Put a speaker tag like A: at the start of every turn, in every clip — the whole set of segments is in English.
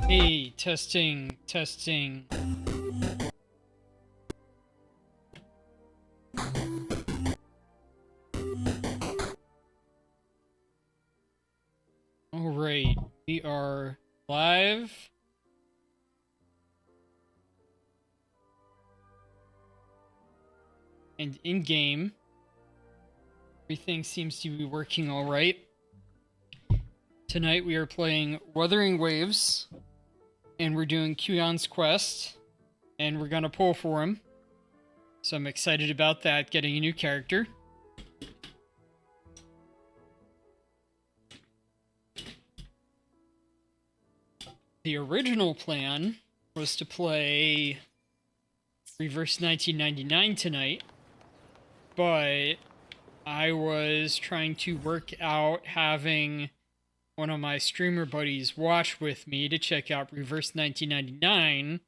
A: Hey, testing, testing. All right, we are live. And in game. Everything seems to be working all right. Tonight we are playing Wuthering Waves, and we're doing Kuyan's quest, and we're gonna pull for him. So I'm excited about that, getting a new character. The original plan was to play Reverse 1999 tonight, but I was trying to work out having one of my streamer buddies watch with me to check out Reverse 1999,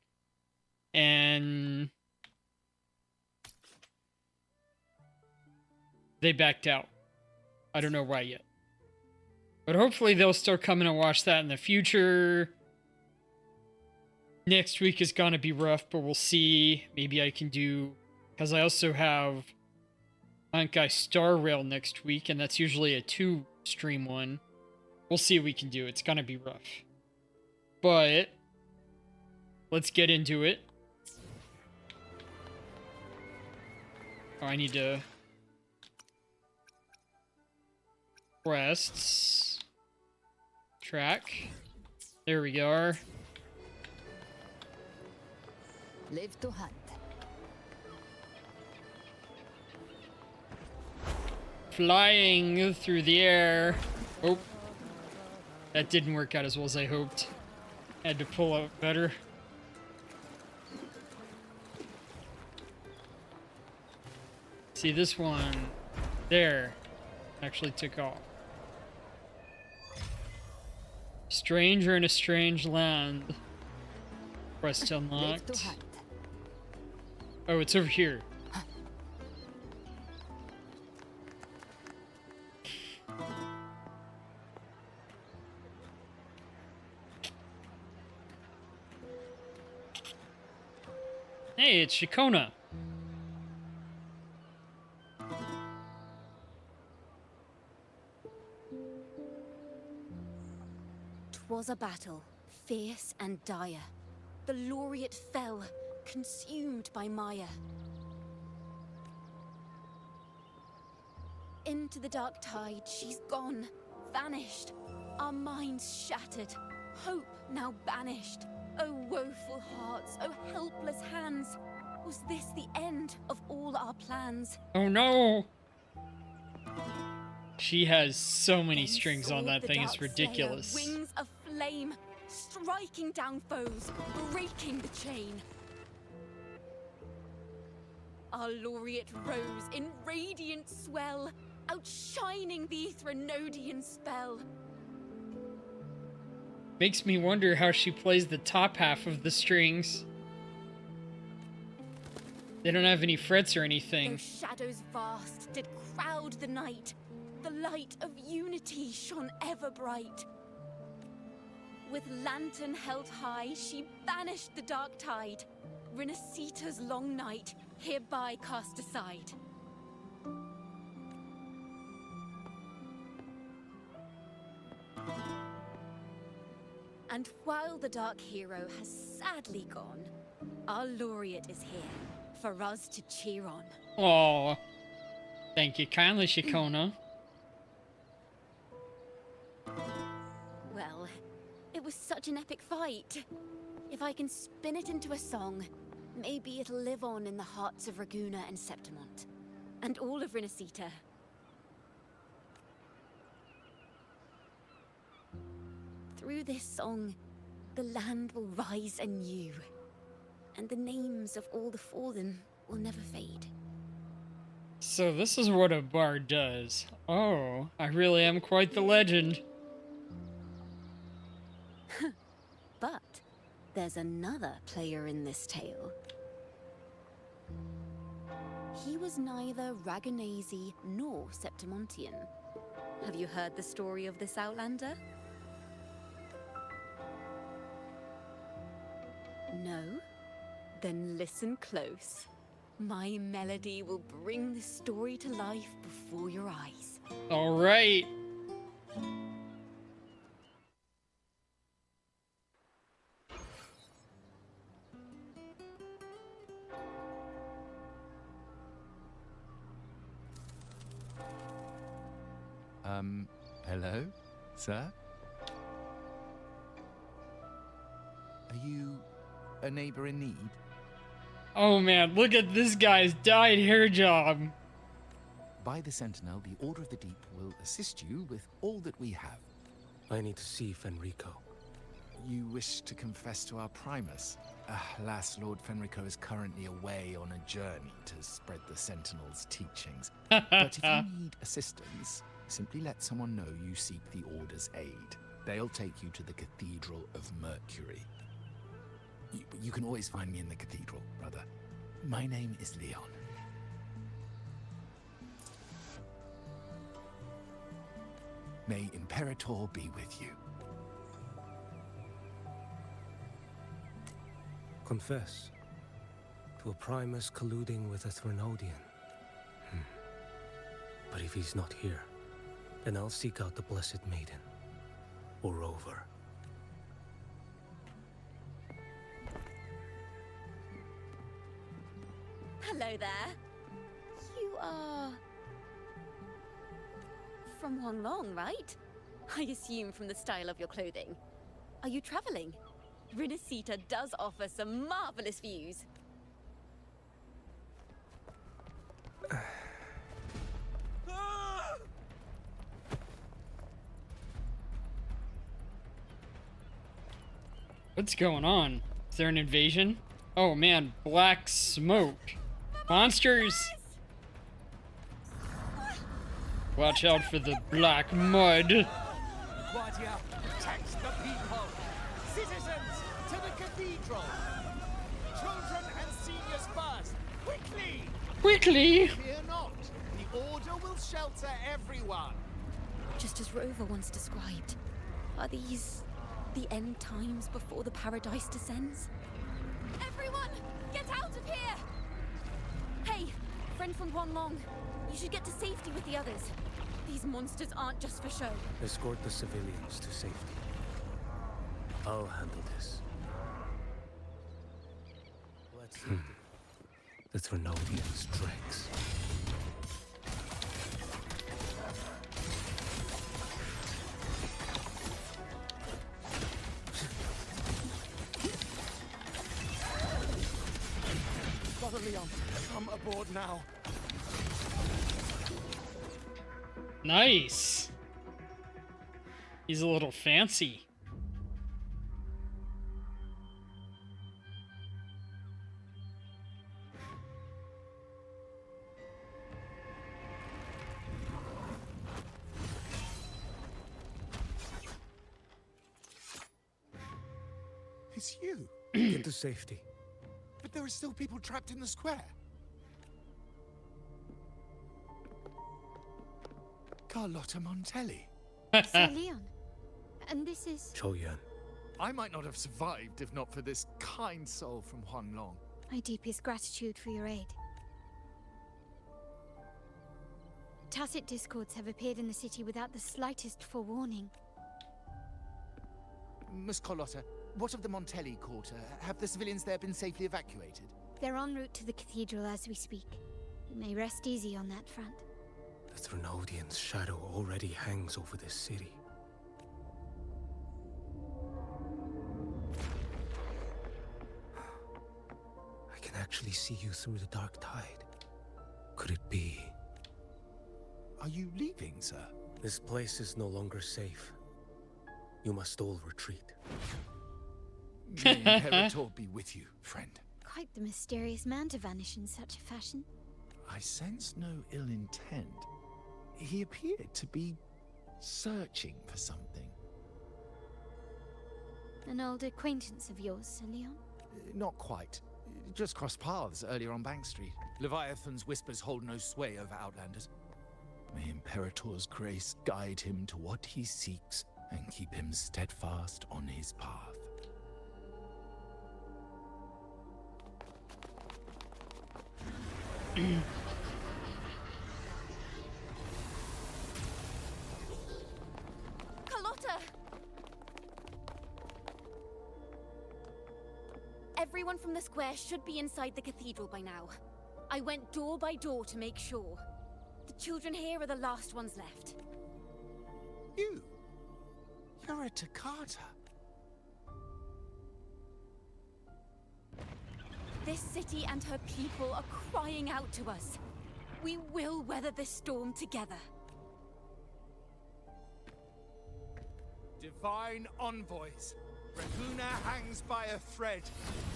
A: and they backed out. I don't know why yet. But hopefully they'll still come in and watch that in the future. Next week is gonna be rough, but we'll see. Maybe I can do... Because I also have Honkai Star Rail next week, and that's usually a 2-stream one. We'll see what we can do. It's gonna be rough. But let's get into it. Oh, I need to... Quests. Track. There we are.
B: Live to hunt.
A: Flying through the air. Oh. That didn't work out as well as I hoped. Had to pull out better. See, this one there actually took off. Stranger in a strange land. Quest unlocked. Oh, it's over here. Hey, it's Shikona.
B: 'Twas a battle, fierce and dire. The laureate fell, consumed by mire. Into the dark tide she's gone, vanished. Our minds shattered, hope now banished. Oh woeful hearts, oh helpless hands. Was this the end of all our plans?
A: Oh no! She has so many
B: Then
A: strings on
B: soared
A: that
B: the
A: thing,
B: dark
A: it's ridiculous.
B: Slayer, wings of flame, striking down foes, breaking the chain. Our laureate rose in radiant swell, outshining the Threnodian spell.
A: Makes me wonder how she plays the top half of the strings. They don't have any frets or anything.
B: Those shadows vast did crowd the night. The light of unity shone ever bright. With lantern held high, she banished the dark tide. Rinasita's long night hereby cast aside. And while the dark hero has sadly gone, our laureate is here for us to cheer on.
A: Oh, thank you kindly, Shikona.
B: Well, it was such an epic fight. If I can spin it into a song, maybe it'll live on in the hearts of Raguna and Septimont, and all of Rinasita. Through this song, the land will rise anew, and the names of all the fallen will never fade.
A: So this is what a bard does. Oh, I really am quite the legend.
B: But there's another player in this tale. He was neither Raganese nor Septimontian. Have you heard the story of this outlander? No? Then listen close. My melody will bring the story to life before your eyes.
A: All right.
C: Hello, sir? Are you a neighbor in need?
A: Oh man, look at this guy's dyed hair job.
C: By the Sentinel, the Order of the Deep will assist you with all that we have.
D: I need to see Fenrico.
C: You wish to confess to our Primus? Alas, Lord Fenrico is currently away on a journey to spread the Sentinel's teachings. But if you need assistance, simply let someone know you seek the Order's aid. They'll take you to the Cathedral of Mercury. You can always find me in the cathedral, brother. My name is Leon. May Imperator be with you.
D: Confess to a Primus colluding with a Threnodian. But if he's not here, then I'll seek out the Blessed Maiden. Or Rover.
B: Hello there. You are... from Huanglong, right? I assume from the style of your clothing. Are you traveling? Rinasita does offer some marvelous views.
A: What's going on? Is there an invasion? Oh man, black smoke. Monsters! Watch out for the black mud.
E: Guardia, protect the people! Citizens, to the cathedral! Children and seniors first! Quickly!
A: Quickly!
E: Fear not! The Order will shelter everyone!
B: Just as Rover once described. Are these the end times before the paradise descends? Everyone, get out of here! Hey, friend from Huanglong. You should get to safety with the others. These monsters aren't just for show.
D: Escort the civilians to safety. I'll handle this. Let's see. The Threnodian's dregs.
E: Brother Leon, come aboard now.
A: Nice. He's a little fancy.
E: It's you.
D: Get to safety.
E: But there are still people trapped in the square. Carlotta Montelli.
F: Sir Leon. And this is...
D: Choyan.
E: I might not have survived if not for this kind soul from Huanglong.
F: My deepest gratitude for your aid. Tacit discords have appeared in the city without the slightest forewarning.
E: Miss Carlotta, what of the Montelli quarter? Have the civilians there been safely evacuated?
F: They're en route to the cathedral as we speak. You may rest easy on that front.
D: The Threnodian's shadow already hangs over this city. I can actually see you through the dark tide. Could it be?
E: Are you leaving, sir?
D: This place is no longer safe. You must all retreat.
E: May Imperator be with you, friend.
F: Quite the mysterious man to vanish in such a fashion.
E: I sense no ill intent. He appeared to be searching for something.
F: An old acquaintance of yours, Sir Leon?
E: Not quite. Just crossed paths earlier on Bank Street. Leviathan's whispers hold no sway over Outlanders. May Imperator's grace guide him to what he seeks and keep him steadfast on his path.
B: Carlotta! Everyone from the square should be inside the cathedral by now. I went door by door to make sure. The children here are the last ones left.
C: You're a Toccata.
B: This city and her people are crying out to us. We will weather this storm together.
E: Divine envoys, Raguna hangs by a thread.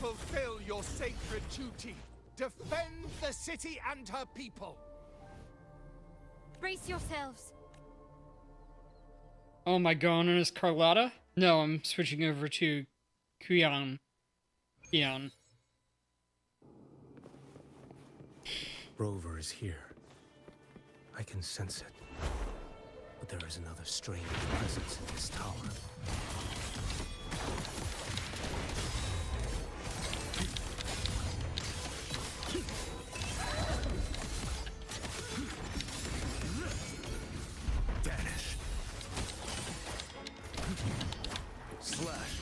E: Fulfill your sacred duty. Defend the city and her people.
F: Brace yourselves.
A: Oh, am I going on as Carlotta? No, I'm switching over to Kuyan. Kian.
D: Rover is here. I can sense it. But there is another strange presence in this tower.
C: Vanish. Slash.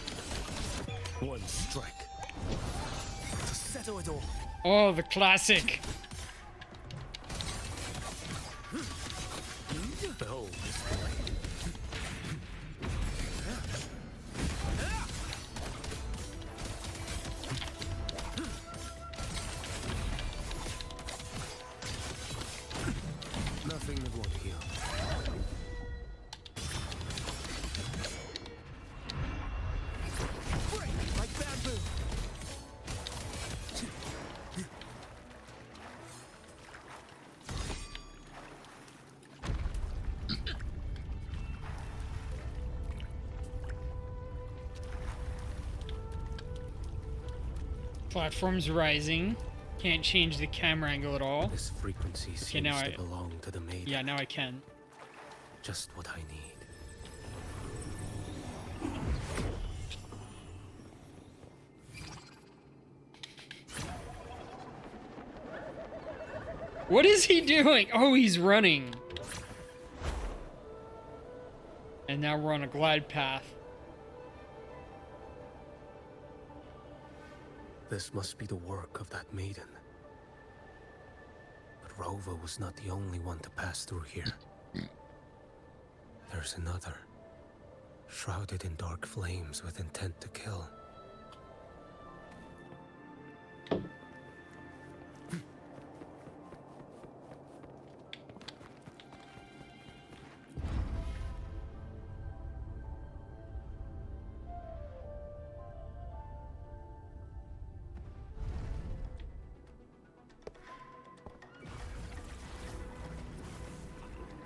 D: One strike.
C: To settle it all.
A: Oh, the classic.
D: Behold this blade. Nothing that won't heal.
C: Break like bamboo.
A: Platform's rising. Can't change the camera angle at all.
D: This frequency seems
A: now
D: to
A: I-
D: belong to the maiden.
A: Yeah, now I can.
D: Just what I need.
A: What is he doing? Oh, he's running. And now we're on a glide path.
D: This must be the work of that maiden. But Rover was not the only one to pass through here. There's another, shrouded in dark flames with intent to kill.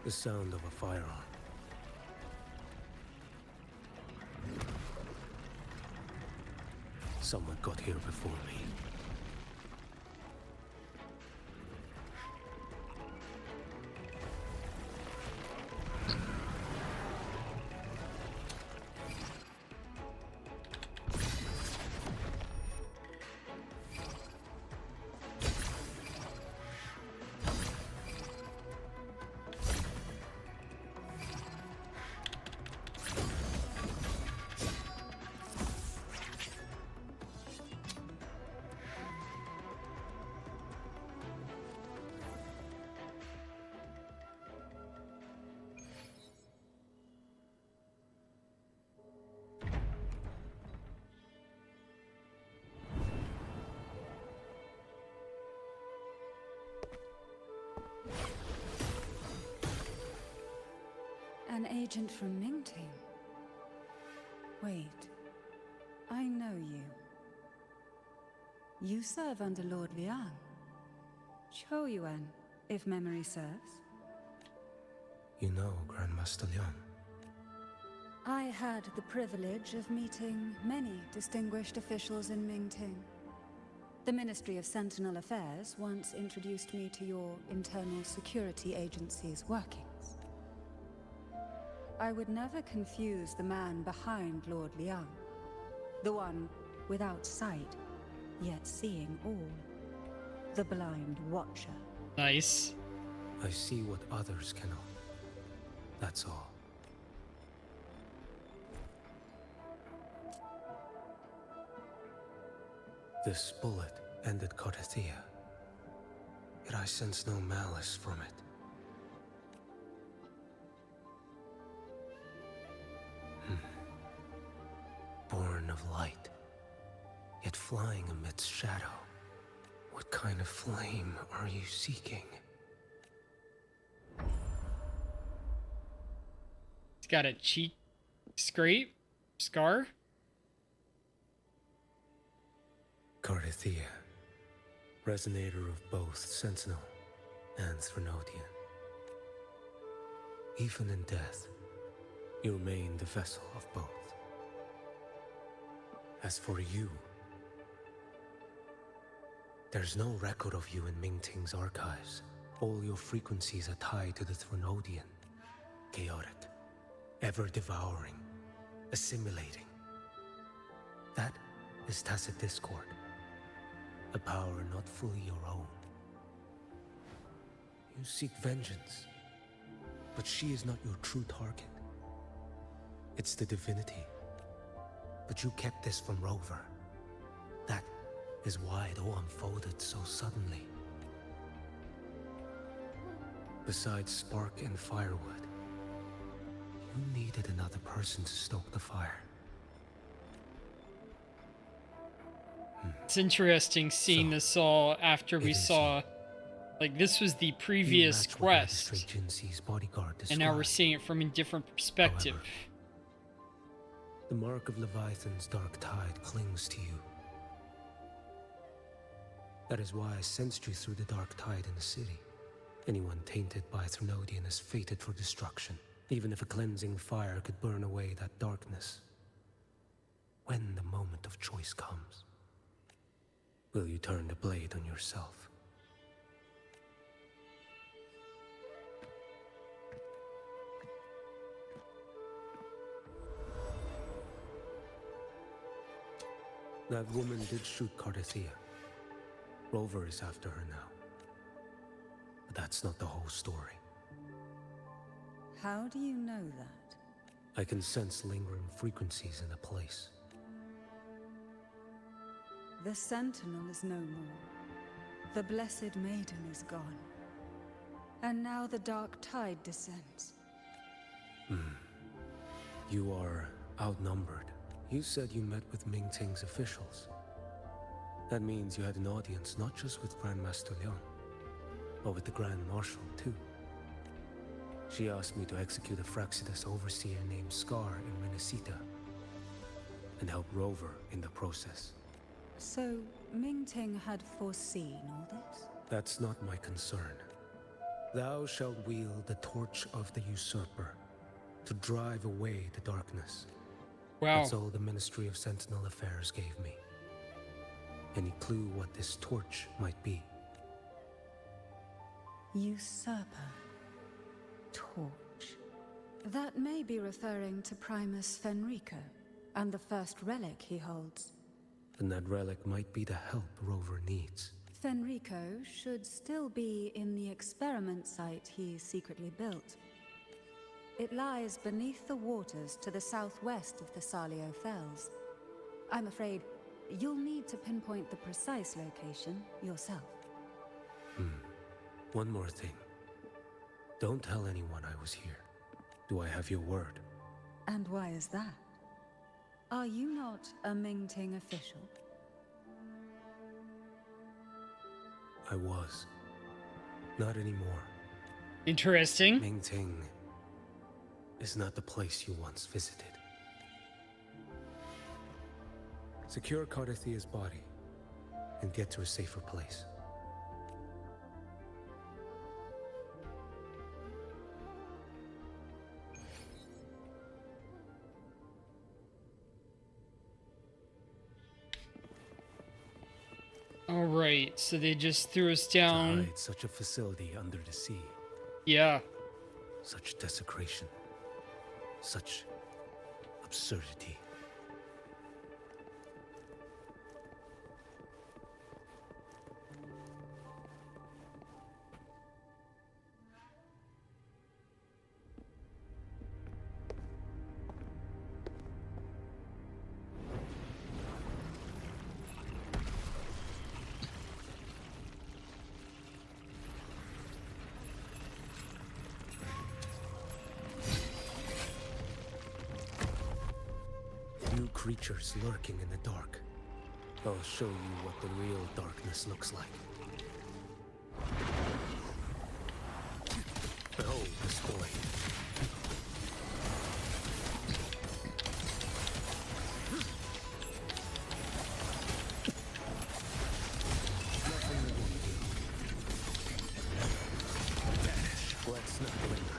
D: The sound of a firearm. Someone got here before me.
G: An agent from Mingting? Wait, I know you. You serve under Lord Liang. Choyuan, if memory serves.
D: You know Grandmaster Liang.
G: I had the privilege of meeting many distinguished officials in Mingting. The Ministry of Sentinel Affairs once introduced me to your internal security agency's workings. I would never confuse the man behind Lord Liang. The one without sight, yet seeing all. the Blind Watcher.
A: Nice.
D: I see what others cannot. That's all. This bullet ended Carthia, yet I sense no malice from it. Born of light, yet flying amidst shadow. What kind of flame are you seeking?
A: He's got a cheek scrape? Scar?
D: Carthia, resonator of both Sentinel and Threnodian. Even in death, you remain the vessel of both. As for you, there's no record of you in Mingting's archives. All your frequencies are tied to the Threnodian. Chaotic, ever-devouring, assimilating. That is tacit discord. A power not fully your own. You seek vengeance, but she is not your true target. It's the divinity. But you kept this from Rover. That is why it all unfolded so suddenly. Besides spark and firewood, you needed another person to stoke the fire.
A: It's interesting seeing
D: So,
A: this all after we
D: it is
A: saw, like, this was the
D: You
A: previous
D: match what
A: quest,
D: Magistrate Jinxi's bodyguard
A: and now we're
D: described.
A: seeing it from a different perspective.
D: However, the mark of Leviathan's dark tide clings to you. That is why I sensed you through the dark tide in the city. Anyone tainted by Threnodian is fated for destruction, even if a cleansing fire could burn away that darkness. When the moment of choice comes, will you turn the blade on yourself? That woman did shoot Carthia. Rover is after her now. But that's not the whole story.
G: How do you know that?
D: I can sense lingering frequencies in the place.
G: The Sentinel is no more. The Blessed Maiden is gone. And now the dark tide descends.
D: You are outnumbered. You said you met with Mingting's officials. That means you had an audience not just with Grandmaster Liang, but with the Grand Marshal too. She asked me to execute a Fraxidus overseer named Scar in Renacita, and help Rover in the process.
G: So, Mingting had foreseen all this?
D: That's not my concern. Thou shalt wield the torch of the usurper to drive away the darkness.
A: Wow.
D: That's all the Ministry of Sentinel Affairs gave me. Any clue what this torch might be?
G: Usurper. Torch. That may be referring to Primus Fenrico, and the first relic he holds.
D: Then that relic might be the help Rover needs.
G: Fenrico should still be in the experiment site he secretly built. It lies beneath the waters to the southwest of the Salio Fells. I'm afraid you'll need to pinpoint the precise location yourself.
D: One more thing. Don't tell anyone I was here. Do I have your word?
G: And why is that? Are you not a Mingting official?
D: I was. Not anymore.
A: Interesting.
D: Mingting is not the place you once visited. Secure Carthia's body and get to a safer place.
A: All right, so they just threw us
D: To
A: down.
D: hide such a facility under the sea,
A: Yeah.
D: such desecration, such absurdity. new creatures lurking in the dark. I'll show you what the real darkness looks like. Behold this boy. Nothing that won't do. Let's not linger.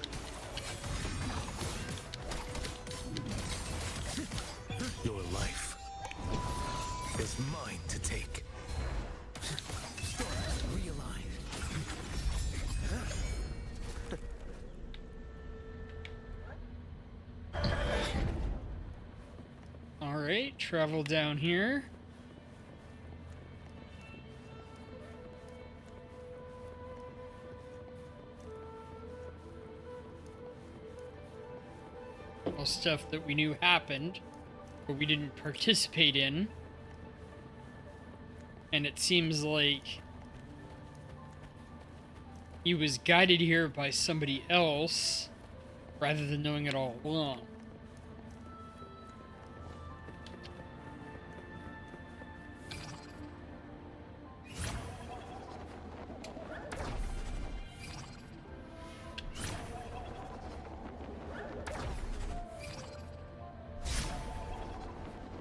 D: Your life is mine to take. Stars realign.
A: All right, travel down here. All stuff that we knew happened, but we didn't participate in. And it seems like he was guided here by somebody else rather than knowing it all along.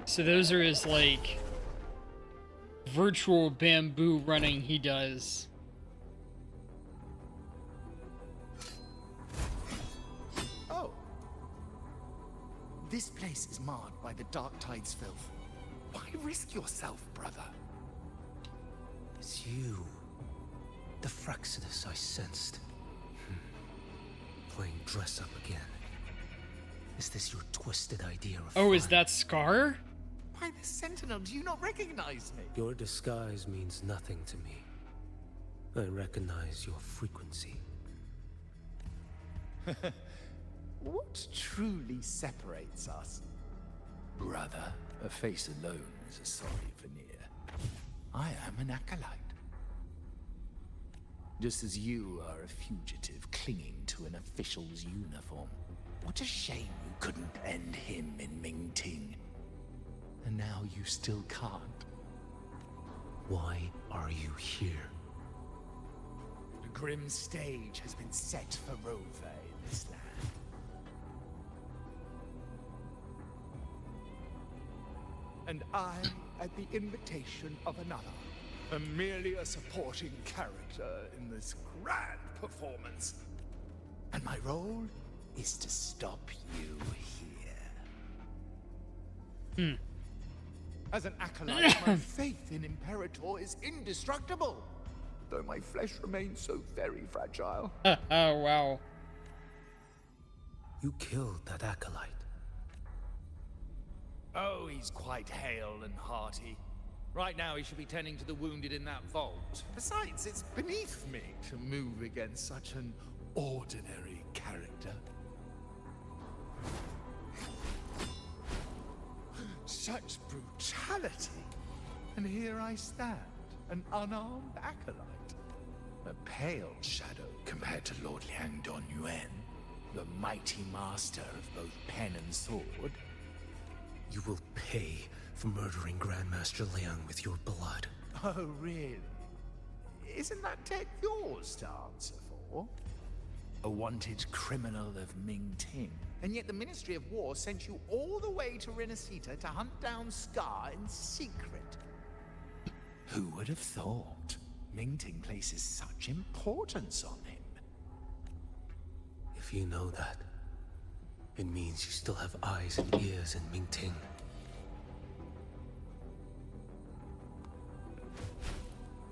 A: So those are his, like, virtual bamboo running he does.
E: Oh. This place is marred by the Dark Tide's filth. Why risk yourself, brother?
D: It's you. The Fraxidus I sensed. Playing dress up again. Is this your twisted idea of
A: Oh, is
D: fun?
A: that Scar?
E: Why, the Sentinel, do you not recognize me?
D: Your disguise means nothing to me. I recognize your frequency.
E: What truly separates us? Brother, a face alone is a sorry veneer. I am an acolyte. Just as you are a fugitive clinging to an official's uniform. What a shame you couldn't end him in Mingting. And now you still can't.
D: Why are you here?
E: The grim stage has been set for Rove in this land. And I, at the invitation of another, am merely a supporting character in this grand performance. And my role is to stop you here. As an acolyte, my faith in Imperator is indestructible, though my flesh remains so very fragile.
A: Oh, wow.
D: You killed that acolyte.
E: Oh, he's quite hale and hearty. Right now, he should be tending to the wounded in that vault. Besides, it's beneath me to move against such an ordinary character. Such brutality! And here I stand, an unarmed acolyte. A pale shadow compared to Lord Liang Don Yuan, the mighty master of both pen and sword.
D: You will pay for murdering Grandmaster Liang with your blood.
E: Oh, really? Isn't that tech yours to answer for? A wanted criminal of Mingting. And yet the Ministry of War sent you all the way to Renacita to hunt down Scar in secret. Who would have thought? Mingting places such importance on him.
D: If you know that, it means you still have eyes and ears in Mingting.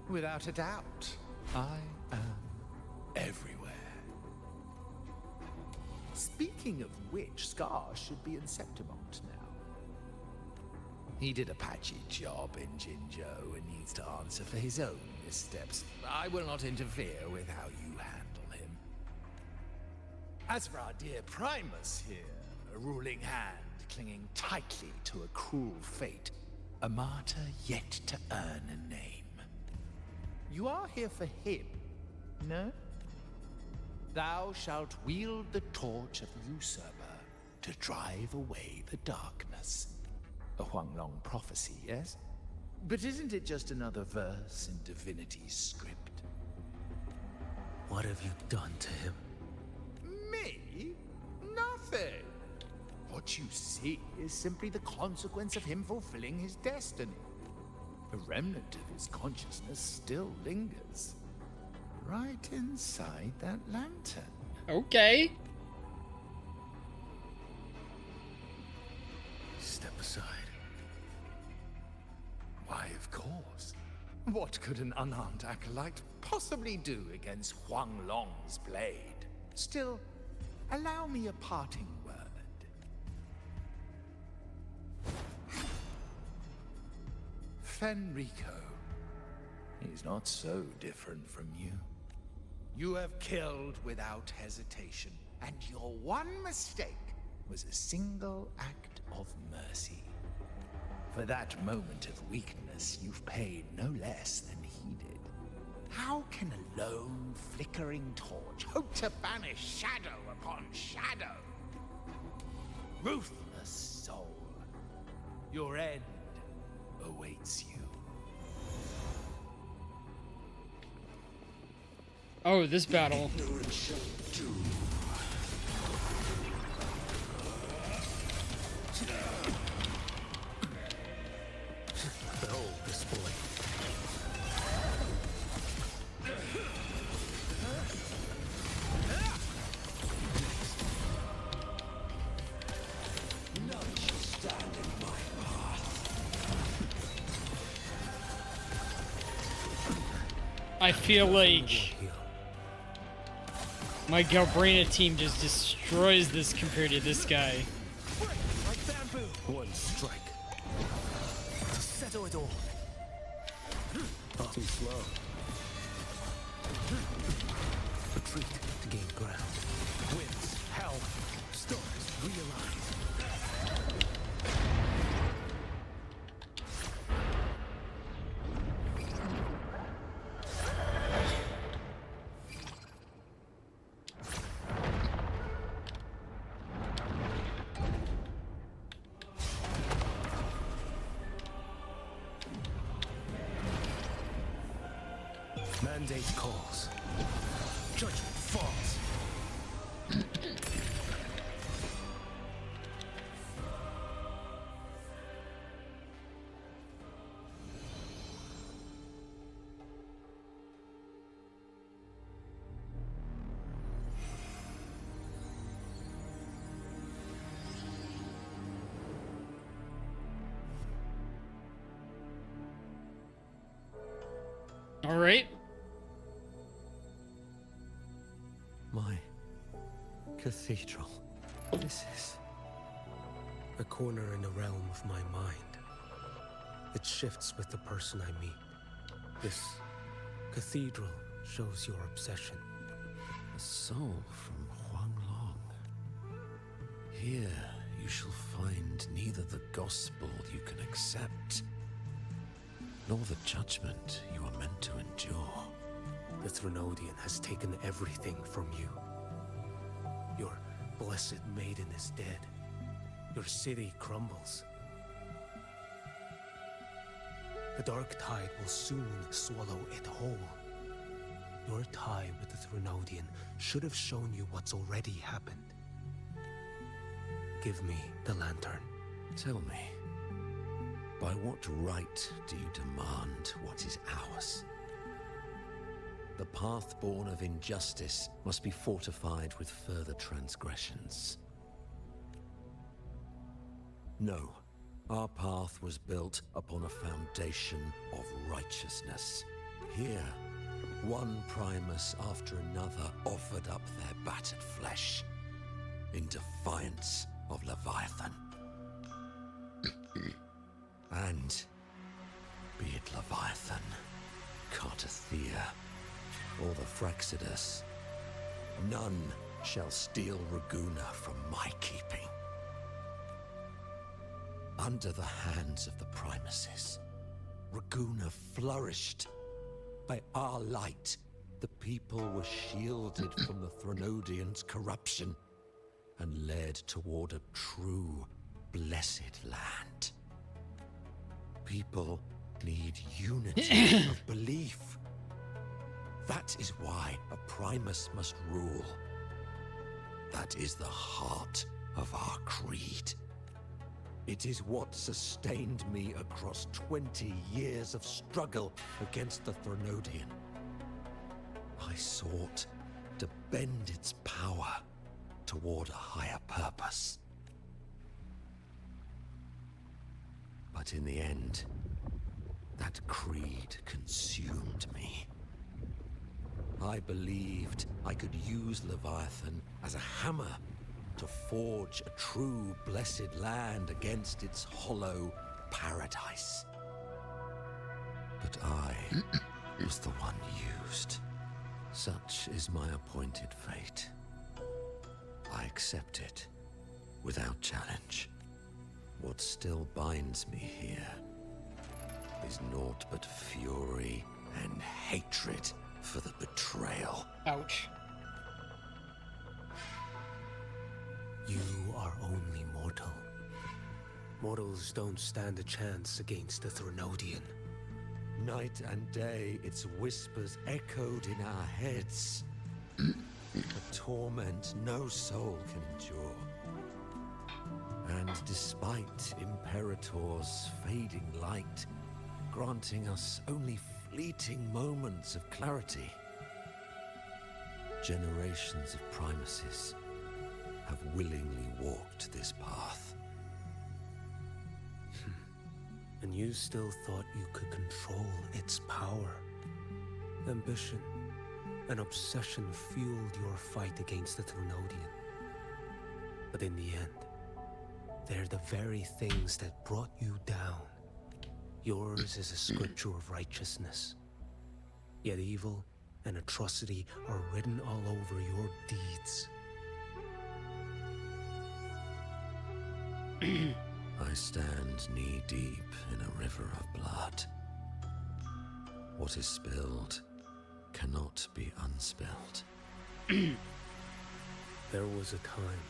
E: Without a doubt, I am everywhere. Speaking of which, Scar should be in Septimont now. He did a patchy job in Jinzhou and needs to answer for his own missteps. I will not interfere with how you handle him. As for our dear Primus here, a ruling hand clinging tightly to a cruel fate, a martyr yet to earn a name. You are here for him, no? Thou shalt wield the torch of Usurper to drive away the darkness. A Huanglong prophecy, yes? But isn't it just another verse in Divinity's script?
D: What have you done to him?
E: Me? Nothing. What you see is simply the consequence of him fulfilling his destiny. A remnant of his consciousness still lingers. Right inside that lantern.
A: Okay.
D: Step aside.
E: Why, of course. What could an unarmed acolyte possibly do against Huang Long's blade? Still, allow me a parting word. Fenrico. He's not so different from you. You have killed without hesitation, and your one mistake was a single act of mercy. For that moment of weakness, you've paid no less than he did. How can a lone, flickering torch hope to banish shadow upon shadow? Ruthless soul, your end awaits you.
A: Oh, this battle.
D: Behold this boy.
A: I feel like my Galbrina team just destroys this compared to this guy.
D: One strike. To settle it all. Too slow. Retreat to gain ground. Winds, hell, stars realign. Mandate calls. Judgment falls.
A: All right.
D: My cathedral. This is a corner in the realm of my mind. It shifts with the person I meet. This cathedral shows your obsession.
H: A soul from Huanglong. Here you shall find neither the gospel you can accept, nor the judgment you are meant to endure.
D: The Threnodian has taken everything from you. Your blessed maiden is dead. Your city crumbles. The dark tide will soon swallow it whole. Your tie with the Threnodian should have shown you what's already happened. Give me the lantern.
H: Tell me, by what right do you demand what is ours? The path born of injustice must be fortified with further transgressions. No, our path was built upon a foundation of righteousness. Here, one Primus after another offered up their battered flesh in defiance of Leviathan. And be it Leviathan, Cartathea, or the Fraxidus, none shall steal Raguna from my keeping. Under the hands of the Primuses, Raguna flourished. By our light, the people were shielded from the Threnodians' corruption and led toward a true, blessed land. people need unity of belief. That is why a Primus must rule. That is the heart of our creed. It is what sustained me across 20 years of struggle against the Threnodian. I sought to bend its power toward a higher purpose. But in the end, that creed consumed me. I believed I could use Leviathan as a hammer to forge a true blessed land against its hollow paradise. But I was the one used. Such is my appointed fate. I accept it without challenge. What still binds me here is naught but fury and hatred for the betrayal.
A: Ouch.
D: You are only mortal. Mortals don't stand a chance against the Threnodian.
H: Night and day, its whispers echoed in our heads. A torment no soul can endure. And despite Imperator's fading light, granting us only fleeting moments of clarity, generations of Primuses have willingly walked this path.
D: And you still thought you could control its power. Ambition and obsession fueled your fight against the Threnodian. But in the end, they're the very things that brought you down. Yours is a scripture of righteousness. Yet evil and atrocity are written all over your deeds.
H: I stand knee-deep in a river of blood. What is spilled cannot be unspilled.
D: There was a time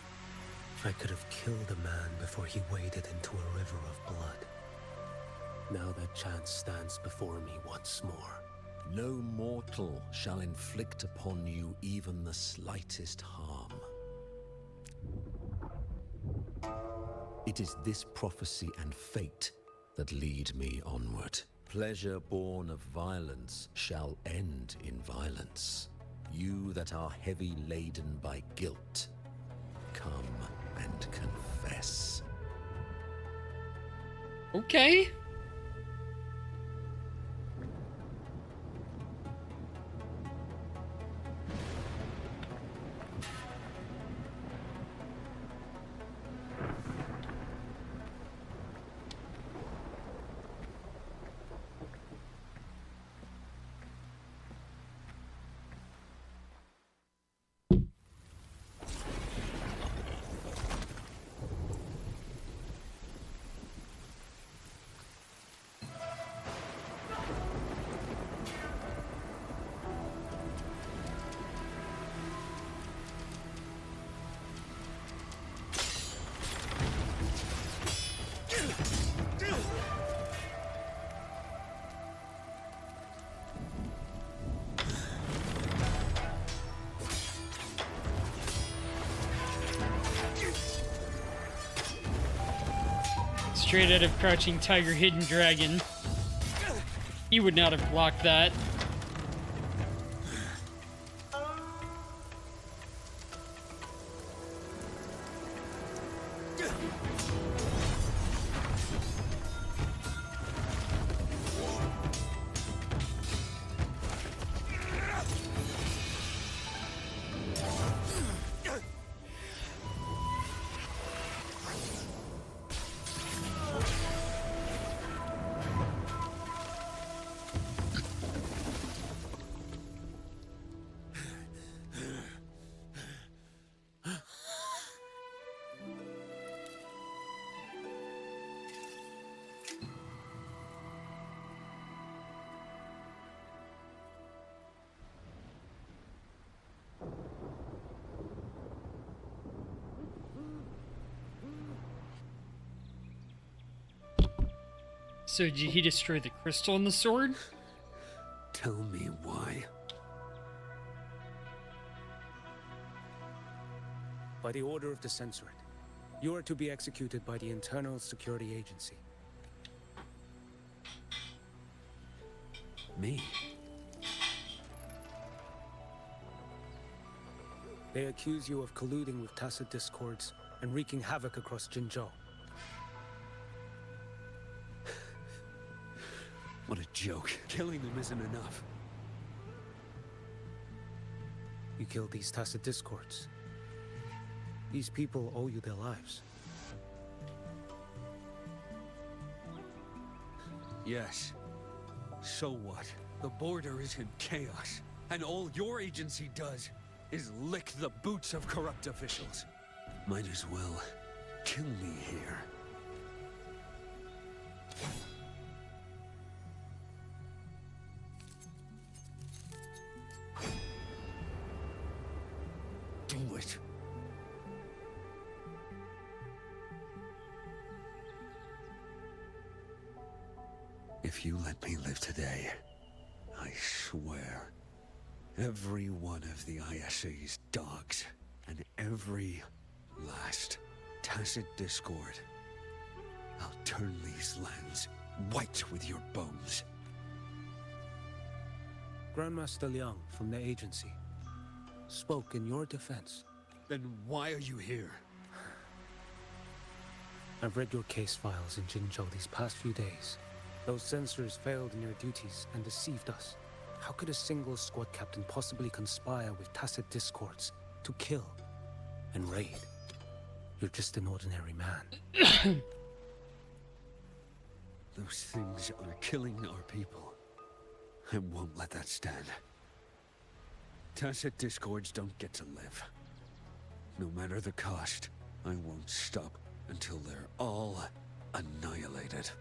D: I could have killed a man before he waded into a river of blood. Now that chance stands before me once more.
H: No mortal shall inflict upon you even the slightest harm. It is this prophecy and fate that lead me onward. Pleasure born of violence shall end in violence. You that are heavy laden by guilt, come and confess.
A: Okay. Straight out of Crouching Tiger, Hidden Dragon. He would not have blocked that. So did he destroy the crystal in the sword?
H: Tell me why.
D: By the order of the Censorate, you are to be executed by the Internal Security Agency.
H: Me?
D: They accuse you of colluding with Tacit Discords and wreaking havoc across Jinzhou.
H: What a joke. Killing them isn't enough.
D: You killed these Tacit Discords. These people owe you their lives.
H: Yes. So what? The border is in chaos, and all your agency does is lick the boots of corrupt officials. Might as well kill me here. Do it. If you let me live today, I swear, every one of the ISA's dogs, and every last Tacit Discord, I'll turn these lands white with your bones.
D: Grandmaster Liang from the agency spoke in your defense.
H: Then why are you here?
D: I've read your case files in Jinzhou these past few days. Those censors failed in their duties and deceived us. How could a single squad captain possibly conspire with Tacit Discords to kill and raid? You're just an ordinary man.
H: Those things are killing our people. I won't let that stand. Tacit Discords don't get to live. No matter the cost, I won't stop until they're all annihilated.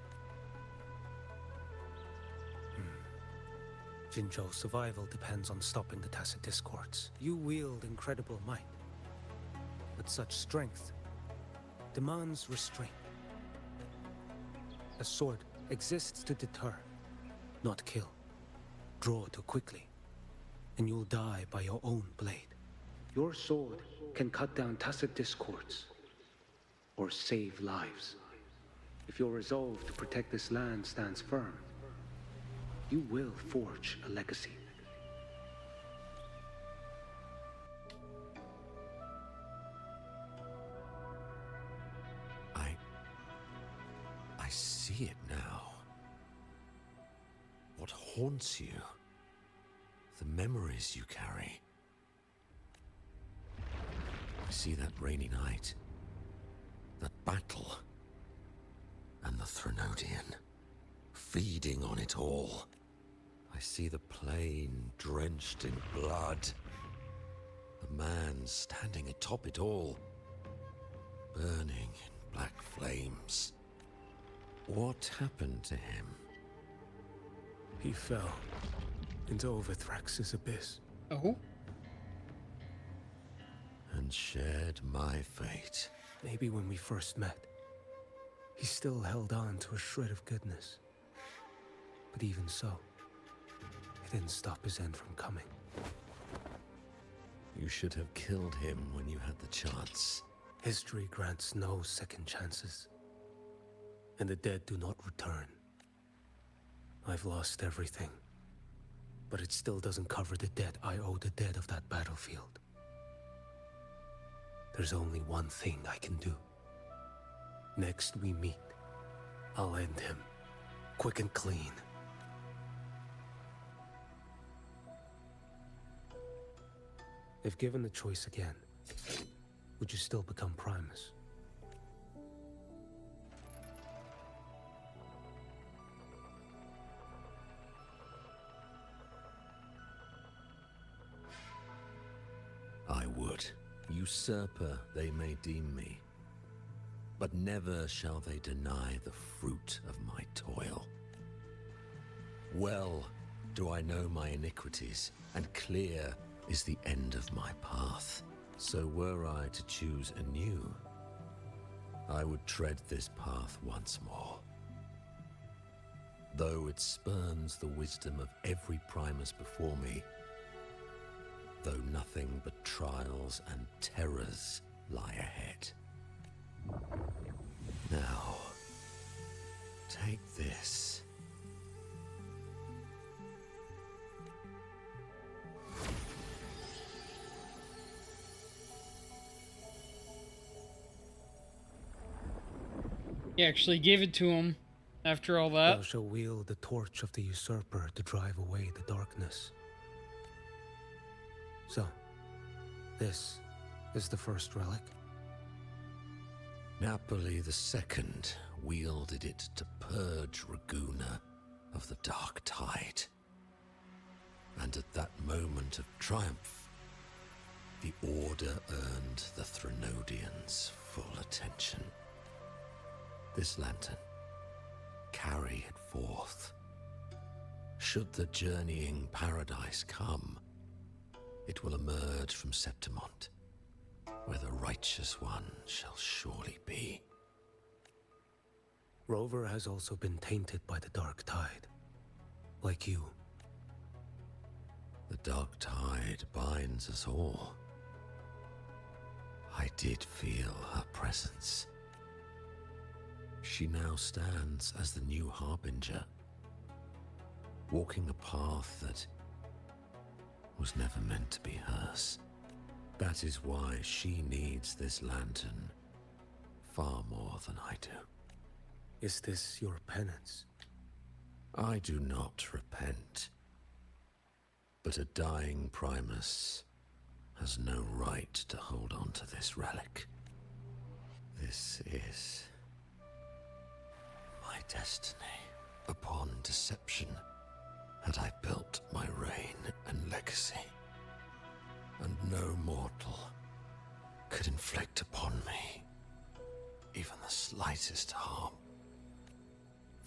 D: Jinzhou's survival depends on stopping the Tacit Discords. You wield incredible might, but such strength demands restraint. A sword exists to deter, not kill. Draw too quickly, and you'll die by your own blade. Your sword can cut down Tacit Discords, or save lives. If your resolve to protect this land stands firm, you will forge a legacy.
H: I see it now. What haunts you? The memories you carry. I see that rainy night, that battle, and the Threnodian, feeding on it all. I see the plain drenched in blood, the man standing atop it all, burning in black flames. What happened to him?
D: He fell into Overthrax's abyss.
A: Oh?
H: And shared my fate.
D: Maybe when we first met, he still held on to a shred of goodness. But even so, it didn't stop his end from coming.
H: You should have killed him when you had the chance.
D: History grants no second chances, and the dead do not return. I've lost everything, but it still doesn't cover the debt I owe the dead of that battlefield. There's only one thing I can do. Next we meet, I'll end him, quick and clean. If given the choice again, would you still become Primus?
H: I would. Usurper they may deem me, but never shall they deny the fruit of my toil. Well do I know my iniquities, and clear is the end of my path. So were I to choose anew, I would tread this path once more. though it spurns the wisdom of every Primus before me, though nothing but trials and terrors lie ahead. Now, take this.
A: He actually gave it to him after all that.
D: Thou shalt wield the torch of the usurper to drive away the darkness. So, this is the first relic?
H: Napoli II wielded it to purge Raguna of the Dark Tide. And at that moment of triumph, the Order earned the Threnodians full attention. This lantern, carry it forth. Should the journeying paradise come, it will emerge from Septimont, where the Righteous One shall surely be.
D: Rover has also been tainted by the Dark Tide, like you.
H: The Dark Tide binds us all. I did feel her presence. She now stands as the new Harbinger, walking a path that was never meant to be hers. That is why she needs this lantern far more than I do.
D: Is this your penance?
H: I do not repent, but a dying Primus has no right to hold on to this relic. This is my destiny. Upon deception had I built my reign and legacy, and no mortal could inflict upon me even the slightest harm.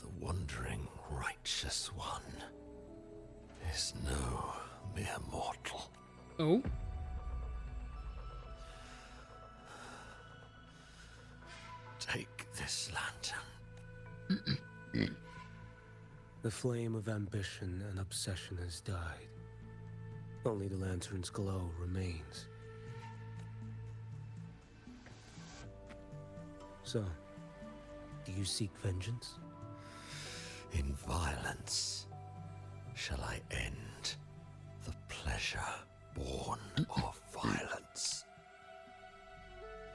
H: The wandering Righteous One is no mere mortal.
A: Oh?
H: Take this lantern.
D: The flame of ambition and obsession has died. Only the lantern's glow remains. So, do you seek vengeance?
H: In violence shall I end the pleasure born of violence.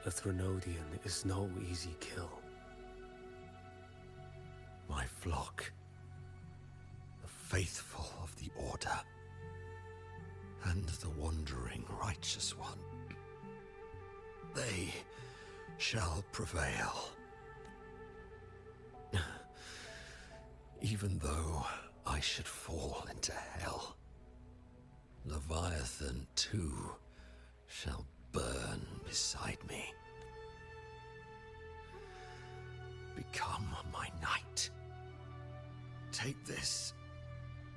D: A Threnodian is no easy kill.
H: My flock, the faithful of the Order, and the wandering Righteous One, they shall prevail. Even though I should fall into hell, Leviathan too shall burn beside me. Become my knight. Take this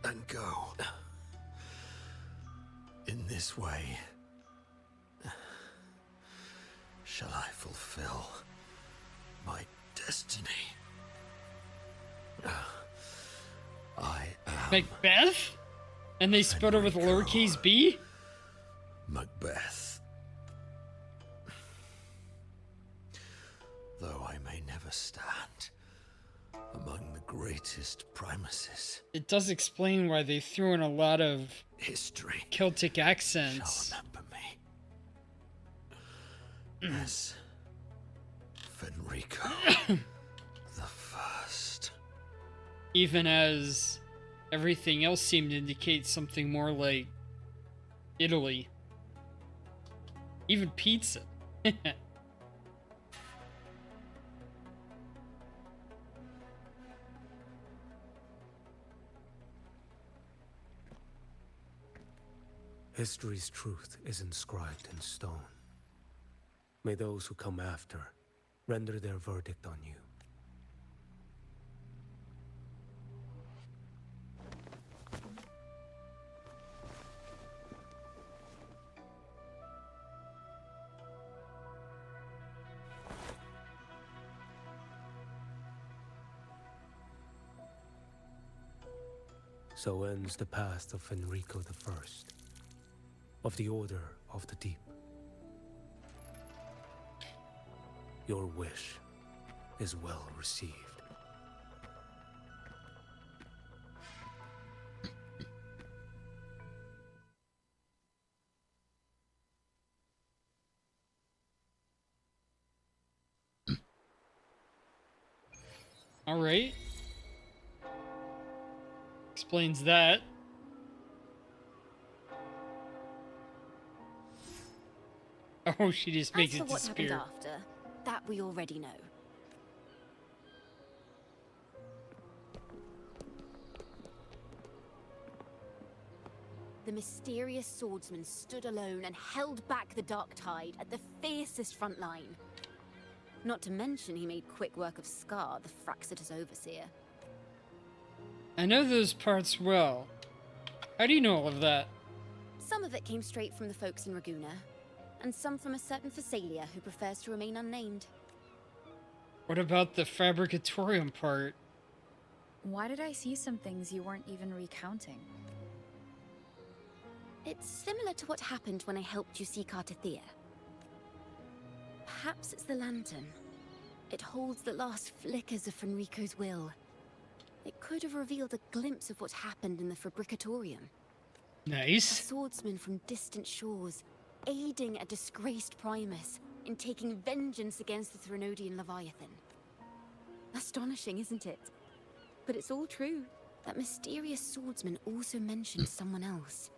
H: and go. In this way, shall I fulfill my destiny. I am
A: Macbeth? And they spelled it with lowercase b?
H: Macbeth. Though I may never stand among the greatest Primuses,
A: It does explain why they threw in a lot of
H: history
A: Celtic
H: shall
A: accents.
H: remember me as Fenrico the First.
A: Even as everything else seemed to indicate something more like Italy. Even pizza.
D: History's truth is inscribed in stone. May those who come after render their verdict on you. So ends the path of Fenrico I, of the Order of the Deep. Your wish is well received.
A: All right. Explains that. Oh, she just makes
B: As for
A: it
B: what happened
A: disappear.
B: after, that we already know. The mysterious swordsman stood alone and held back the Dark Tide at the fiercest front line. Not to mention he made quick work of Scar, the Fraxita's overseer.
A: I know those parts well. How do you know all of that?
B: Some of it came straight from the folks in Raguna, and some from a certain Phasalia who prefers to remain unnamed.
A: What about the Fabricatorium part?
I: Why did I see some things you weren't even recounting?
B: It's similar to what happened when I helped you seek Artathea. Perhaps it's the lantern. It holds the last flickers of Fenrico's will. It could have revealed a glimpse of what happened in the Fabricatorium. A
A: Nice.
B: swordsman from distant shores, aiding a disgraced Primus in taking vengeance against the Threnodian Leviathan. Astonishing, isn't it? But it's all true. That mysterious swordsman also mentioned someone else.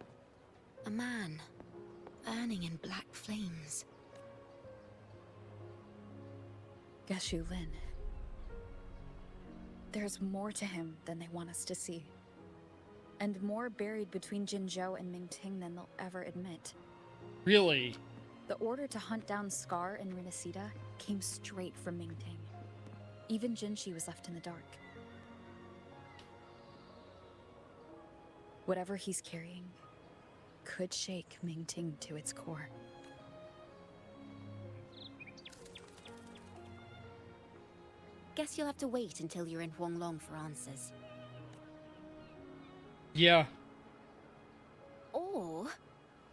B: A man, burning in black flames.
I: Geshu Lin. There's more to him than they want us to see. And more buried between Jinzhou and Mingting than they'll ever admit.
A: Really?
I: The order to hunt down Scar and Renacita came straight from Mingting. Even Jinshi was left in the dark. Whatever he's carrying could shake Mingting to its core.
B: Guess you'll have to wait until you're in Huanglong for answers.
A: Yeah.
B: Or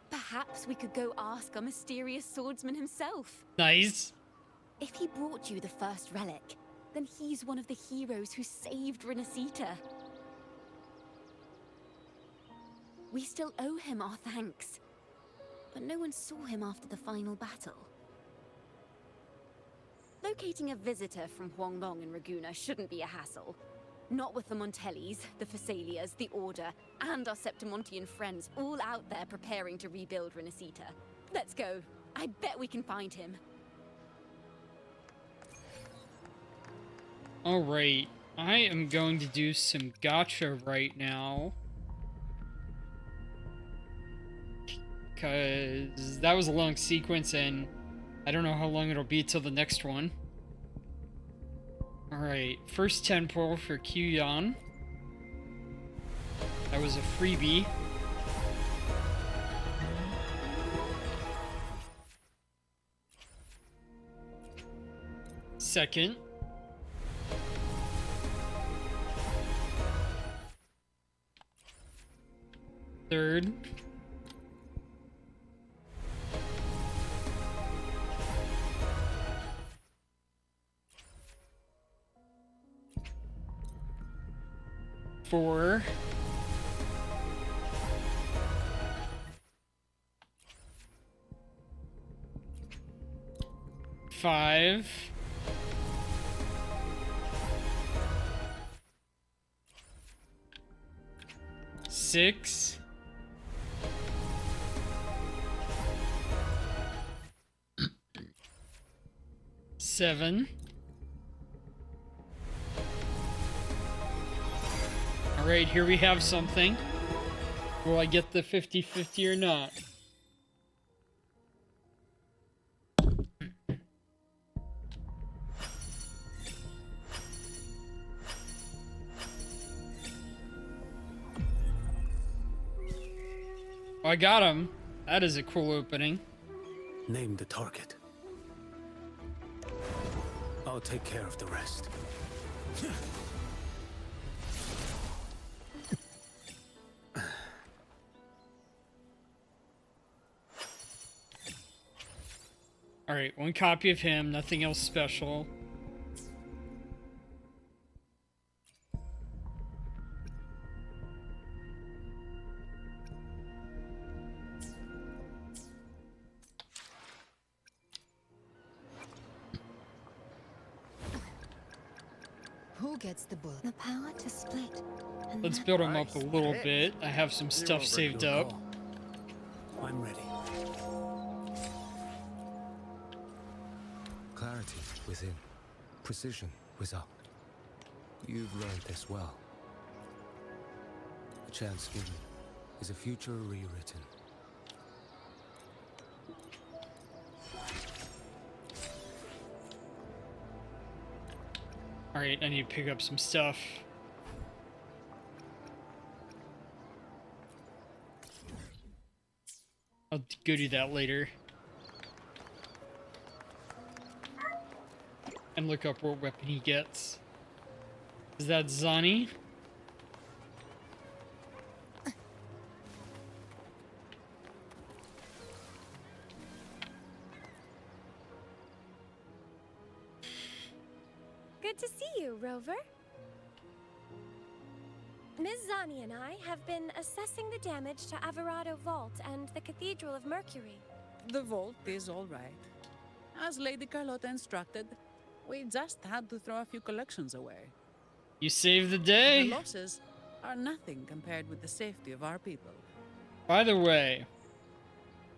B: perhaps we could go ask our mysterious swordsman himself.
A: Nice.
B: If he brought you the first relic, then he's one of the heroes who saved Renacita. We still owe him our thanks, but no one saw him after the final battle. Locating a visitor from Huanglong and Raguna shouldn't be a hassle. Not with the Montellis, the Phasalias, the Order, and our Septimontian friends all out there preparing to rebuild Renacita. Let's go. I bet we can find him.
A: Alright. I am going to do some gacha right now. Because that was a long sequence and I don't know how long it'll be till the next one. Alright, first temple for Kyuyan. That was a freebie. Second. Third. Four. Five. Six. Seven. Alright, here we have something. Will I get the 50-50 or not? Oh, I got him. That is a cool opening.
D: Name the target. I'll take care of the rest.
A: Alright, one copy of him, nothing else special.
I: Who gets the book? The power to split. And
A: Let's
I: that-
A: build him up a little bit. I have some stuff saved up.
D: I'm ready. Clarity within, precision without. You've learned this well. A chance given is a future rewritten.
A: Alright, I need to pick up some stuff. I'll go do that later. And look up what weapon he gets. Is that Zani?
J: Good to see you, Rover. Ms. Zani and I have been assessing the damage to Averado Vault and the Cathedral of Mercury.
K: The vault is all right. As Lady Carlotta instructed, we just had to throw a few collections away.
A: You saved the
K: The
A: day!
K: losses are nothing compared with the safety of our people.
A: By the way,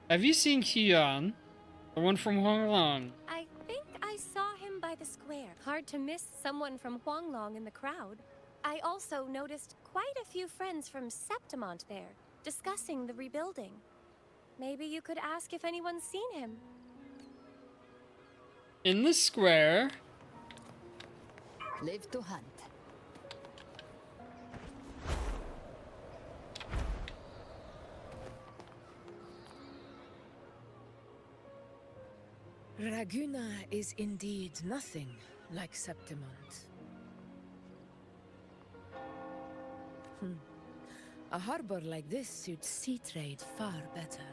A: have you seen Qian? The one from Huanglong?
J: I think I saw him by the square. Hard to miss someone from Huanglong in the crowd. I also noticed quite a few friends from Septimont there, discussing the rebuilding. Maybe you could ask if anyone's seen him.
A: In the square.
I: Live to hunt.
L: Raguna is indeed nothing like Septimont. A harbor like this suits sea trade far better.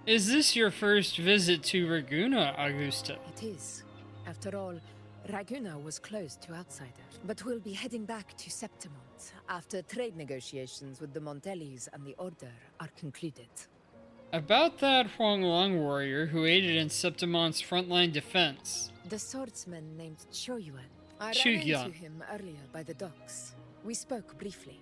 A: Is this your first visit to Raguna, Augusta?
L: It is. After all, Raguna was closed to outsiders. But we'll be heading back to Septimont after trade negotiations with the Montellis and the Order are concluded.
A: About that Huanglong warrior who aided in Septimont's frontline defense.
L: The swordsman named Choyuan. I
A: Chu
L: ran
A: Yuan.
L: into him earlier by the docks. We spoke briefly.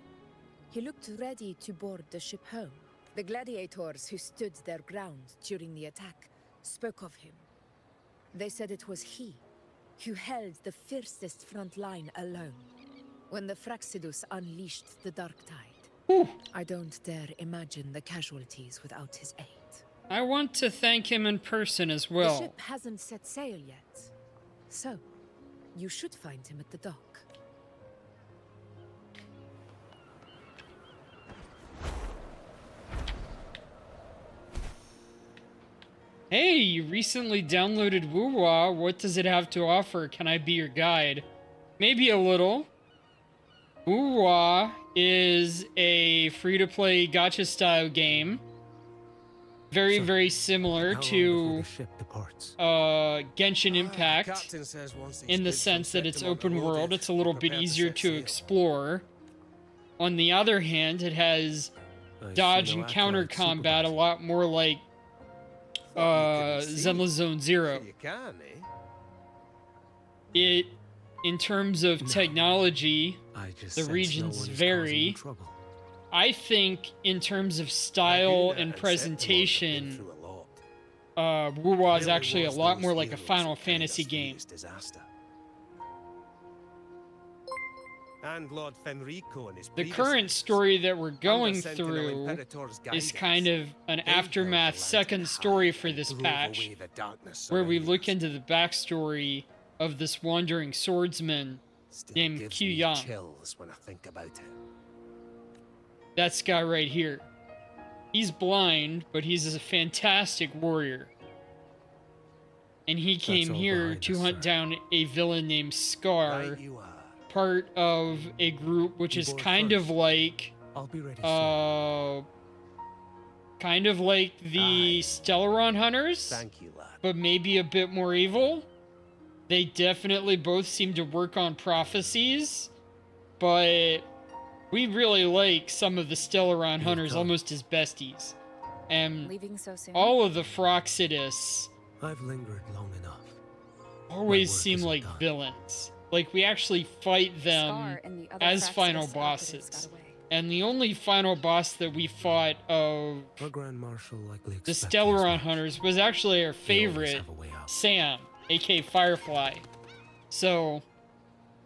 L: He looked ready to board the ship home. The gladiators who stood their ground during the attack spoke of him. They said it was he who held the fiercest front line alone when the Fraxidus unleashed the Dark Tide. I don't dare imagine the casualties without his aid.
A: I want to thank him in person as
L: The
A: well.
L: ship hasn't set sail yet, so you should find him at the dock.
A: Hey, you recently downloaded Wuwa. What does it have to offer? Can I be your guide? Maybe a little. Wuwa is a free-to-play gacha-style game. Very, very similar to Genshin Impact in the sense that it's open world. It's a little bit easier to explore. On the other hand, it has dodge and counter combat a lot more like Zenless Zone Zero. It, in terms of technology, the regions vary. I think in terms of style and presentation, Wuwa is actually a lot more like a Final Fantasy game.
M: And Lord Fenrico and his
A: The current story that we're going through is kind of an aftermath second story for this patch, where we look into the backstory of this wandering swordsman named Qian.
M: Chills when I think about it.
A: That guy right here. He's blind, but he's a fantastic warrior. And he came here to hunt down a villain named Scar, part of a group which is kind of like kind of like the Stellaron Hunters,
M: Thank you, lad.
A: but maybe a bit more evil. They definitely both seem to work on prophecies, but we really like some of the Stellaron Hunters almost as besties. And
I: Leaving so soon?
A: all of the Froxidus
D: I've lingered long enough.
A: always
D: My work
A: seem
D: isn't
A: like
D: done.
A: villains. Like, we actually fight them
I: Scar and the other
A: as
I: Fraxidus
A: final
I: operatives
A: bosses.
I: got away.
A: And the only final boss that we fought of
D: Our Grand Marshal likely
A: the
D: expected as
A: Stellaron
D: much.
A: Hunters was actually our
D: They always
A: favorite,
D: have a way out.
A: Sam, aka Firefly. So,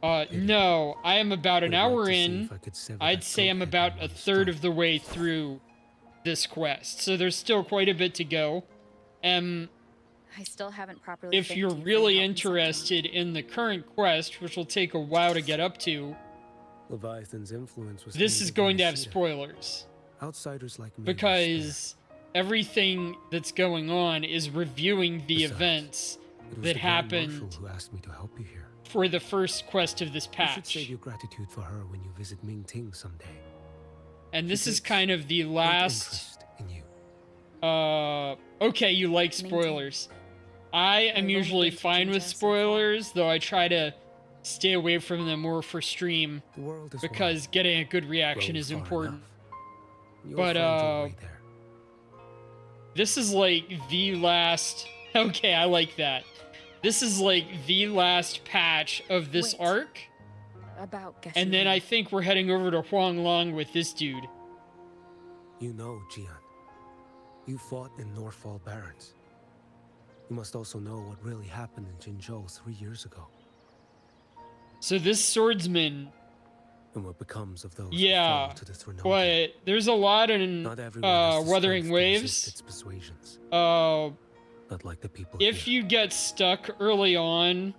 A: no, I am about an
D: Would like
A: hour
D: to see
A: in.
D: if I could sever
A: I'd
D: that
A: say I'm
D: goat
A: about
D: head
A: a
D: in one
A: third of
D: strike.
A: the way through this quest. So there's still quite a bit to go.
I: I still haven't properly
A: If
I: thanked
A: you're
I: you for your
A: really
I: help in September.
A: interested in the current quest, which will take a while to get up to,
D: Leviathan's influence was
A: this
D: aimed
A: is
D: at
A: going to have
D: Nicaea.
A: spoilers.
D: Outsiders like me.
A: Because everything that's going on is reviewing the
D: Besides,
A: events
D: it was
A: that
D: the Grand
A: happened
D: Marshal who asked me to help you here.
A: for the first quest of this
D: You should
A: patch.
D: save your gratitude for her when you visit Ming Ting someday.
A: And
D: She
A: this is
D: takes
A: kind of the
D: great
A: last...
D: interest in you.
A: Okay, you like spoilers. I am usually fine with spoilers, though I try to stay away from them more for stream,
D: The world is
A: because getting a good reaction
D: Roam
A: is
D: far
A: important.
D: enough. You'll
A: But,
D: find your way there.
A: this is like the last... Okay, I like that. This is like the last patch of this
I: Wait.
A: arc,
I: About
A: and then
I: Gashubi.
A: I think we're heading over to Huanglong with this dude.
D: You know, Jian. You fought in Northfall Barrens. You must also know what really happened in Jinzhou 3 years ago.
A: So this swordsman,
D: And what becomes of those
A: yeah,
D: who fall to this renown.
A: but there's a lot in
D: Not everyone has the
A: Wuthering
D: strength to resist
A: Waves.
D: its persuasions.
A: Not
D: like the people
A: If
D: here.
A: you get stuck early on,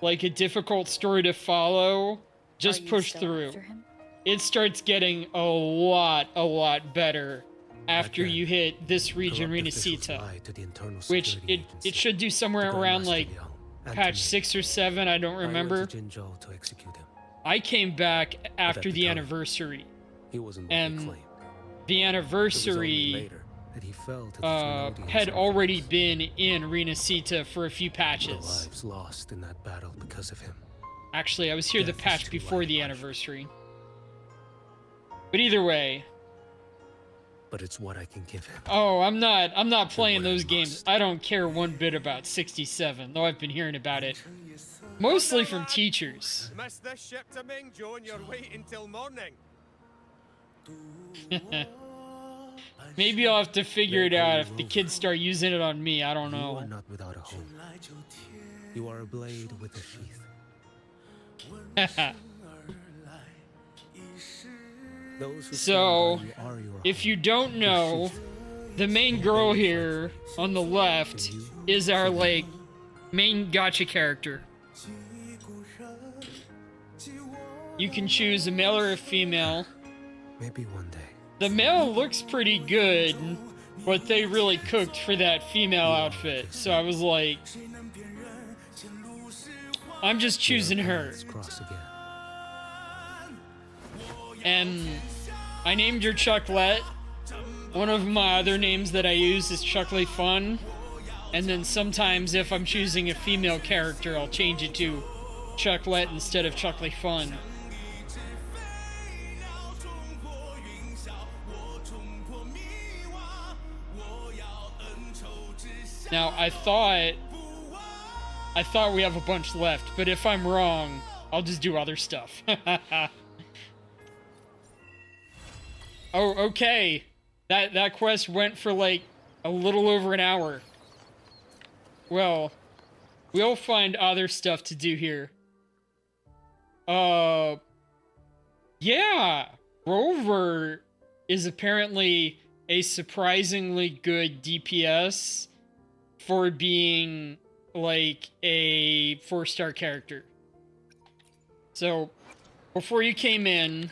A: like a difficult story to follow, just
I: you
A: push
I: still
A: through.
I: after him?
A: It starts getting a lot better after you hit this region,
D: Corrupt officials
A: Renacita,
D: lied to the Internal
A: which
D: Security
A: it
D: Agency,
A: should do somewhere
D: to
A: around
D: Grandmaster
A: like
D: Liang, and to
A: patch
D: me.
A: 6 or 7. I don't remember.
D: I went to Jinzhou to execute him.
A: I came back after
D: the
A: the
D: time,
A: anniversary,
D: He wasn't what
A: and
D: they claimed.
A: the
D: It was only
A: anniversary
D: later that he fell to the Trinodians'
A: had
D: influence.
A: already been in Renacita for a few
D: The
A: patches.
D: lives lost in that battle because of him.
A: Actually, I was here the
D: Death is
A: patch
D: too
A: before
D: light a
A: the
D: punishment.
A: anniversary. But either way,
D: But it's what I can give him.
A: oh, I'm not playing those games. I don't care one bit about 67, though I've been hearing about it. Mostly from teachers.
M: Miss this ship to Mingzhou and you're waiting till morning.
A: Maybe I'll have to figure it out if the kids start using it on me. I don't
D: You
A: know.
D: are not without a home. You are a blade with a sheath. Those who
A: So,
D: stand by you are your
A: if you don't know, the main girl here on the left is our, like, main gacha character. You can choose a male or a female.
D: Maybe one day.
A: The male looks pretty good, but they really cooked for that female outfit. So I was like, I'm just choosing her.
D: Let's cross again.
A: And I named her Chucklet. One of my other names that I use is Chuckly Fun. And then sometimes if I'm choosing a female character, I'll change it to Chucklet instead of Chuckly Fun. Now, I thought we have a bunch left, but if I'm wrong, I'll just do other stuff. Oh, okay. That quest went for like a little over an hour. Well, we'll find other stuff to do here. Yeah, Rover is apparently a surprisingly good DPS for being like a 4-star character. So, before you came in,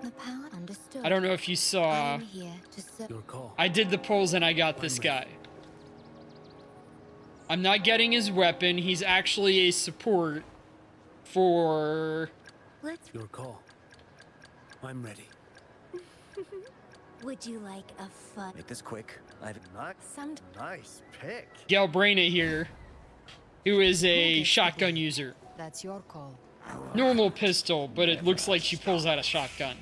B: The power understood.
A: I don't know if you
B: I
A: saw,
B: am here to serve.
D: Your call.
A: I did the polls and I got this guy. I'm not getting his weapon. He's actually a support for...
D: Your call. I'm ready.
J: Would you like a fun?
N: Make this quick. I've not. Nice pick.
A: Galbraina here, who is a shotgun user.
L: That's your call.
A: Normal pistol, but it looks like she pulls out a shotgun.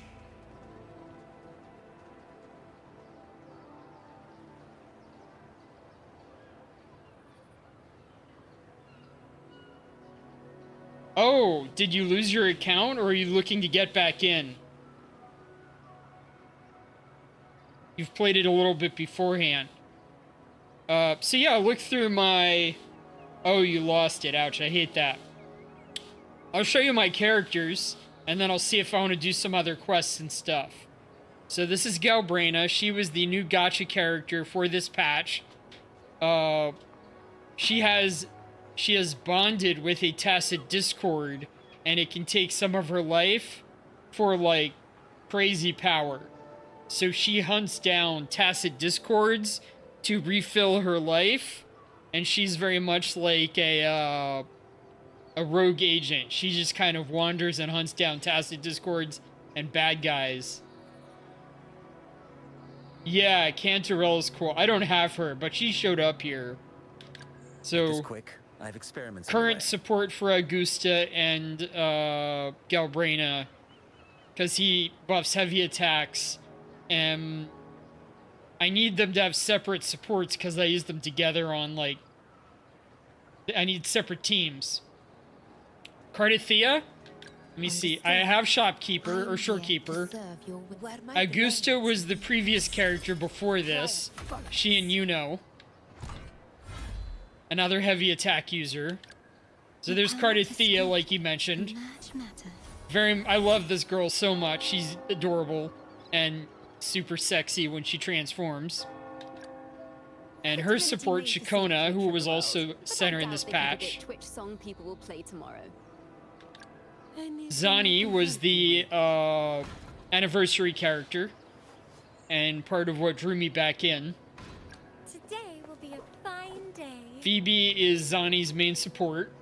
A: Oh, did you lose your account, or are you looking to get back in? You've played it a little bit beforehand. So yeah, look through my... Oh, you lost it. Ouch, I hate that. I'll show you my characters, and then I'll see if I want to do some other quests and stuff. So this is Galbraina. She was the new gacha character for this patch. She has bonded with a Tacit Discord, and it can take some of her life for, like, crazy power. So she hunts down Tacit Discords to refill her life, and she's very much like a rogue agent. She just kind of wanders and hunts down Tacit Discords and bad guys. Yeah, Cantarella's cool. I don't have her, but she showed up here. So
N: quick. I have experiments.
A: Current support for Augusta and Galbraina, because he buffs heavy attacks, and I need them to have separate supports because I use them together on, like, I need separate teams. Cardithea? Let me see. I have Shopkeeper, or Shorekeeper. Augusta was the previous character before this. She and Yuno. Another heavy attack user. So there's Cardithea, like you mentioned. I love this girl so much. She's adorable and super sexy when she transforms. And her support, Shikona, who was also center in this patch.
B: Twitch song people will play tomorrow.
A: Zani was the anniversary character, and part of what drew me back in.
J: Today will be a fine day.
A: Phoebe is Zani's main support.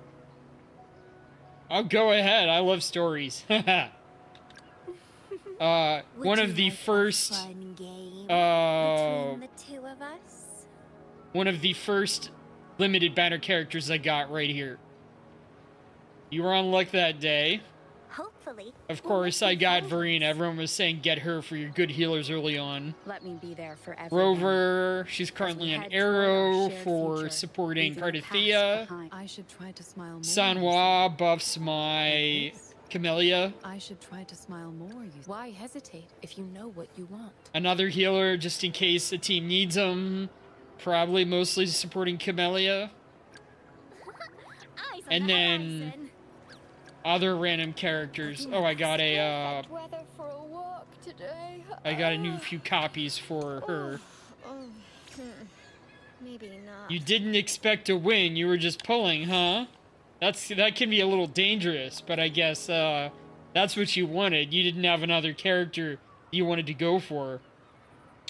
A: I'll go ahead. I love stories. One of the first
J: between the two of us?
A: one of the first limited banner characters I got right here. You were on luck that day.
J: Hopefully.
A: Of course, I got Verena. Everyone was saying get her for your good healers early on.
I: Let me be there for everyone.
A: Rover, she's currently an Arrow for supporting Cardithea.
K: I should try to smile more.
A: Sanwa buffs my Camellia.
K: I should try to smile more. Why hesitate if you know what you want?
A: Another healer just in case a team needs them. Probably mostly supporting Camellia. And then other random characters. Oh, I got a I got a new few copies for her.
J: Maybe not.
A: You didn't expect to win, you were just pulling, huh? That can be a little dangerous, but I guess that's what you wanted. You didn't have another character you wanted to go for.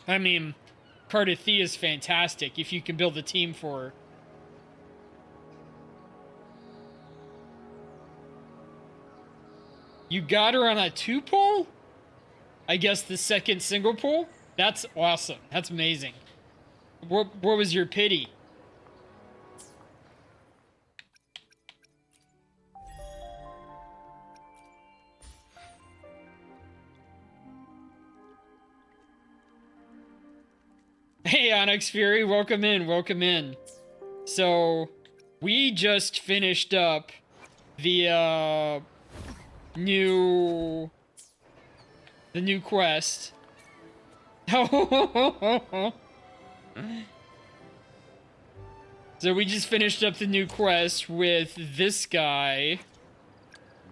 A: I mean, Cardithea is fantastic if you can build a team for her. You got her on a 2-pull? I guess the second single pull? That's awesome. That's amazing. What was your pity? Hey, Onyx Fury, welcome in, welcome in. So, we just finished up the new quest. So we just finished up the new quest with this guy.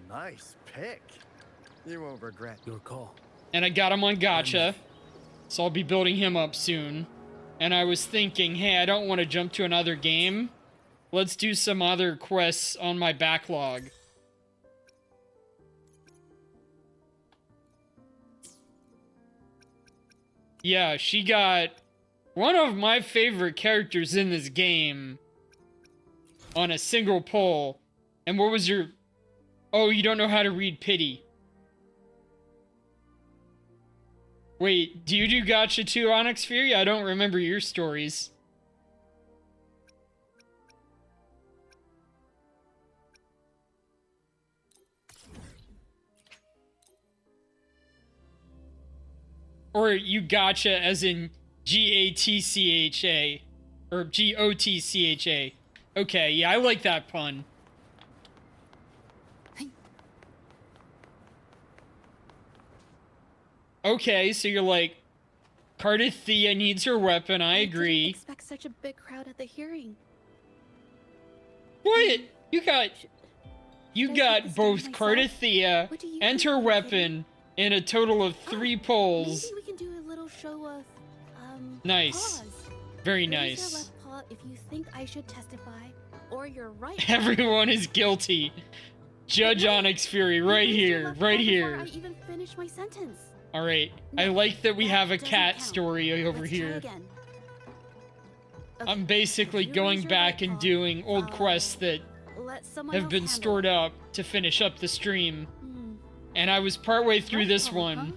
N: Nice pick. You won't regret
D: your call.
A: And I got him on gacha, so I'll be building him up soon. And I was thinking, hey, I don't want to jump to another game. Let's do some other quests on my backlog. Yeah, she got one of my favorite characters in this game on a single pull. And what was your... Oh, you don't know how to read pity. Wait, do you do gacha too, Onyx Fury? I don't remember your stories. Or you gacha as in G-A-T-C-H-A. Or G-O-T-C-H-A. Okay, yeah, I like that pun. Okay, so you're like, Cardathia needs her weapon, I agree.
O: Didn't expect such a big crowd at the hearing.
A: What? You got both Cardathia and her weapon in a total of 3 polls.
O: Maybe we can do a little show of,
A: nice.
O: paws.
A: Very
O: Raise your
A: nice.
O: left paw if you think I should testify, or your right.
A: Everyone is guilty. Judge Onyx Fury, right here, right here.
O: I even finish my sentence.
A: All right. I like that we have a cat story over here. I'm basically going back and doing old quests that have been stored up to finish up the stream. And I was partway through this one.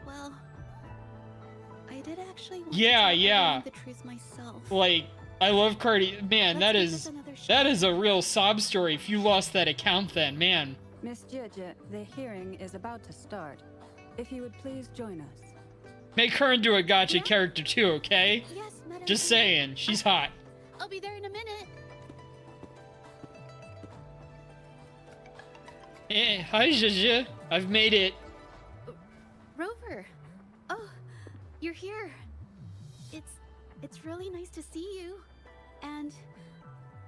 O: Well, I did actually want
A: Yeah.
O: the truth myself.
A: Like, I love Cardi. Man, that is a real sob story. If you lost that account then, man.
G: Miss Jeje, the hearing is about to start. If you would please join us.
A: Make her into a gacha character too, okay?
O: Yes, Madam.
A: Just saying, she's hot.
O: I'll be there in a minute.
A: Hi, Jeje. I've made it.
O: Rover. Oh, you're here. It's really nice to see you. And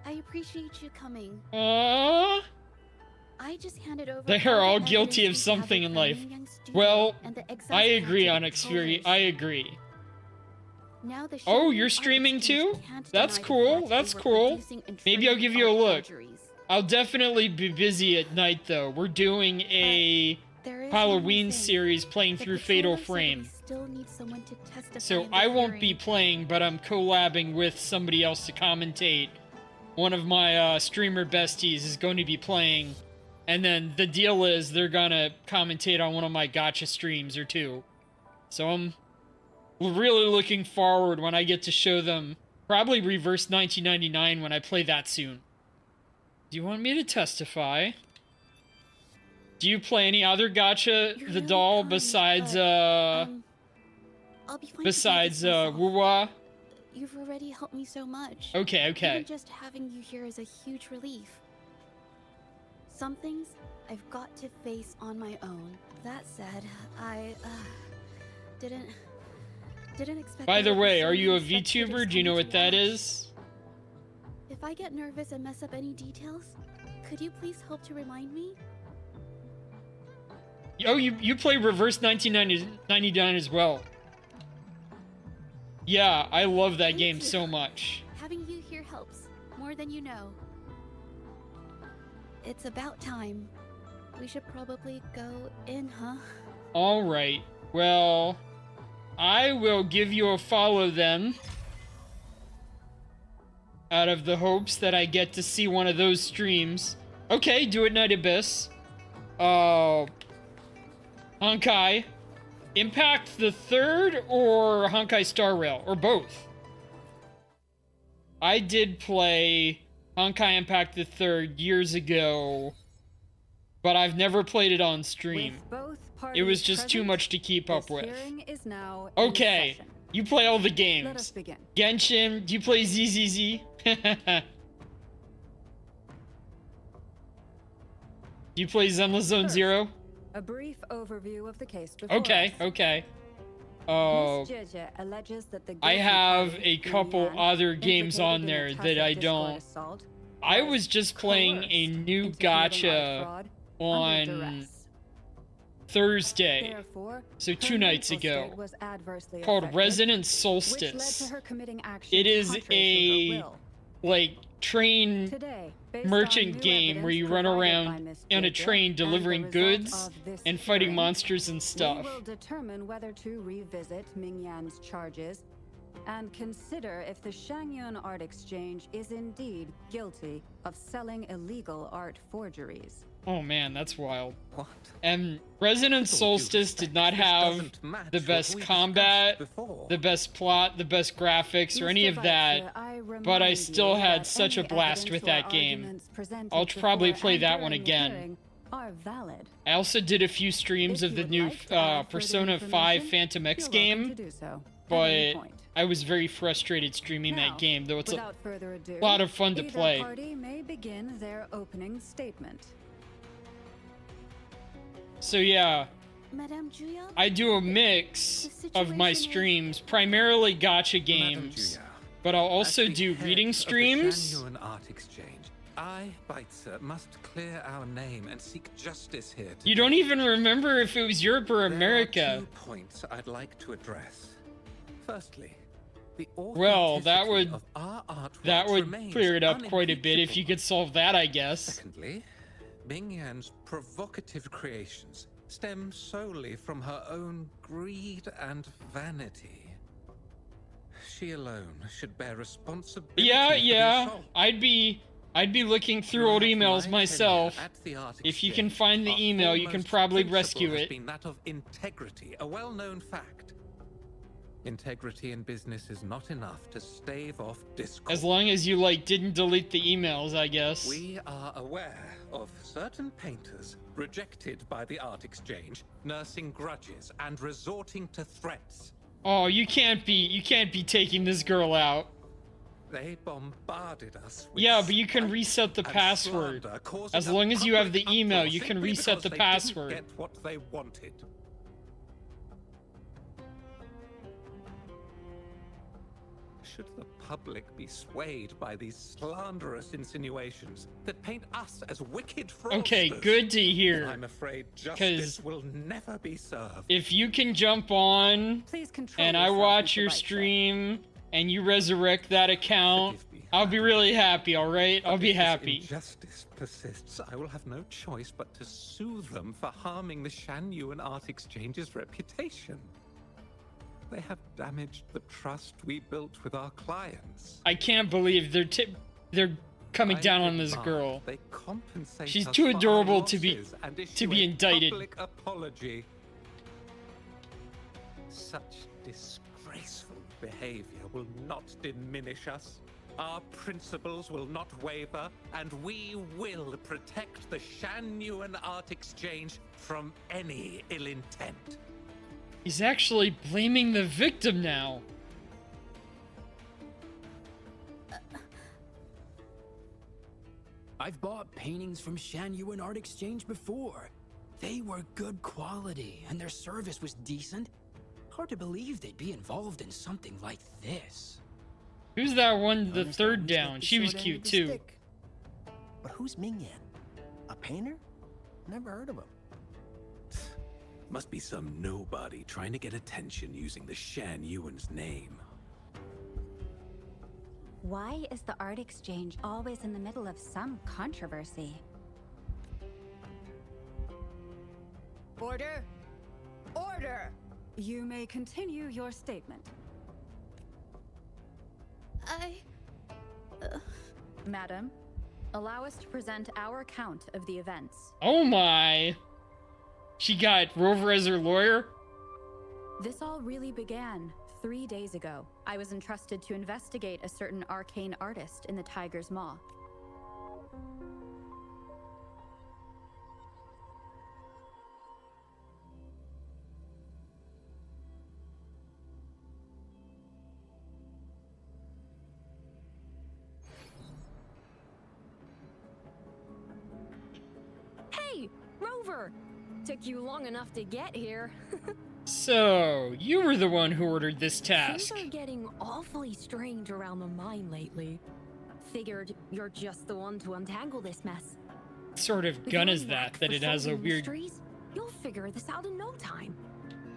O: I appreciate you coming.
A: Aww.
O: I just handed over.
A: They are all guilty of something in life. Well, I agree, Onyx Fury. I agree. Oh, you're streaming too? That's cool. That's cool. Maybe I'll give you a look. I'll definitely be busy at night, though. We're doing a Halloween series playing through Fatal Frame. So I won't be playing, but I'm collabing with somebody else to commentate. One of my streamer besties is going to be playing. And then the deal is they're gonna commentate on one of my gacha streams or two. So I'm really looking forward when I get to show them probably Reverse 1999 when I play that soon. Do you want me to testify? Do you play any other gacha the doll besides Wuwa?
O: You've already helped me so much.
A: Okay.
O: Even just having you here is a huge relief. Some things I've got to face on my own. That said, I didn't expect.
A: By the way, are you a VTuber? Do you know what that is?
O: If I get nervous and mess up any details, could you please help to remind me?
A: Oh, you play Reverse 1999 as well. Yeah, I love that game so much.
O: Having you here helps, more than you know. It's about time. We should probably go in, huh?
A: Alright, well, I will give you a follow then. Out of the hopes that I get to see one of those streams. Okay, do it, Night Abyss. Honkai. Impact the Third or Honkai Star Rail? Or both? I did play Honkai Impact the Third years ago, but I've never played it on stream. It was just too much to keep up with. Okay, you play all the games.
G: Let us begin.
A: Genshin, do you play ZZZ? Do you play Zenless Zone Zero?
G: A brief overview of the case before
A: Okay.
G: us. Miss Jeje alleges that the
A: I
G: guilty
A: have
G: party,
A: a couple
G: Ming Yan,
A: other games on
G: implicated in
A: there
G: a
A: that I
G: tacit
A: don't.
G: Discord assault,
A: I was just playing a new
G: into committing art
A: gacha
G: fraud under
A: on
G: duress.
A: Thursday,
G: Therefore,
A: so
G: her
A: 2 nights
G: mental
A: ago,
G: state was adversely
A: called
G: affected,
A: Resonant
G: which led
A: Solstice.
G: to her committing actions
A: It is
G: contrary to her
A: a
G: will.
A: like train
G: Today, based on
A: merchant
G: new
A: game where
G: evidence
A: you run
G: provided by
A: around
G: Miss
A: on a
G: Jeje
A: train
G: and the
A: delivering
G: result
A: goods
G: of this
A: and fighting
G: hearing,
A: monsters and stuff.
G: We will determine whether to revisit Ming Yan's charges and consider if the Shangyun Art Exchange is indeed guilty of selling illegal art forgeries.
A: Oh man, that's wild.
P: What?
A: And Resonance Solstice did not have the best combat, the best plot, the best graphics, or any of that, but I still had such a blast with that game. I'll probably play that one again. I also did a few streams of the new Persona 5 Phantom X game, but I was very frustrated streaming that game, though it's a lot of fun to play.
G: Party may begin their opening statement.
A: So yeah,
O: Madame Julia?
A: I do a mix of my streams, primarily gacha games, but I'll also do reading streams.
P: Shan Yuan Art Exchange. I, Baitzer, must clear our name and seek justice here.
A: You don't even remember if it was Europe or America.
P: There are 2 points I'd like to address. Firstly, the
A: well, that would
P: of our
A: clear it up quite a bit if you could solve that, I guess.
P: Secondly, Ming Yan's provocative creations stem solely from her own greed and vanity. She alone should bear responsibility.
A: Yeah. I'd be looking through old emails myself. If you can find the email, you can probably rescue it.
P: Has been that of integrity, a well-known fact. Integrity in business is not enough to stave off discord.
A: As long as you didn't delete the emails, I guess.
P: We are aware of certain painters rejected by the Art Exchange, nursing grudges and resorting to threats.
A: Oh, you can't be taking this girl out.
P: They bombarded us with
A: yeah, but you can reset the password. As long as you have the email, you can reset the password.
P: They didn't get what they wanted. Should the public be swayed by these slanderous insinuations that paint us as wicked fraudsters?
A: Okay, good to hear.
P: I'm afraid justice will never be served.
A: If you can jump on and I watch your stream and you resurrect that account, I'll be really happy, alright? I'll be happy.
P: If injustice persists, I will have no choice but to sue them for harming the Shan Yuan Art Exchange's reputation. They have damaged the trust we built with our clients.
A: I can't believe they're coming down on this girl.
P: They compensate
A: She's
P: us
A: too
P: for
A: adorable
P: our
A: to be
P: losses
A: indicted.
P: Public apology. Such disgraceful behavior will not diminish us. Our principles will not waver, and we will protect the Shan Yuan Art Exchange from any ill intent.
A: He's actually blaming the victim now.
Q: I've bought paintings from Shan Yuan Art Exchange before. They were good quality, and their service was decent. Hard to believe they'd be involved in something like this.
A: Who's that one, the third down? She was cute too.
N: But who's Ming Yan? A painter? Never heard of him.
P: Must be some nobody trying to get attention using the Shan Yuan's name.
R: Why is the Art Exchange always in the middle of some controversy?
G: Order! Order! You may continue your statement.
I: Madam, allow us to present our account of the events.
A: Oh my! She got Rover as her lawyer?
I: This all really began 3 days ago. I was entrusted to investigate a certain arcane artist in the Tiger's Maw.
S: Hey, Rover! Took you long enough to get here.
A: So, you were the one who ordered this task.
S: Things are getting awfully strange around the mine lately. Figured you're just the one to untangle this mess.
A: What sort of gun is that it has a weird...
S: Mysteries, you'll figure this out in no time.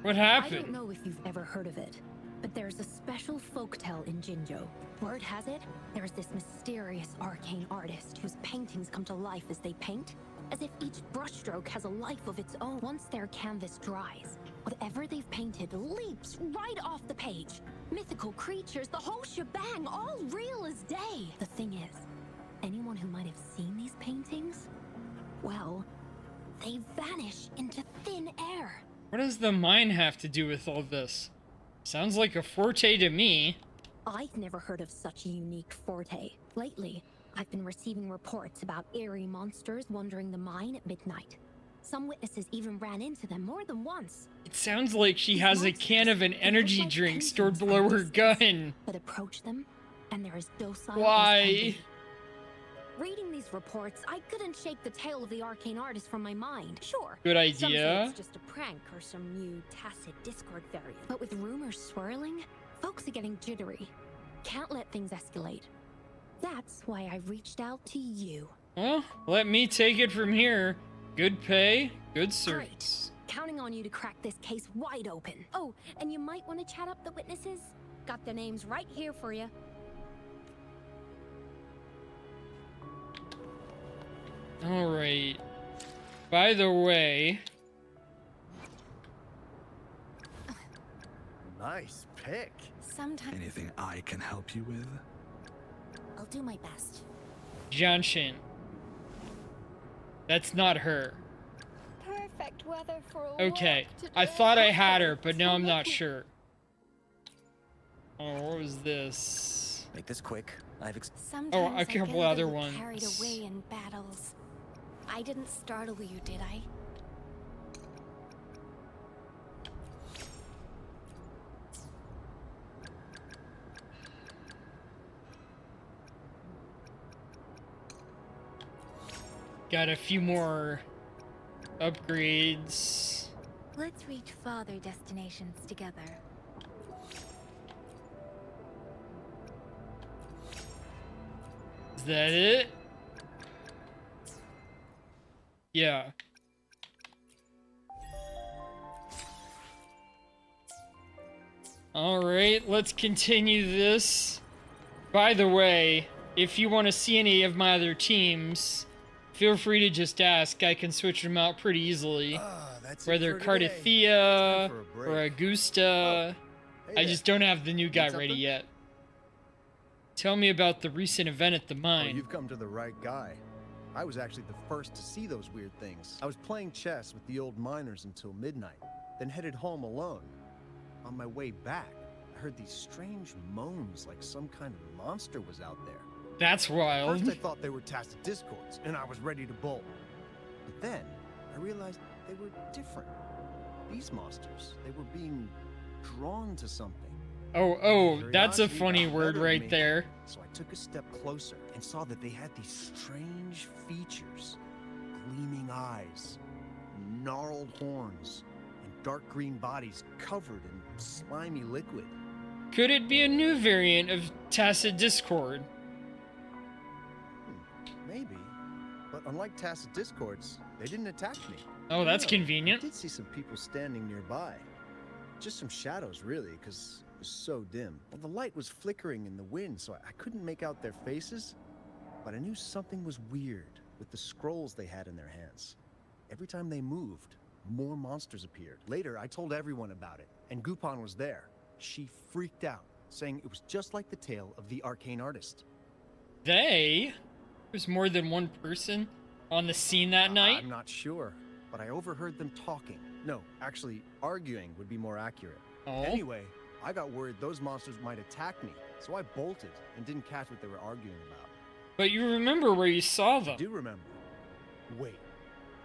A: What happened?
S: I don't know if you've ever heard of it, but there's a special folktale in Jinzhou. Word has it, there's this mysterious arcane artist whose paintings come to life as they paint, as if each brushstroke has a life of its own. Once their canvas dries, whatever they've painted leaps right off the page. Mythical creatures, the whole shebang, all real as day. The thing is, anyone who might have seen these paintings, well, they vanish into thin air.
A: What does the mine have to do with all this? Sounds like a forte to me.
S: I've never heard of such a unique forte. Lately, I've been receiving reports about eerie monsters wandering the mine at midnight. Some witnesses even ran into them more than once.
A: It sounds like she has a can of an energy drink stored below her gun.
S: But approach them, and they're as docile
A: Why?
S: as can be. Reading these reports, I couldn't shake the tale of the arcane artist from my mind. Sure.
A: Good
S: Some say
A: idea.
S: it's just a prank or some new tacit Discord variant. But with rumors swirling, folks are getting jittery. Can't let things escalate. That's why I reached out to you.
A: Well, let me take it from here. Good pay, good service.
S: Counting on you to crack this case wide open.
J: Oh, and you might want to chat up the witnesses. Got their names right here for you.
A: Alright. By the way...
N: Nice pick.
J: Sometimes
C: Anything I can help you with?
J: I'll do my best.
A: Jianshin. That's not her.
J: Perfect weather for a
A: Okay,
J: walk today.
A: I thought I had her, but now I'm not sure. Oh, what was this?
N: Make this quick.
J: Sometimes
A: a couple
J: I get
A: other
J: little carried
A: ones.
J: away in battles. I didn't startle you, did I?
A: Got a few more upgrades.
O: Let's reach farther destinations together.
A: Is that it? Yeah. Alright, let's continue this. By the way, if you want to see any of my other teams, feel free to just ask. I can switch them out pretty easily. Whether Cardathea or Augusta. I just don't have the new guy ready yet. Tell me about the recent event at the
N: Oh,
A: mine.
N: you've come to the right guy. I was actually the first to see those weird things. I was playing chess with the old miners until midnight, then headed home alone. On my way back, I heard these strange moans like some kind of monster was out there.
A: That's wild.
N: First I thought they were Tacit Discords, and I was ready to bolt. But then, I realized they were different. These monsters, they were being drawn to something.
A: Oh, that's a
N: Curiosity
A: funny
N: got
A: word
N: better of
A: right
N: me,
A: there.
N: So I took a step closer and saw that they had these strange features. Gleaming eyes, gnarled horns, and dark green bodies covered in slimy liquid.
A: Could it be a new variant of Tacit Discord?
N: Maybe. But unlike Tacit Discords, they didn't attack me.
A: Oh, that's
N: No,
A: convenient.
N: I did see some people standing nearby. Just some shadows, really, because it was so dim. Well, the light was flickering in the wind, so I couldn't make out their faces. But I knew something was weird with the scrolls they had in their hands. Every time they moved, more monsters appeared. Later, I told everyone about it, and Gupan was there. She freaked out, saying it was just like the tale of the arcane artist.
A: There's more than one person on the scene that night?
N: I'm not sure, but I overheard them talking. No, actually, arguing would be more accurate.
A: Oh?
N: Anyway, I got worried those monsters might attack me, so I bolted and didn't catch what they were arguing about.
A: But you remember where you saw
N: I
A: them.
N: do remember. Wait,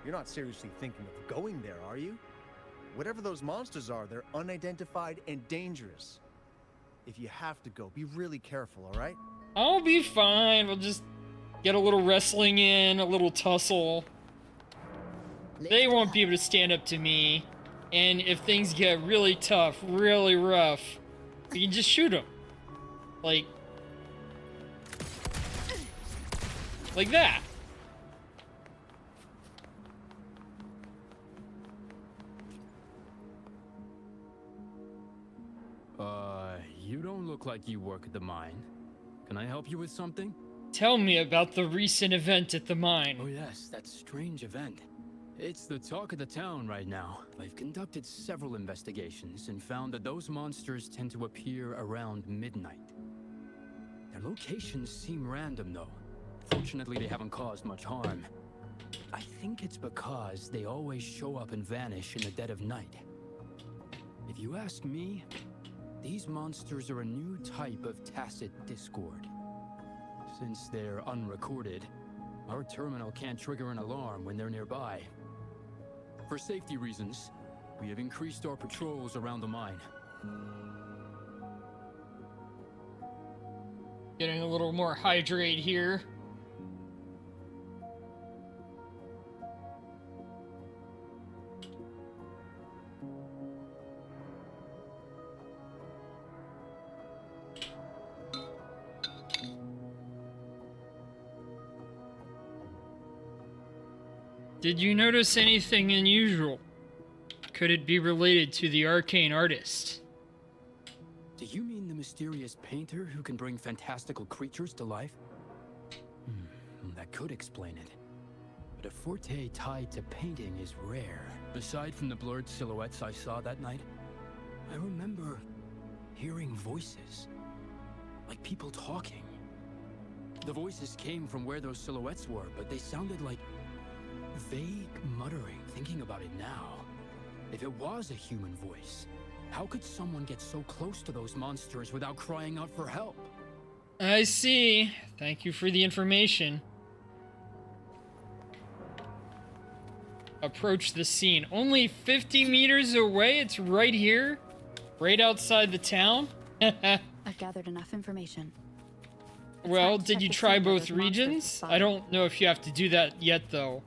N: you're not seriously thinking of going there, are you? Whatever those monsters are, they're unidentified and dangerous. If you have to go, be really careful, all right?
A: I'll be fine. We'll just get a little wrestling in, a little tussle. They won't be able to stand up to me. And if things get really tough, really rough, we can just shoot them. Like that.
Q: You don't look like you work at the mine. Can I help you with something?
A: Tell me about the recent event at the mine.
Q: Oh yes, that strange event. It's the talk of the town right now. I've conducted several investigations and found that those monsters tend to appear around midnight. Their locations seem random though. Fortunately, they haven't caused much harm. I think it's because they always show up and vanish in the dead of night. If you ask me, these monsters are a new type of tacit discord. Since they're unrecorded, our terminal can't trigger an alarm when they're nearby. For safety reasons, we have increased our patrols around the mine.
A: Getting a little more hydrate here. Did you notice anything unusual? Could it be related to the arcane artist?
Q: Do you mean the mysterious painter who can bring fantastical creatures to life? That could explain it. But a forte tied to painting is rare. Aside from the blurred silhouettes I saw that night, I remember hearing voices. Like people talking. The voices came from where those silhouettes were, but they sounded like vague muttering, thinking about it now. If it was a human voice, how could someone get so close to those monsters without crying out for help?
A: I see. Thank you for the information. Approach the scene. Only 50 meters away? It's right here? Right outside the town?
I: I've gathered enough information.
A: Well, did you try both regions? I don't know if you have to do that yet, though.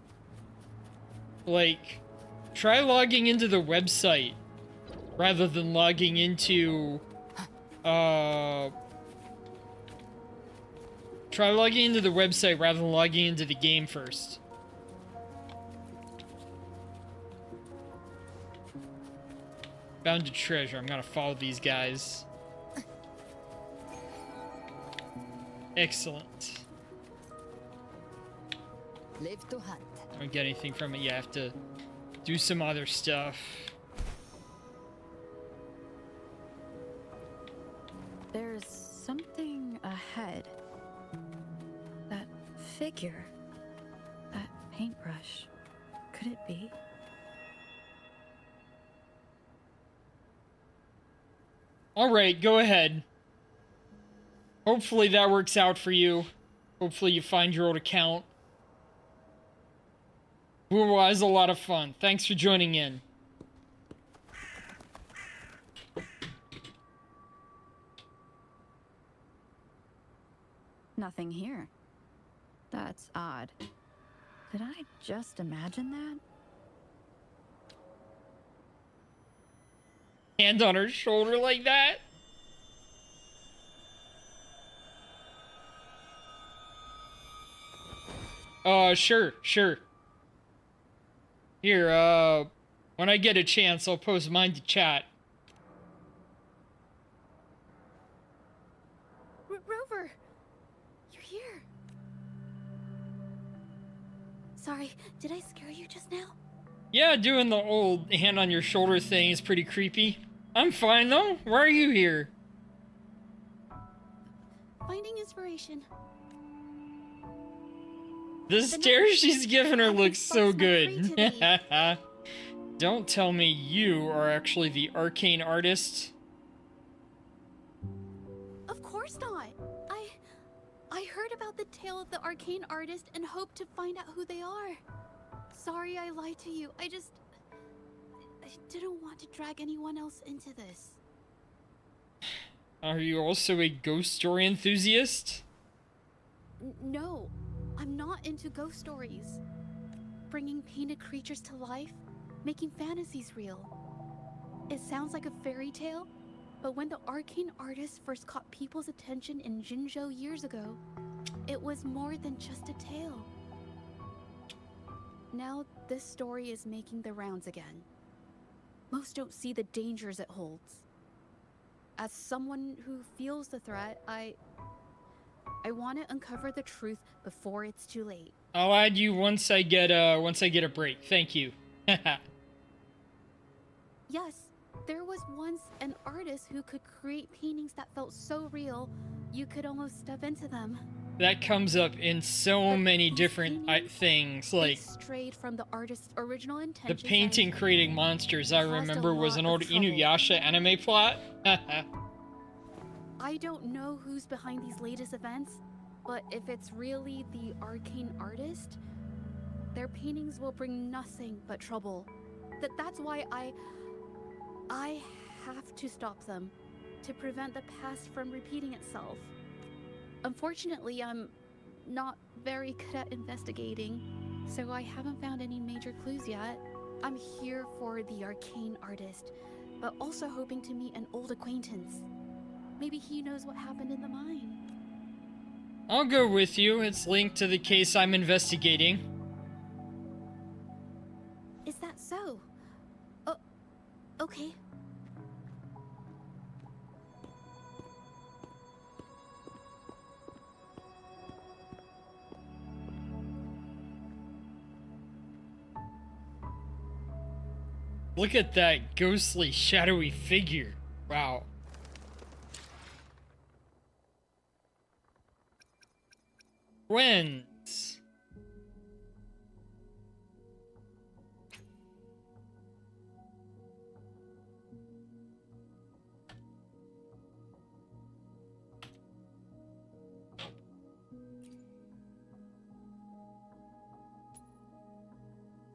A: Like, try logging into the website rather than logging into, try logging into the website rather than logging into the game first. Bound to treasure. I'm gonna follow these guys. Excellent.
L: Live to hunt.
A: Don't get anything from it. You have to do some other stuff.
I: There's something ahead. That figure. That paintbrush. Could it be?
A: Alright, go ahead. Hopefully that works out for you. Hopefully you find your old account. Otherwise, a lot of fun. Thanks for joining in.
I: Nothing here. That's odd. Did I just imagine that?
A: Hand on her shoulder like that? Sure. Here, when I get a chance, I'll post mine to chat.
O: Rover! You're here. Sorry, did I scare you just now?
A: Yeah, doing the old hand on your shoulder thing is pretty creepy. I'm fine, though. Why are you here?
O: Finding inspiration.
A: The stare she's giving her looks so good. Don't tell me you are actually the arcane artist.
O: Of course not. I heard about the tale of the arcane artist and hoped to find out who they are. Sorry I lied to you. I didn't want to drag anyone else into this.
A: Are you also a ghost story enthusiast?
O: No, I'm not into ghost stories. Bringing painted creatures to life, making fantasies real. It sounds like a fairy tale, but when the arcane artist first caught people's attention in Jinzhou years ago, it was more than just a tale. Now this story is making the rounds again. Most don't see the dangers it holds. As someone who feels the threat, I want to uncover the truth before it's too late.
A: I'll add you once I get a break. Thank you.
O: Yes, there was once an artist who could create paintings that felt so real, you could almost step into them.
A: That comes up in so many different things, like
O: strayed from the artist's original
A: the
O: intentions.
A: painting creating monsters. I remember was an old Inuyasha anime plot.
O: I don't know who's behind these latest events, but if it's really the arcane artist, their paintings will bring nothing but trouble. That's why I have to stop them, to prevent the past from repeating itself. Unfortunately, I'm not very good at investigating, so I haven't found any major clues yet. I'm here for the arcane artist, but also hoping to meet an old acquaintance. Maybe he knows what happened in the mine.
A: I'll go with you. It's linked to the case I'm investigating.
O: Is that so? Okay.
A: Look at that ghostly, shadowy figure. Wow. Twins.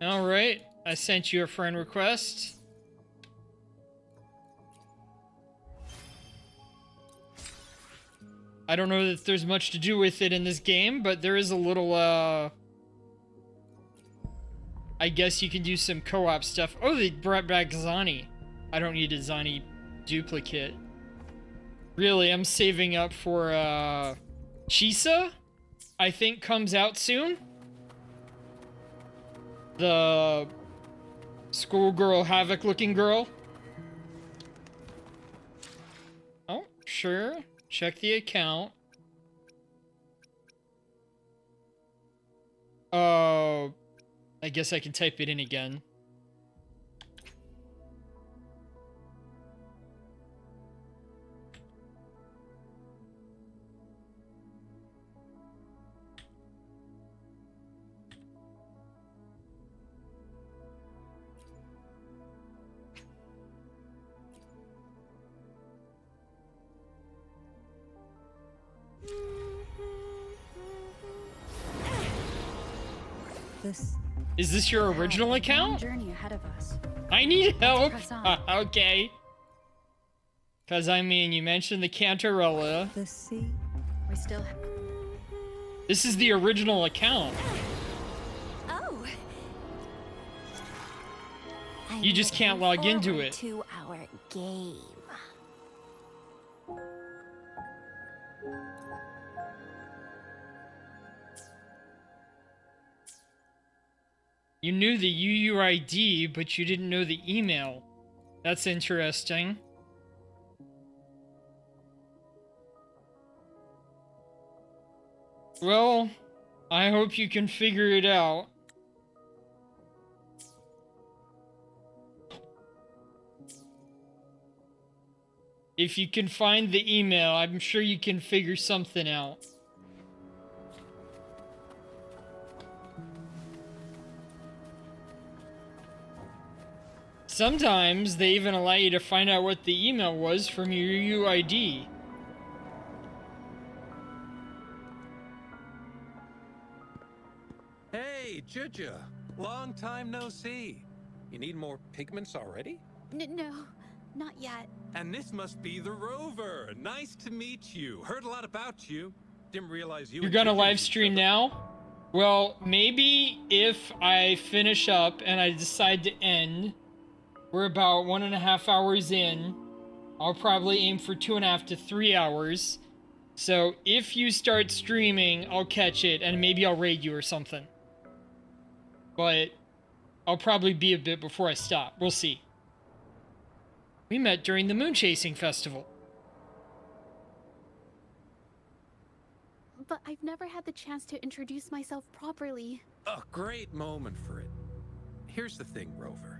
A: All right. I sent you a friend request. I don't know that there's much to do with it in this game, but there is a little, I guess you can do some co-op stuff. Oh, they brought back Zani. I don't need a Zani duplicate. Really, I'm saving up for, Chisa, I think comes out soon. The schoolgirl havoc looking girl. Oh, sure. Check the account. I guess I can type it in again. Is this your original account?
O: Journey ahead of us.
A: I need help.
O: Press on.
A: Okay. Because, I mean, you mentioned the Cantarella.
G: The sea.
O: We still have...
A: This is the original account.
J: Oh.
A: You just can't log into it.
J: To our game.
A: You knew the UUID, but you didn't know the email. That's interesting. Well, I hope you can figure it out. If you can find the email, I'm sure you can figure something out. Sometimes they even allow you to find out what the email was from your UUID.
P: Hey, Juju. Long time no see. You need more pigments already?
O: No, not yet.
P: And this must be the Rover. Nice to meet you. Heard a lot about you. Didn't realize you.
A: You're gonna live stream now? Well, maybe if I finish up and I decide to end, we're about 1.5 hours in. I'll probably aim for 2.5 to 3 hours. So if you start streaming, I'll catch it and maybe I'll raid you or something. But I'll probably be a bit before I stop. We'll see. We met during the Moon Chasing Festival.
O: But I've never had the chance to introduce myself properly.
P: A great moment for it. Here's the thing, Rover.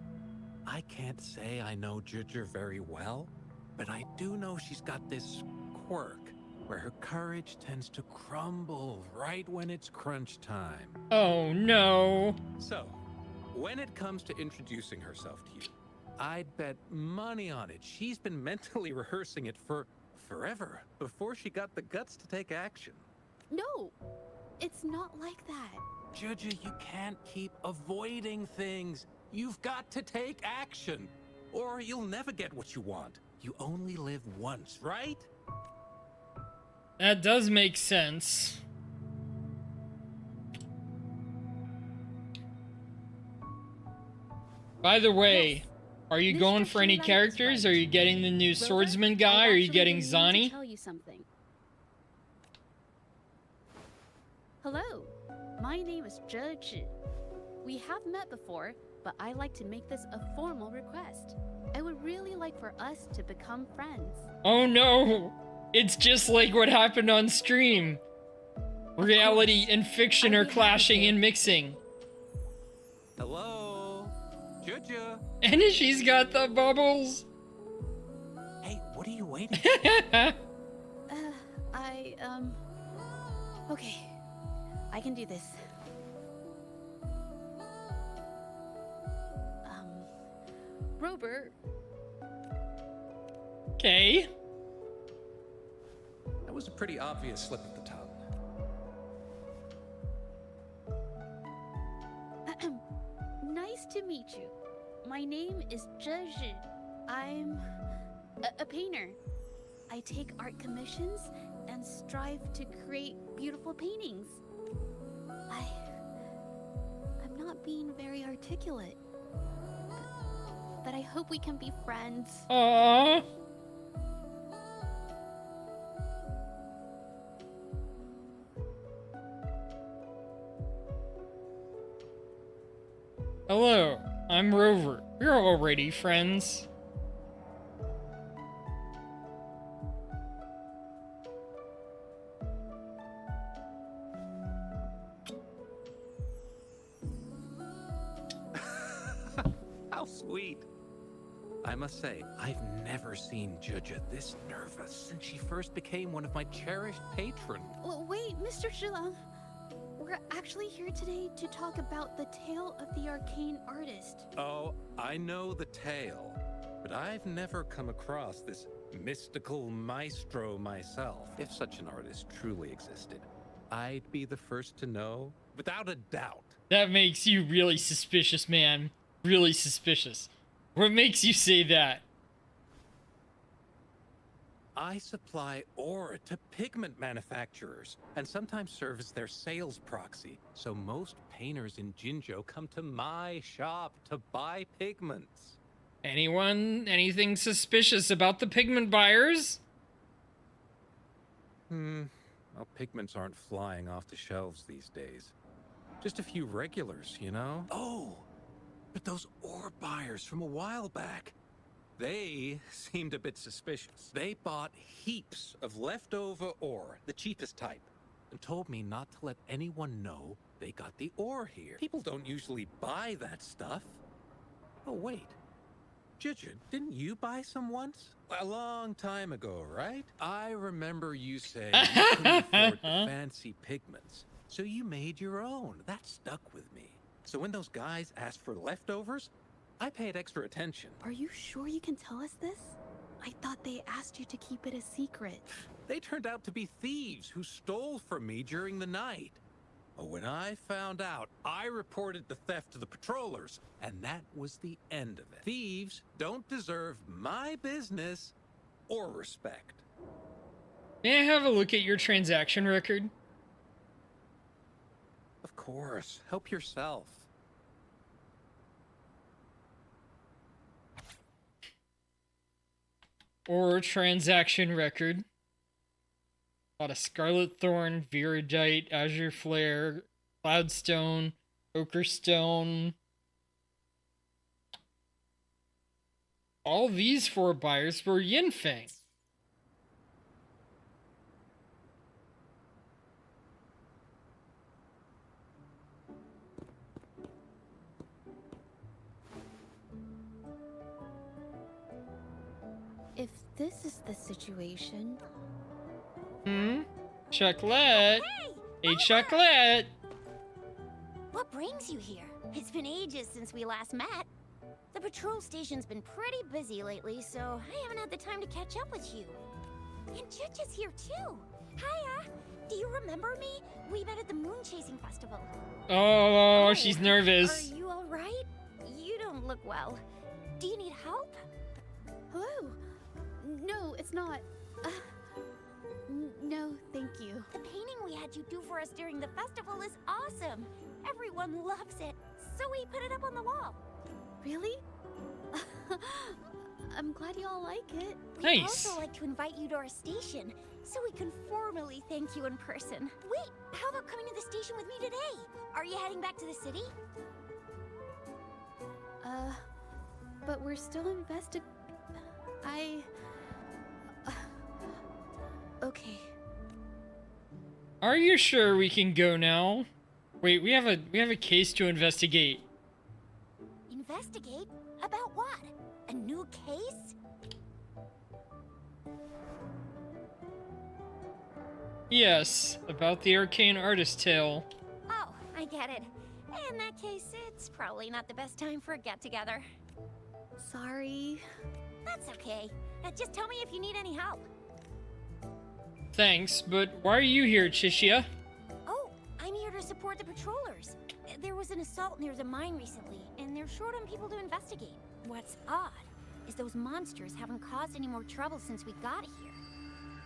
P: I can't say I know Juju very well, but I do know she's got this quirk. where her courage tends to crumble right when it's crunch time.
A: Oh no.
P: So, when it comes to introducing herself to you, I'd bet money on it she's been mentally rehearsing it for forever before she got the guts to take action.
O: No, it's not like that.
P: Juju, you can't keep avoiding things. You've got to take action, or you'll never get what you want. You only live once, right?
A: That does make sense. By the way, are you going for any characters? Are you getting the new swordsman guy? Or are you getting Zani?
O: Tell you something. Hello, my name is Zhe Zhi. We have met before, but I like to make this a formal request. I would really like for us to become friends.
A: Oh no! It's just like what happened on stream. Reality and fiction are clashing and mixing.
P: Hello? Juju?
A: And she's got the bubbles.
P: Hey, what are you waiting
O: Okay. I can do this. Robert.
A: Okay.
P: That was a pretty obvious slip of the tongue.
O: Nice to meet you. My name is Zhe Zhi. I'm a painter. I take art commissions and strive to create beautiful paintings. I'm not being very articulate, but I hope we can be friends.
A: Aww. Hello, I'm Rover. We're already friends.
P: How sweet. I must say, I've never seen Juju this nervous since she first became one of my cherished patrons.
O: Well, wait, Mr. Zhilang. We're actually here today to talk about the tale of the arcane artist.
P: Oh, I know the tale, but I've never come across this mystical maestro myself. If such an artist truly existed, I'd be the first to know, without a doubt.
A: That makes you really suspicious, man. Really suspicious. What makes you say that?
P: I supply ore to pigment manufacturers and sometimes serve as their sales proxy. So most painters in Jinzhou come to my shop to buy pigments.
A: Anything suspicious about the pigment buyers?
P: Well, pigments aren't flying off the shelves these days. Just a few regulars, you know? Oh, but those ore buyers from a while back. They seemed a bit suspicious. They bought heaps of leftover ore, the cheapest type, and told me not to let anyone know they got the ore here. People don't usually buy that stuff. Oh, wait. Juju, didn't you buy some once? A long time ago, right? I remember you saying you couldn't afford the fancy pigments, so you made your own. That stuck with me. So when those guys asked for leftovers, I paid extra attention.
O: Are you sure you can tell us this? I thought they asked you to keep it a secret.
P: They turned out to be thieves who stole from me during the night. But when I found out, I reported the theft to the patrollers, and that was the end of it. Thieves don't deserve my business or respect.
A: May I have a look at your transaction record?
P: Of course. Help yourself.
A: Or transaction record. Bought a Scarlet Thorn, Viridite, Azure Flare, Cloudstone, Ochre-Stone. All these 4 buyers were Yinfeng.
O: If this is the situation,
A: Chocolate. Hey, chocolate.
O: What brings you here? It's been ages since we last met. The patrol station's been pretty busy lately, so I haven't had the time to catch up with you. And Chich is here too. Hiya! Do you remember me? We met at the Moon Chasing Festival.
A: Oh, she's nervous.
O: Are you alright? You don't look well. Do you need help?
I: Hello? No, it's not. No, thank you.
O: The painting we had you do for us during the festival is awesome. Everyone loves it, so we put it up on the wall.
I: Really? I'm glad you all like it.
O: We'd also like to invite you to our station, so we can formally thank you in person. Wait, how about coming to the station with me today? Are you heading back to the city?
I: But we're still okay.
A: Are you sure we can go now? Wait, we have a case to investigate.
O: Investigate? About what? A new case?
A: Yes, about the arcane artist tale.
O: Oh, I get it. In that case, it's probably not the best time for a get-together.
I: Sorry.
O: That's okay. Just tell me if you need any help.
A: Thanks, but why are you here, Chishia?
O: Oh, I'm here to support the patrollers. There was an assault near the mine recently, and they're short on people to investigate. What's odd is those monsters haven't caused any more trouble since we got here.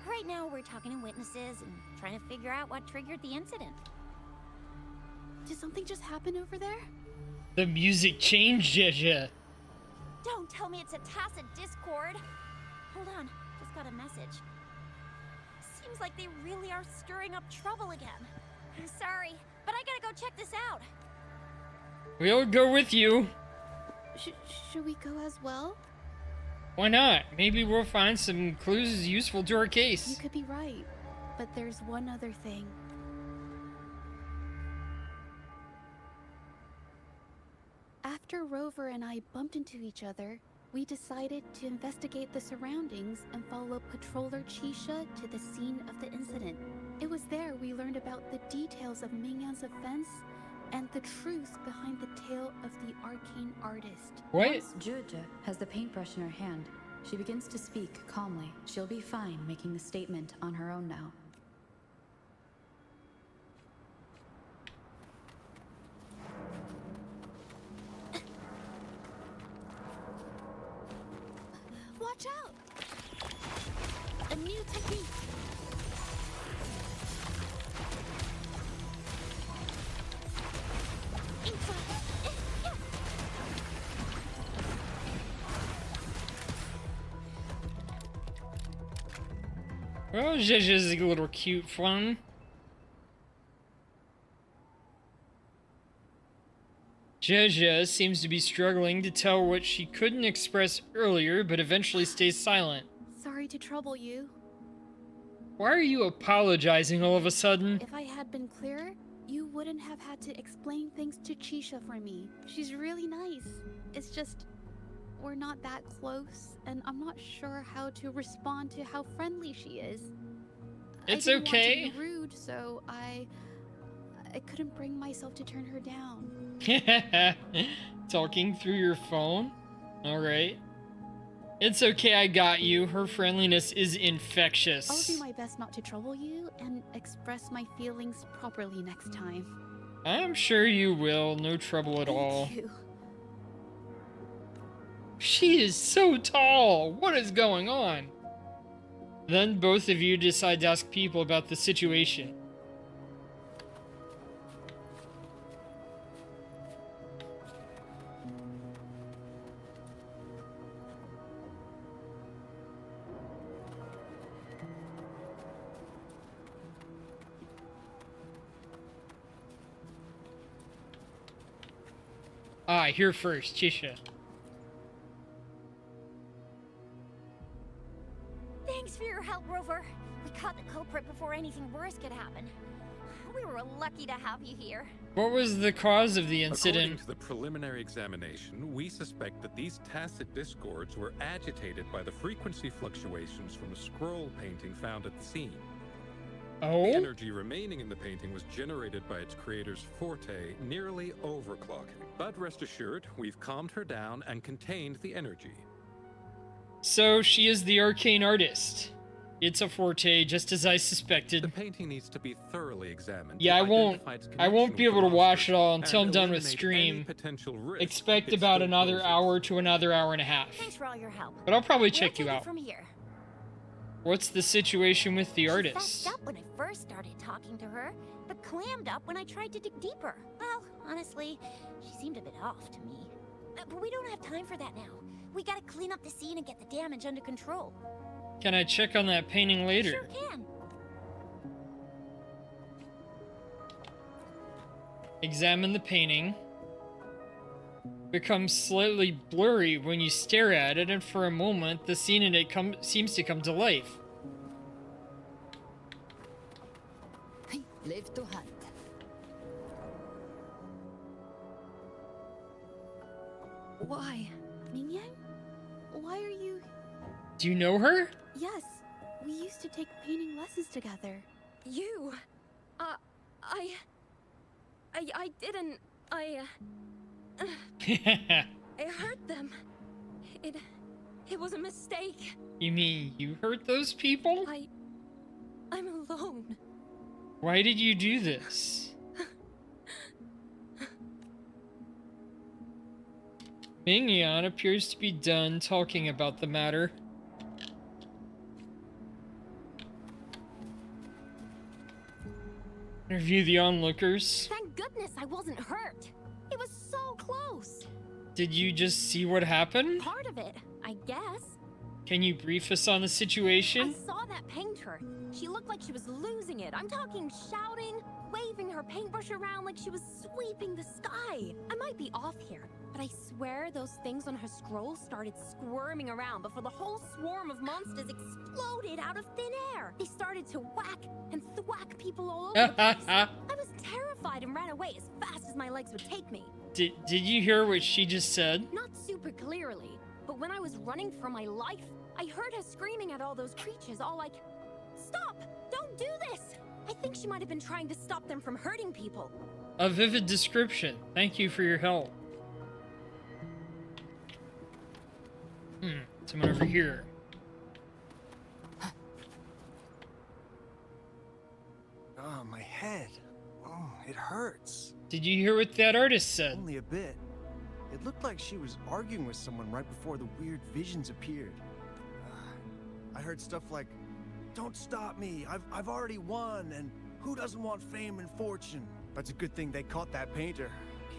O: Right now, we're talking to witnesses and trying to figure out what triggered the incident.
I: Did something just happen over there?
A: The music changed, Chishia.
O: Don't tell me it's a tacit discord. Hold on, just got a message. Seems like they really are stirring up trouble again. I'm sorry, but I gotta go check this out.
A: We'll go with you.
I: Should we go as well?
A: Why not? Maybe we'll find some clues useful to our case.
I: You could be right, but there's one other thing. After Rover and I bumped into each other, we decided to investigate the surroundings and follow Patroller Chisha to the scene of the incident. It was there we learned about the details of Mingyan's offense and the truth behind the tale of the arcane artist.
A: What?
T: Once Juja has the paintbrush in her hand, she begins to speak calmly. She'll be fine making the statement on her own now.
I: Watch out! A new technique.
A: Well, Zhezha's a little cute fun. Zhezha seems to be struggling to tell what she couldn't express earlier, but eventually stays silent.
I: Sorry to trouble you.
A: Why are you apologizing all of a sudden?
I: If I had been clearer, you wouldn't have had to explain things to Chisha for me. She's really nice. It's just, we're not that close, and I'm not sure how to respond to how friendly she is.
A: It's
I: I didn't
A: okay.
I: want to be rude, so I couldn't bring myself to turn her down.
A: Talking through your phone? Alright. It's okay, I got you. Her friendliness is infectious.
I: I'll do my best not to trouble you and express my feelings properly next time.
A: I'm sure you will. No trouble at all.
I: Thank you.
A: She is so tall. What is going on? Then both of you decide to ask people about the situation. Here first, Chisha.
O: Thanks for your help, Rover. We caught the culprit before anything worse could happen. We were lucky to have you here.
A: What was the cause of the incident?
P: According to the preliminary examination, we suspect that these tacit discords were agitated by the frequency fluctuations from a scroll painting found at the scene.
A: Oh?
U: The energy remaining in the painting was generated by its creator's forte, nearly overclocking. But rest assured, we've calmed her down and contained the energy.
A: So she is the arcane artist. It's a forte, just as I suspected.
U: The painting needs to be thoroughly examined.
A: Yeah,
U: to
A: I won't be able to watch it all until I'm done with
U: eliminate
A: stream.
U: any potential risk
A: Expect
U: it
A: about
U: still
A: another
U: poses.
A: hour to another hour and a half.
J: Thanks for all your help.
A: But I'll probably
J: We'll
A: check
J: take
A: you
J: it
A: out.
J: from here.
A: What's the situation with the
J: She
A: artist?
J: fessed up when I first started talking to her, but clammed up when I tried to dig deeper. Well, honestly, she seemed a bit off to me. But we don't have time for that now. We gotta clean up the scene and get the damage under control.
A: Can I check on that painting later?
J: Sure can.
A: Examine the painting. Becomes slightly blurry when you stare at it, and for a moment, the scene in it seems to come to life.
L: Live to hunt.
O: Why? Mingyang? Why are you...
A: Do you know her?
O: Yes, we used to take painting lessons together.
J: You? I didn't... I hurt them. It was a mistake.
A: You mean you hurt those people?
J: I'm alone.
A: Why did you do this? Mingyan appears to be done talking about the matter. Interview the onlookers.
J: Thank goodness I wasn't hurt. It was so close.
A: Did you just see what happened?
J: Part of it, I guess.
A: Can you brief us on the situation?
J: I saw that painter. She looked like she was losing it. I'm talking shouting, waving her paintbrush around like she was sweeping the sky. I might be off here, but I swear those things on her scroll started squirming around before the whole swarm of monsters exploded out of thin air. They started to whack and thwack people all over the place. I was terrified and ran away as fast as my legs would take me.
A: Did you hear what she just said?
J: Not super clearly, but when I was running for my life, I heard her screaming at all those creatures, all like, "Stop! Don't do this!" I think she might have been trying to stop them from hurting people.
A: A vivid description. Thank you for your help. Someone over here.
N: Oh, my head. Oh, it hurts.
A: Did you hear what that artist said?
N: Only a bit. It looked like she was arguing with someone right before the weird visions appeared. I heard stuff like, "Don't stop me, I've already won, and who doesn't want fame and fortune?" That's a good thing they caught that painter.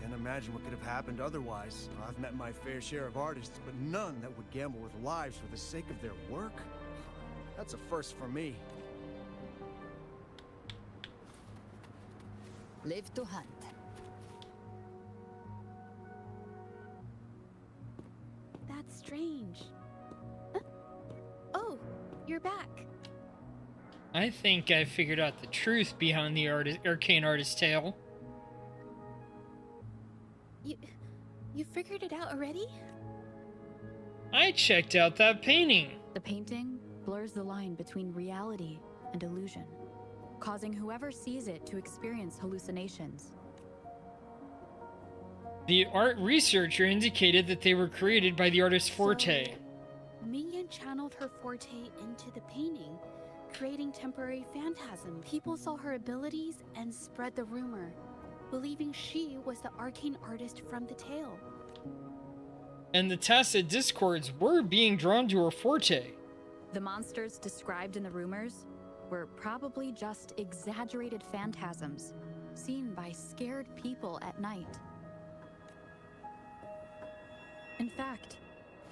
N: Can't imagine what could have happened otherwise. I've met my fair share of artists, but none that would gamble with lives for the sake of their work. That's a first for me.
L: Live to hunt.
O: That's strange. Oh, you're back.
A: I think I figured out the truth behind the arcane artist's tale.
O: You figured it out already?
A: I checked out that painting.
T: The painting blurs the line between reality and illusion, causing whoever sees it to experience hallucinations.
A: The art researcher indicated that they were created by the artist Forte.
O: Mingyan channeled her forte into the painting, creating temporary phantasm. People saw her abilities and spread the rumor, believing she was the arcane artist from the tale.
A: And the tacit discords were being drawn to her forte.
T: The monsters described in the rumors were probably just exaggerated phantasms seen by scared people at night. In fact,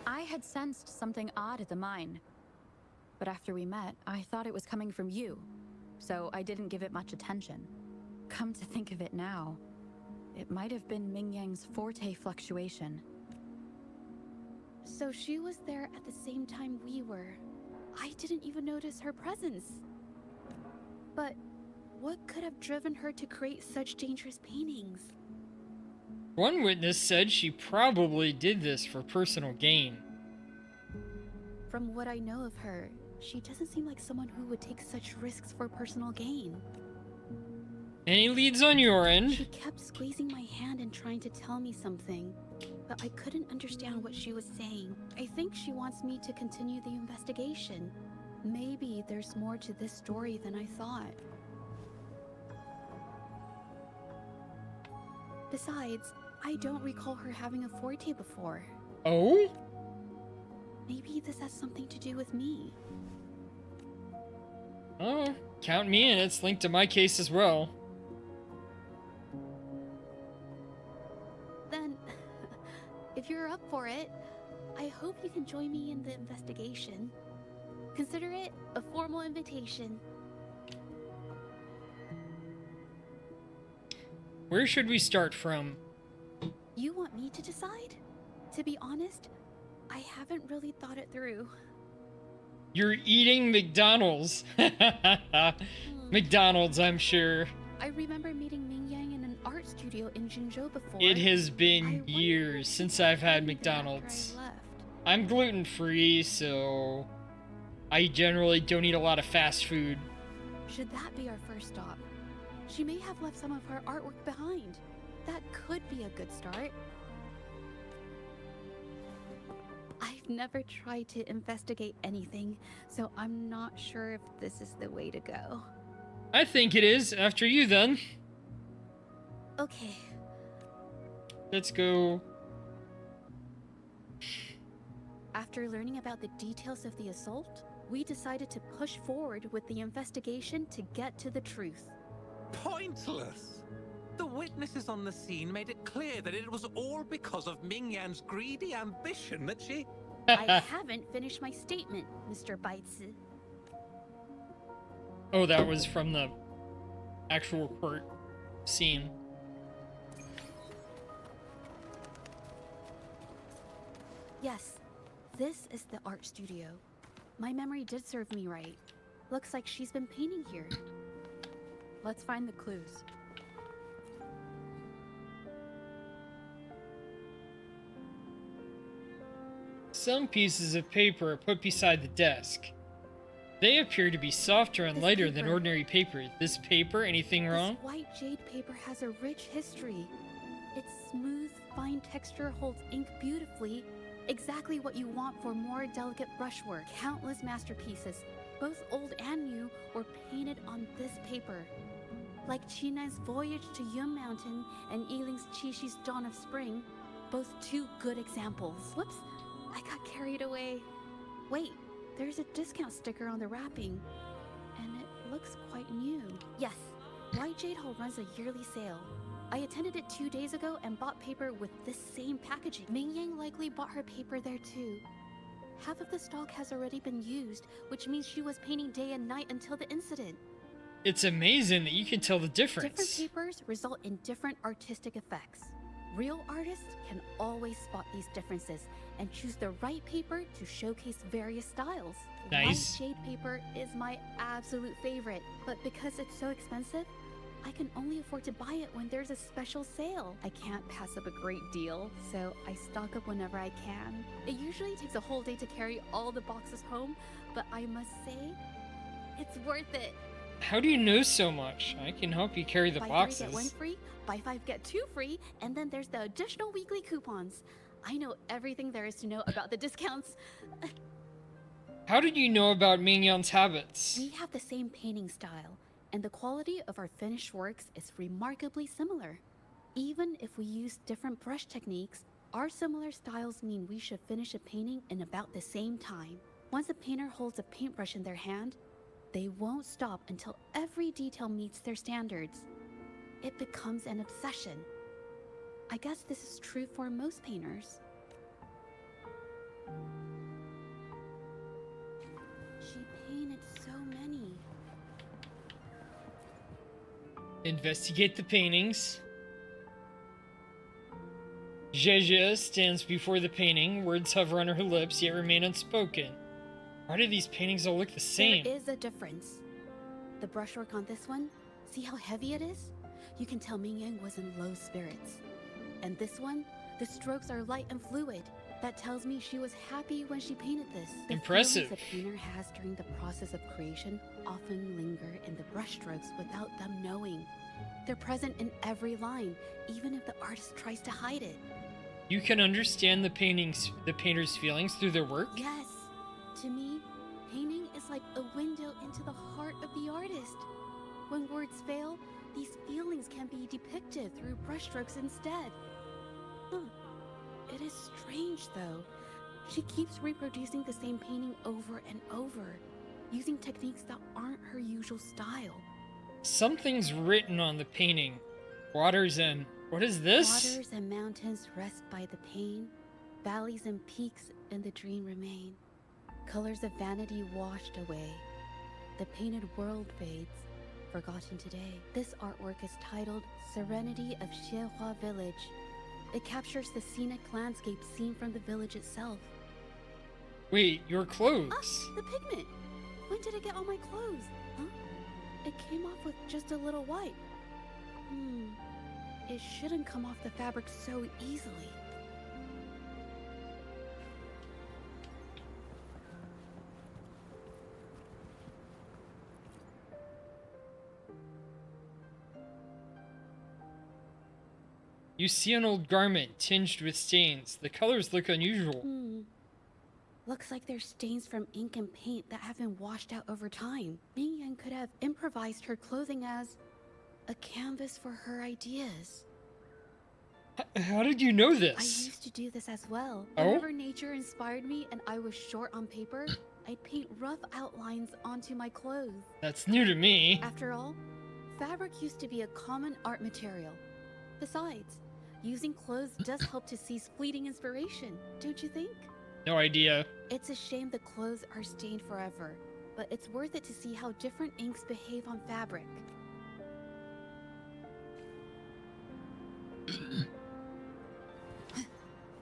T: I had sensed something odd at the mine, but after we met, I thought it was coming from you, so I didn't give it much attention. Come to think of it now, it might have been Mingyang's forte fluctuation.
O: So she was there at the same time we were. I didn't even notice her presence. But what could have driven her to create such dangerous paintings?
A: One witness said she probably did this for personal gain.
O: From what I know of her, She doesn't seem like someone who would take such risks for personal gain.
A: Any leads on your end?
O: She kept squeezing my hand and trying to tell me something, but I couldn't understand what she was saying. I think she wants me to continue the investigation. Maybe there's more to this story than I thought. Besides, I don't recall her having a forte before.
A: Oh?
O: Maybe this has something to do with me.
A: Oh, count me in. It's linked to my case as well.
O: Then, if you're up for it, I hope you can join me in the investigation. Consider it a formal invitation.
A: Where should we start from?
O: You want me to decide? To be honest, I haven't really thought it through.
A: You're eating McDonald's. McDonald's, I'm sure.
O: I remember meeting Ming Yang in an art studio in Jinzhou before.
A: It has been years since I've had McDonald's. I'm gluten-free, so I generally don't eat a lot of fast food.
O: Should that be our first stop? She may have left some of her artwork behind. That could be a good start. I've never tried to investigate anything, so I'm not sure if this is the way to go.
A: I think it is. After you, then.
O: Okay.
A: Let's go.
O: After learning about the details of the assault, we decided to push forward with the investigation to get to the truth.
P: Pointless! The witnesses on the scene made it clear that it was all because of Ming Yan's greedy ambition that she...
O: I haven't finished my statement, Mr. Baizi.
A: Oh, that was from the actual court scene.
O: Yes, this is the art studio. My memory did serve me right. Looks like she's been painting here.
T: Let's find the clues.
A: Some pieces of paper are put beside the desk. They appear to be softer and lighter than ordinary paper. This paper, anything wrong?
O: This white jade paper has a rich history. Its smooth, fine texture holds ink beautifully, exactly what you want for more delicate brushwork. Countless masterpieces, both old and new, were painted on this paper. Like Qinan's Voyage to Yun Mountain and Yiling's Qixu's Dawn of Spring, both two good examples. Whoops, I got carried away. Wait, there's a discount sticker on the wrapping, and it looks quite new. Yes, White Jade Hall runs a yearly sale. I attended it 2 days ago and bought paper with this same packaging. Ming Yang likely bought her paper there too. Half of the stock has already been used, which means she was painting day and night until the incident.
A: It's amazing that you can tell the difference.
O: Different papers result in different artistic effects. Real artists can always spot these differences and choose the right paper to showcase various styles.
A: Nice.
O: White jade paper is my absolute favorite, but because it's so expensive, I can only afford to buy it when there's a special sale. I can't pass up a great deal, so I stock up whenever I can. It usually takes a whole day to carry all the boxes home, but I must say, it's worth it.
A: How do you know so much? I can help you carry the
O: Buy
A: boxes.
O: 3 get 1 free, buy 5 get 2 free, and then there's the additional weekly coupons. I know everything there is to know about the discounts.
A: How did you know about Ming Yan's habits?
O: We have the same painting style, and the quality of our finished works is remarkably similar. Even if we use different brush techniques, our similar styles mean we should finish a painting in about the same time. Once a painter holds a paintbrush in their hand, they won't stop until every detail meets their standards. It becomes an obsession. I guess this is true for most painters. She painted so many.
A: Investigate the paintings. Zhezhe stands before the painting. Words hover on her lips, yet remain unspoken. Why do these paintings all look the same?
O: There is a difference. The brushwork on this one, see how heavy it is? You can tell Ming Yang was in low spirits. And this one, the strokes are light and fluid. That tells me she was happy when she painted this. The
A: Impressive.
O: feelings a painter has during the process of creation often linger in the brushstrokes without them knowing. They're present in every line, even if the artist tries to hide it.
A: You can understand the painter's feelings through their work?
O: Yes. To me, painting is like a window into the heart of the artist. When words fail, these feelings can be depicted through brushstrokes instead. It is strange, though. She keeps reproducing the same painting over and over, using techniques that aren't her usual style.
A: Something's written on the painting. Waters and... What is this?
O: Waters and mountains rest by the pain. Valleys and peaks in the dream remain. Colors of vanity washed away. The painted world fades, forgotten today. This artwork is titled Serenity of Xie Village. It captures the scenic landscape seen from the village itself.
A: Wait, your clothes?
O: The pigment! When did it get on my clothes? Huh? It came off with just a little white. It shouldn't come off the fabric so easily.
A: You see an old garment tinged with stains. The colors look unusual.
O: Looks like there's stains from ink and paint that have been washed out over time. Ming Yan could have improvised her clothing as a canvas for her ideas.
A: How did you know
O: I
A: this?
O: used to do this as well.
A: Oh?
O: Whenever nature inspired me and I was short on paper, I'd paint rough outlines onto my clothes.
A: That's new to me.
O: After all, fabric used to be a common art material. Besides, using clothes does help to seize fleeting inspiration, don't you think?
A: No idea.
O: It's a shame the clothes are stained forever, but it's worth it to see how different inks behave on fabric.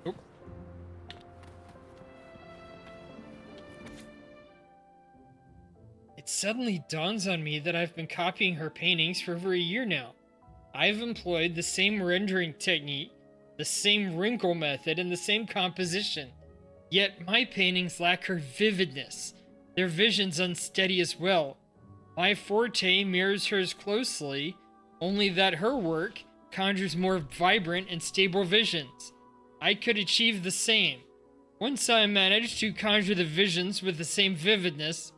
A: Oh. It suddenly dawns on me that I've been copying her paintings for over a year now. I've employed the same rendering technique, the same wrinkle method, and the same composition. Yet my paintings lack her vividness. Their vision's unsteady as well. My forte mirrors hers closely, only that her work conjures more vibrant and stable visions. I could achieve the same. Once I manage to conjure the visions with the same vividness,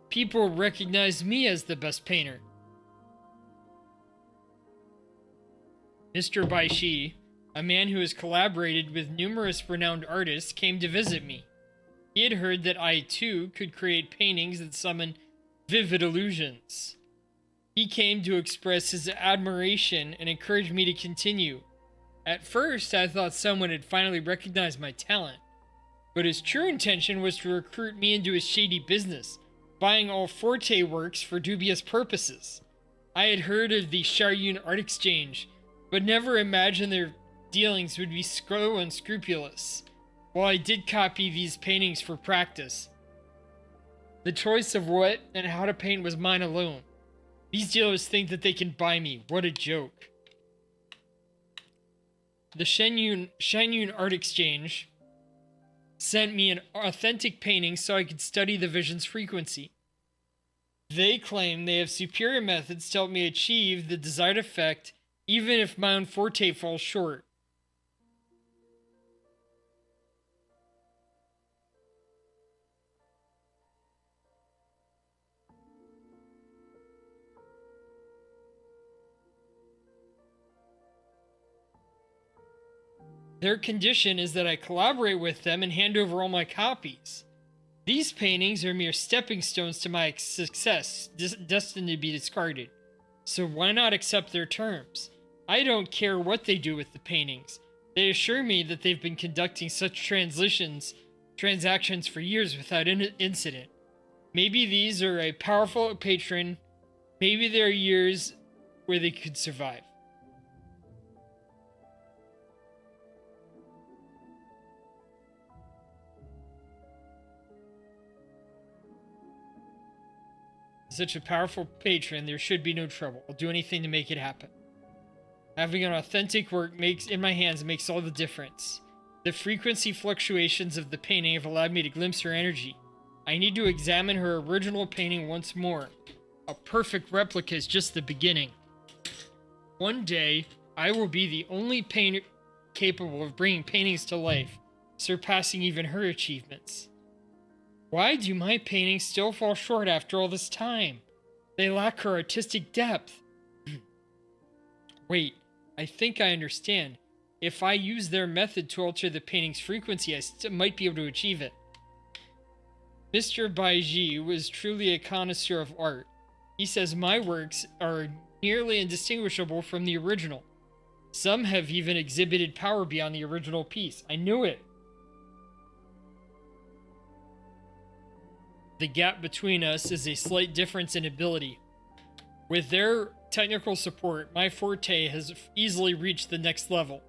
A: people recognize me as the best painter. Mr. Baishi, a man who has collaborated with numerous renowned artists, came to visit me. He had heard that I, too, could create paintings that summon vivid illusions. He came to express his admiration and encourage me to continue. At first, I thought someone had finally recognized my talent, but his true intention was to recruit me into his shady business, buying all Forte works for dubious purposes. I had heard of the Sharyun Art Exchange, but never imagined their dealings would be so unscrupulous. While I did copy these paintings for practice, the choice of what and how to paint was mine alone. These dealers think that they can buy me. What a joke. The Shanyun Art Exchange sent me an authentic painting so I could study the vision's frequency. They claim they have superior methods to help me achieve the desired effect, even if my own forte falls short. Their condition is that I collaborate with them and hand over all my copies. These paintings are mere stepping stones to my success, destined to be discarded. So why not accept their terms? I don't care what they do with the paintings. They assure me that they've been conducting such transactions for years without incident. Maybe these are a powerful patron. Maybe there are years where they could survive. Such a powerful patron, there should be no trouble. I'll do anything to make it happen. Having an authentic work in my hands makes all the difference. The frequency fluctuations of the painting have allowed me to glimpse her energy. I need to examine her original painting once more. A perfect replica is just the beginning. One day, I will be the only painter capable of bringing paintings to life, surpassing even her achievements. Why do my paintings still fall short after all this time? They lack her artistic depth. Wait, I think I understand. If I use their method to alter the painting's frequency, I might be able to achieve it. Mr. Baiji was truly a connoisseur of art. He says my works are nearly indistinguishable from the original. Some have even exhibited power beyond the original piece. I knew it. The gap between us is a slight difference in ability. With their technical support, my forte has easily reached the next level.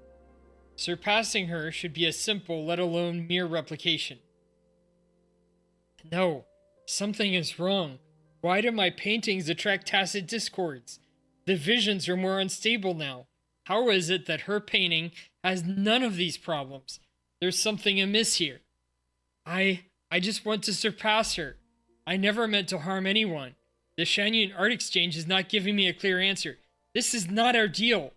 A: Surpassing her should be a simple, let alone mere replication. No, something is wrong. Why do my paintings attract tacit discords? The visions are more unstable now. How is it that her painting has none of these problems? There's something amiss here. I just want to surpass her. I never meant to harm anyone. The Shanyun Art Exchange is not giving me a clear answer. This is not our deal.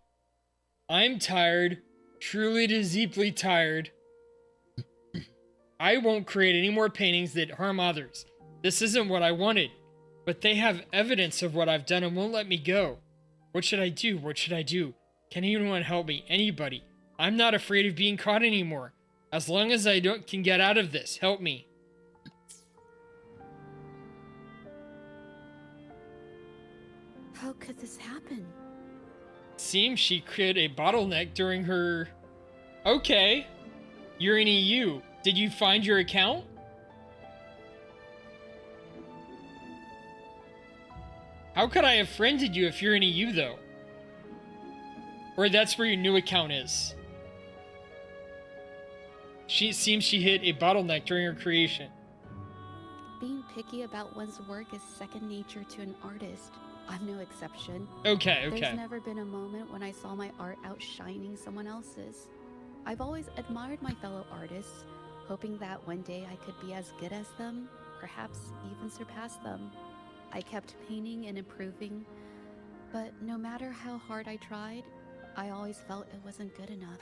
A: I'm tired. Truly deeply tired. I won't create any more paintings that harm others. This isn't what I wanted. But they have evidence of what I've done and won't let me go. What should I do? What should I do? Can anyone help me? Anybody? I'm not afraid of being caught anymore. As long as I can get out of this, help me.
O: How could this happen?
A: Seems she created a bottleneck during her... Okay. You're in EU. Did you find your account? How could I have friended you if you're in EU, though? Or that's where your new account is. It seems she hit a bottleneck during her creation.
O: Being picky about one's work is second nature to an artist. I'm no exception.
A: Okay.
O: There's never been a moment when I saw my art outshining someone else's. I've always admired my fellow artists, hoping that one day I could be as good as them, perhaps even surpass them. I kept painting and improving, but no matter how hard I tried, I always felt it wasn't good enough.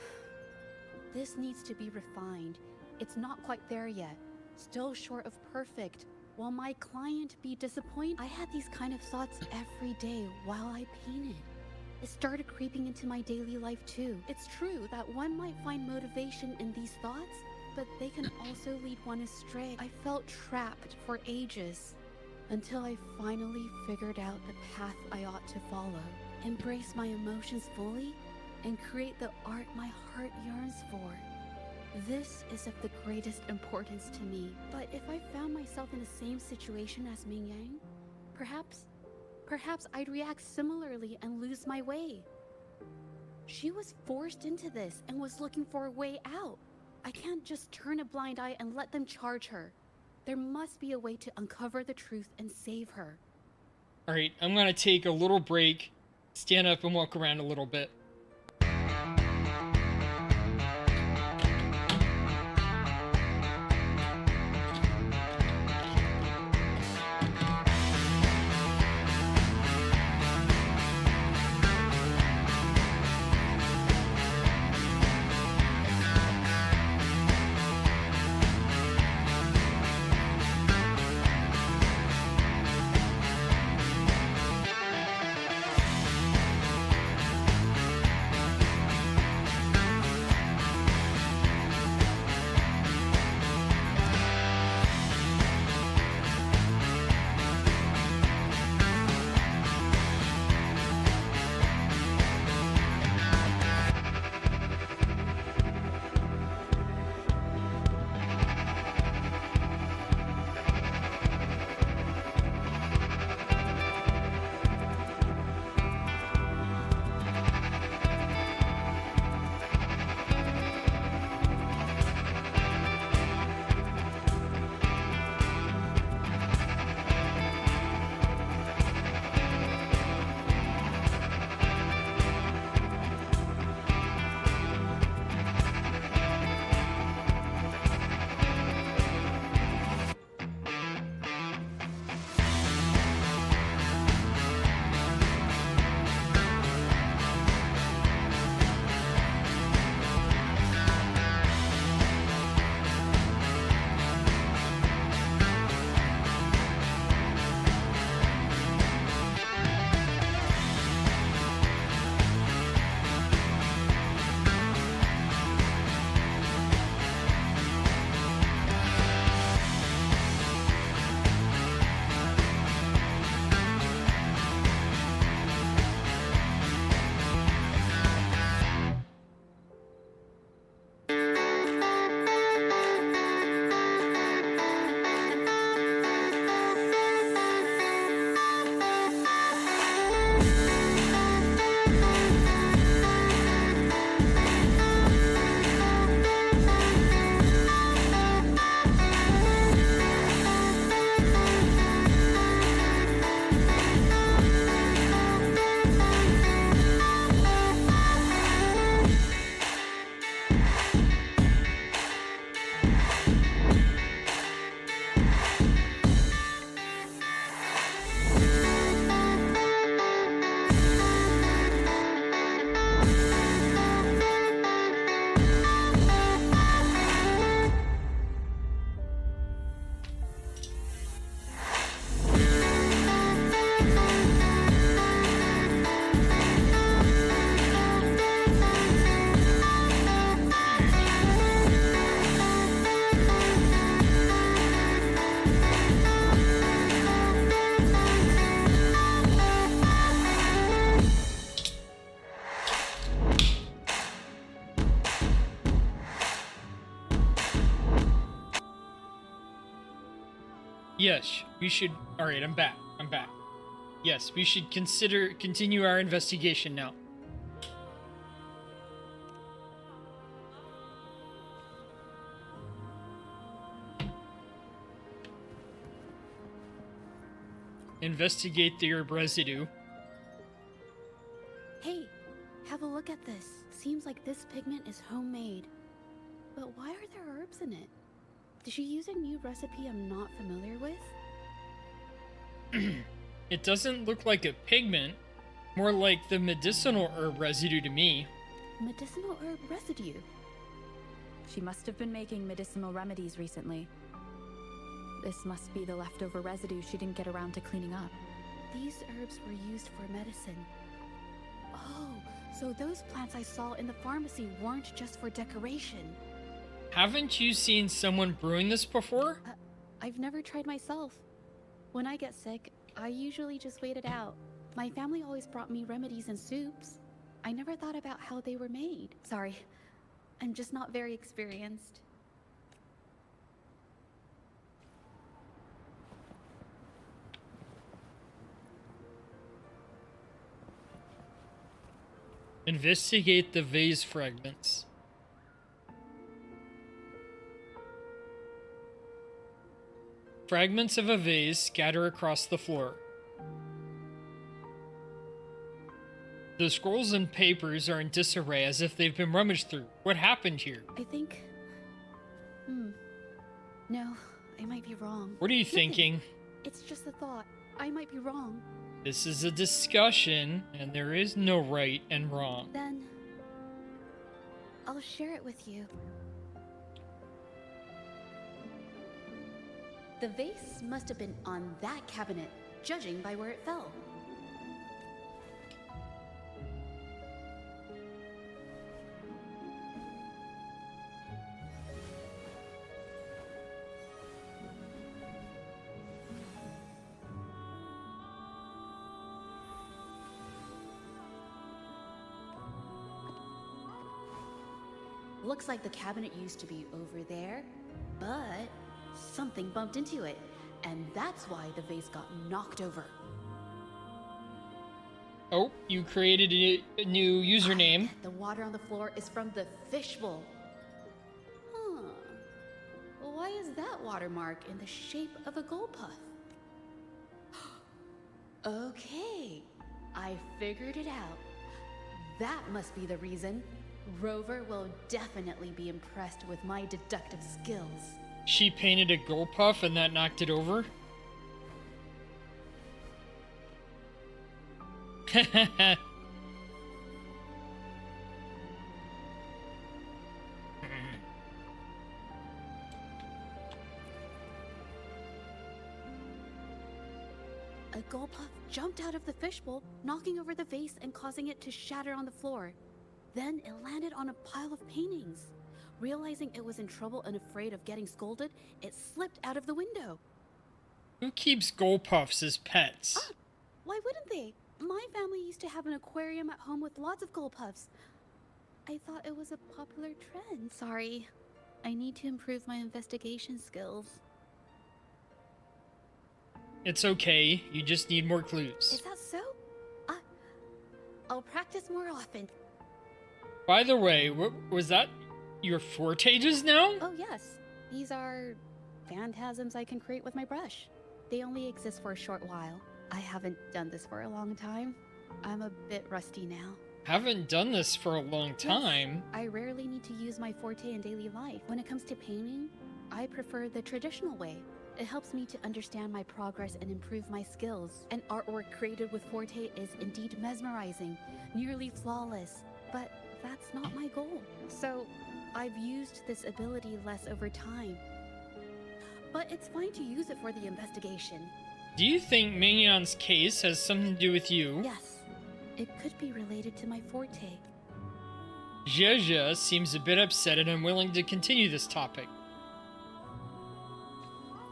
O: This needs to be refined. It's not quite there yet. Still short of perfect. Will my client be disappointed? I had these kind of thoughts every day while I painted. It started creeping into my daily life too. It's true that one might find motivation in these thoughts, but they can also lead one astray. I felt trapped for ages, until I finally figured out the path I ought to follow. Embrace my emotions fully, and create the art my heart yearns for. This is of the greatest importance to me. But if I found myself in the same situation as Ming Yang, perhaps I'd react similarly and lose my way. She was forced into this and was looking for a way out. I can't just turn a blind eye and let them charge her. There must be a way to uncover the truth and save her.
A: Alright, I'm gonna take a little break, stand up and walk around a little bit. Yes, we should... Alright, I'm back. Yes, we should continue our investigation now. Investigate the herb residue.
O: Hey, have a look at this. Seems like this pigment is homemade. But why are there herbs in it? Did she use a new recipe I'm not familiar with?
A: It doesn't look like a pigment, more like the medicinal herb residue to me.
O: Medicinal herb residue?
T: She must have been making medicinal remedies recently. This must be the leftover residue she didn't get around to cleaning up.
O: These herbs were used for medicine. Oh, so those plants I saw in the pharmacy weren't just for decoration.
A: Haven't you seen someone brewing this before?
O: I've never tried myself. When I get sick, I usually just wait it out. My family always brought me remedies and soups. I never thought about how they were made. Sorry, I'm just not very experienced.
A: Investigate the vase fragments. Fragments of a vase scatter across the floor. The scrolls and papers are in disarray as if they've been rummaged through. What happened here?
O: I think... No, I might be wrong.
A: What are you thinking?
O: It's just a thought. I might be wrong.
A: This is a discussion, and there is no right and wrong.
O: Then... I'll share it with you. The vase must have been on that cabinet, judging by where it fell. Looks like the cabinet used to be over there, but something bumped into it, and that's why the vase got knocked over.
A: Oh, you created a new username.
O: The water on the floor is from the fishbowl. Huh. Why is that watermark in the shape of a gold puff? Okay, I figured it out. That must be the reason. Rover will definitely be impressed with my deductive skills.
A: She painted a gold puff and that knocked it over?
O: A gold puff jumped out of the fishbowl, knocking over the vase and causing it to shatter on the floor. Then it landed on a pile of paintings. Realizing it was in trouble and afraid of getting scolded, it slipped out of the window.
A: Who keeps gold puffs as pets?
O: Why wouldn't they? My family used to have an aquarium at home with lots of gold puffs. I thought it was a popular trend. Sorry. I need to improve my investigation skills.
A: It's okay. You just need more clues.
O: Is that so? I'll practice more often.
A: By the way, what was that? Your forte just now?
O: Oh yes. These are phantasms I can create with my brush. They only exist for a short while. I haven't done this for a long time. I'm a bit rusty now.
A: Haven't done this for a long time.
O: Yes, I rarely need to use my forte in daily life. When it comes to painting, I prefer the traditional way. It helps me to understand my progress and improve my skills. An artwork created with forte is indeed mesmerizing, nearly flawless, but that's not my goal. So, I've used this ability less over time. But it's fine to use it for the investigation.
A: Do you think Mignon's case has something to do with you?
O: Yes, it could be related to my forte.
A: Zhezha seems a bit upset and unwilling to continue this topic.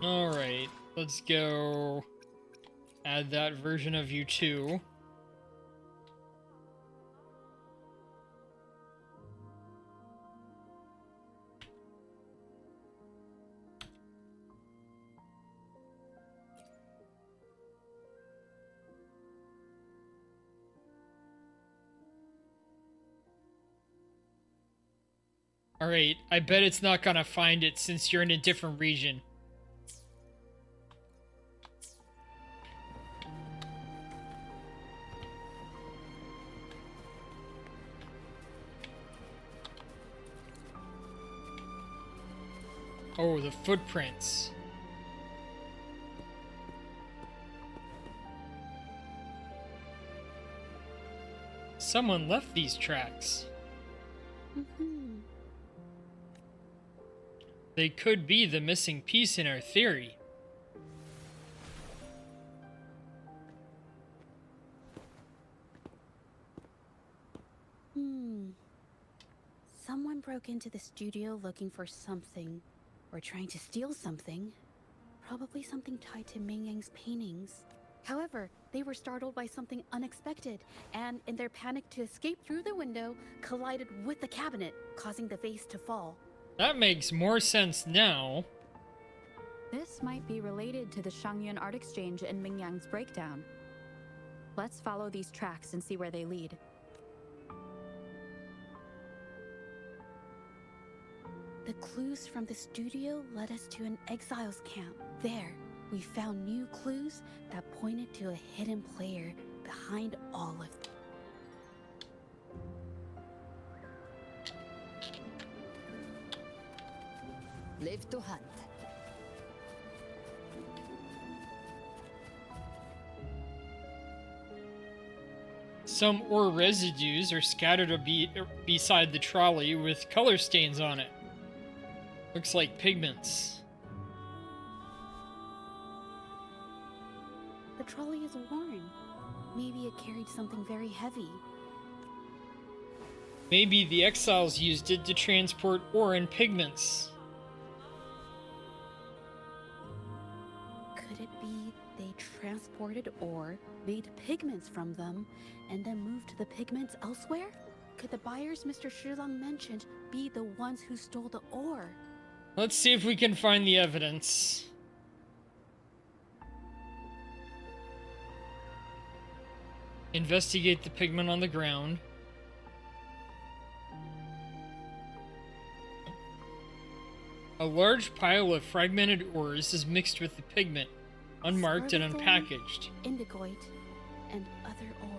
A: Alright, let's go add that version of you too. Alright, I bet it's not gonna find it since you're in a different region. Oh, the footprints. Someone left these tracks. They could be the missing piece in our theory.
O: Someone broke into the studio looking for something, or trying to steal something. Probably something tied to Ming Yang's paintings. However, they were startled by something unexpected, and in their panic to escape through the window, collided with the cabinet, causing the vase to fall.
A: That makes more sense now.
T: This might be related to the Shangyuan Art Exchange and Ming Yang's breakdown. Let's follow these tracks and see where they lead.
O: The clues from the studio led us to an exiles camp. There, we found new clues that pointed to a hidden player behind all of them.
L: Live to hunt.
A: Some ore residues are scattered beside the trolley with color stains on it. Looks like pigments.
O: The trolley is worn. Maybe it carried something very heavy.
A: Maybe the exiles used it to transport ore and pigments.
O: Could it be they transported ore, made pigments from them, and then moved the pigments elsewhere? Could the buyers Mr. Shilong mentioned be the ones who stole the ore?
A: Let's see if we can find the evidence. Investigate the pigment on the ground. A large pile of fragmented ores is mixed with the pigment, unmarked and unpackaged.
O: Indigoite, and other ore.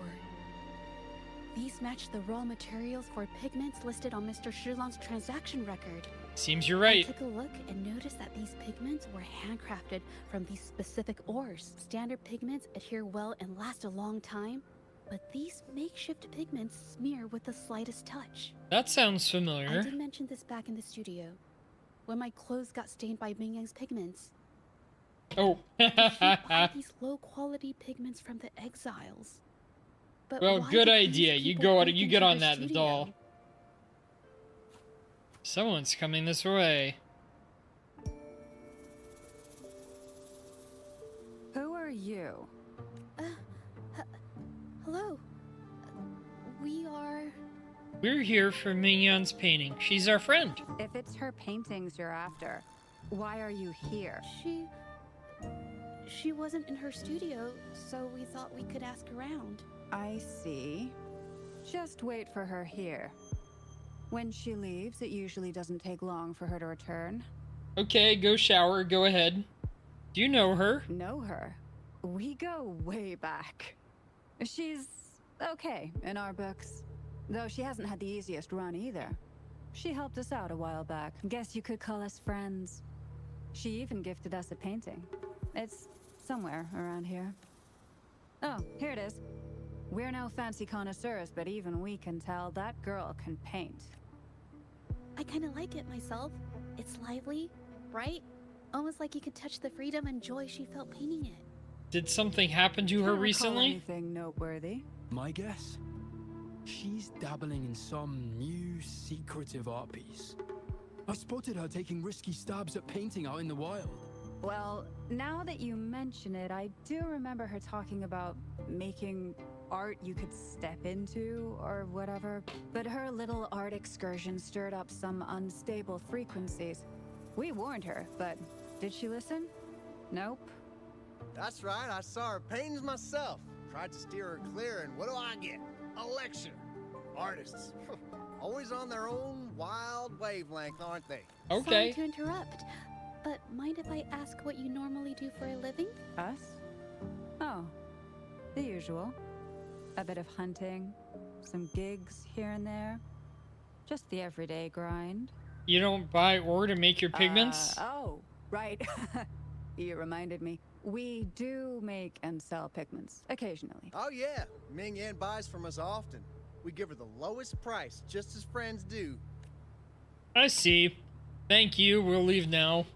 O: These match the raw materials for pigments listed on Mr. Shilong's transaction record.
A: Seems you're right.
O: I took a look and noticed that these pigments were handcrafted from these specific ores. Standard pigments adhere well and last a long time, but these makeshift pigments smear with the slightest touch.
A: That sounds familiar.
O: I did mention this back in the studio, when my clothes got stained by Ming Yang's pigments.
A: Oh.
O: She bought these low-quality pigments from the exiles. But
A: well,
O: why
A: good
O: did these
A: idea. You
O: people
A: go.
O: break
A: You
O: into
A: get on
O: the
A: that, the
O: studio?
A: doll. Someone's coming this way.
T: Who are you?
O: Hello. We are...
A: We're here for Mingyon's painting. She's our friend.
T: If it's her paintings you're after, why are you here?
O: She wasn't in her studio, so we thought we could ask around.
T: I see. Just wait for her here. When she leaves, it usually doesn't take long for her to return.
A: Okay, go shower. Go ahead. Do you know her?
T: Know her? We go way back. She's okay in our books. Though she hasn't had the easiest run either. She helped us out a while back. Guess you could call us friends. She even gifted us a painting. It's somewhere around here. Oh, here it is. We're no fancy connoisseurs, but even we can tell that girl can paint.
O: I kind of like it myself. It's lively, bright, almost like you could touch the freedom and joy she felt painting it.
A: Did something happen to her recently?
T: Anything noteworthy?
Q: My guess? She's dabbling in some new secretive art piece. I spotted her taking risky stabs at painting out in the wild.
T: Well, now that you mention it, I do remember her talking about making art you could step into or whatever. But her little art excursion stirred up some unstable frequencies. We warned her, but did she listen? Nope.
N: That's right, I saw her paintings myself. Tried to steer her clear, and what do I get? A lecture. Artists, always on their own wild wavelength, aren't they?
A: Okay.
O: Sorry to interrupt, but mind if I ask what you normally do for a living?
G: Us? Oh, the usual. A bit of hunting, some gigs here and there. Just the everyday grind.
A: You don't buy ore to make your pigments?
G: Oh, right. You reminded me. We do make and sell pigments, occasionally.
N: Oh yeah, Ming Yan buys from us often. We give her the lowest price, just as friends do.
A: I see. Thank you, we'll leave now.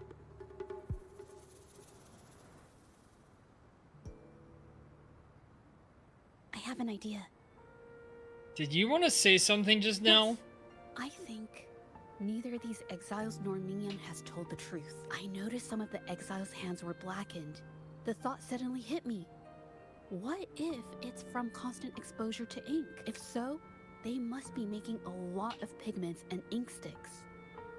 O: I have an idea.
A: Did you want to say something just now?
O: I think neither these exiles nor Mingyan has told the truth. I noticed some of the exiles' hands were blackened. The thought suddenly hit me. What if it's from constant exposure to ink? If so, they must be making a lot of pigments and ink sticks.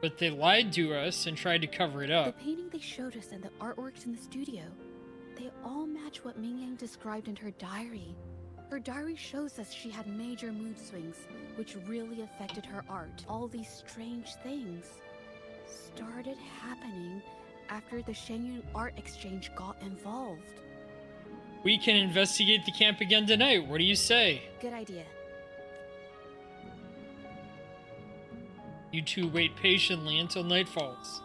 A: But they lied to us and tried to cover it up.
O: The painting they showed us and the artworks in the studio, they all match what Mingyang described in her diary. Her diary shows us she had major mood swings, which really affected her art. All these strange things started happening after the Shenyun Art Exchange got involved.
A: We can investigate the camp again tonight. What do you say?
O: Good idea.
A: You two wait patiently until night falls.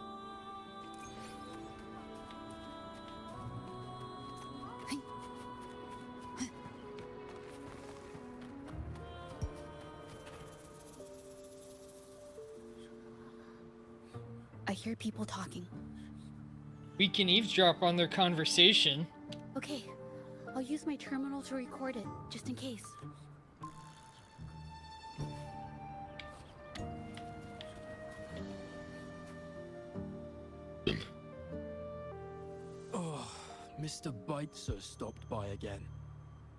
O: I hear people talking.
A: We can eavesdrop on their conversation.
O: Okay, I'll use my terminal to record it, just in case.
Q: Oh, Mr. Baitzer stopped by again,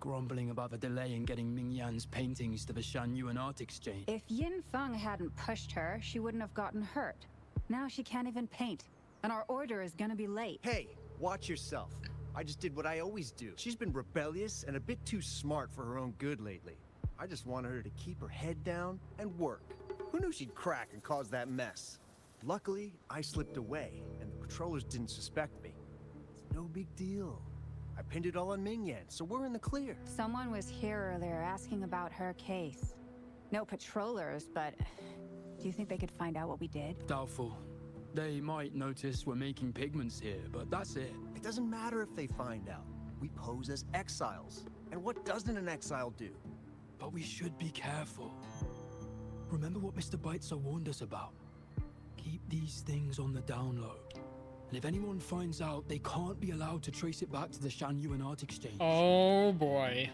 Q: grumbling about the delay in getting Ming Yan's paintings to the Shanyuan Art Exchange.
G: If Yin Feng hadn't pushed her, she wouldn't have gotten hurt. Now she can't even paint, and our order is gonna be late.
N: Hey, watch yourself. I just did what I always do. She's been rebellious and a bit too smart for her own good lately. I just wanted her to keep her head down and work. Who knew she'd crack and cause that mess? Luckily, I slipped away, and the patrollers didn't suspect me. It's no big deal. I pinned it all on Ming Yan, so we're in the clear.
G: Someone was here earlier asking about her case. No patrollers, but do you think they could find out what we did?
Q: Doubtful. They might notice we're making pigments here, but that's it.
N: It doesn't matter if they find out. We pose as exiles. And what doesn't an exile do?
Q: But we should be careful. Remember what Mr. Baitzer warned us about? Keep these things on the down low. And if anyone finds out, they can't be allowed to trace it back to the Shanyuan Art Exchange.
A: Oh boy.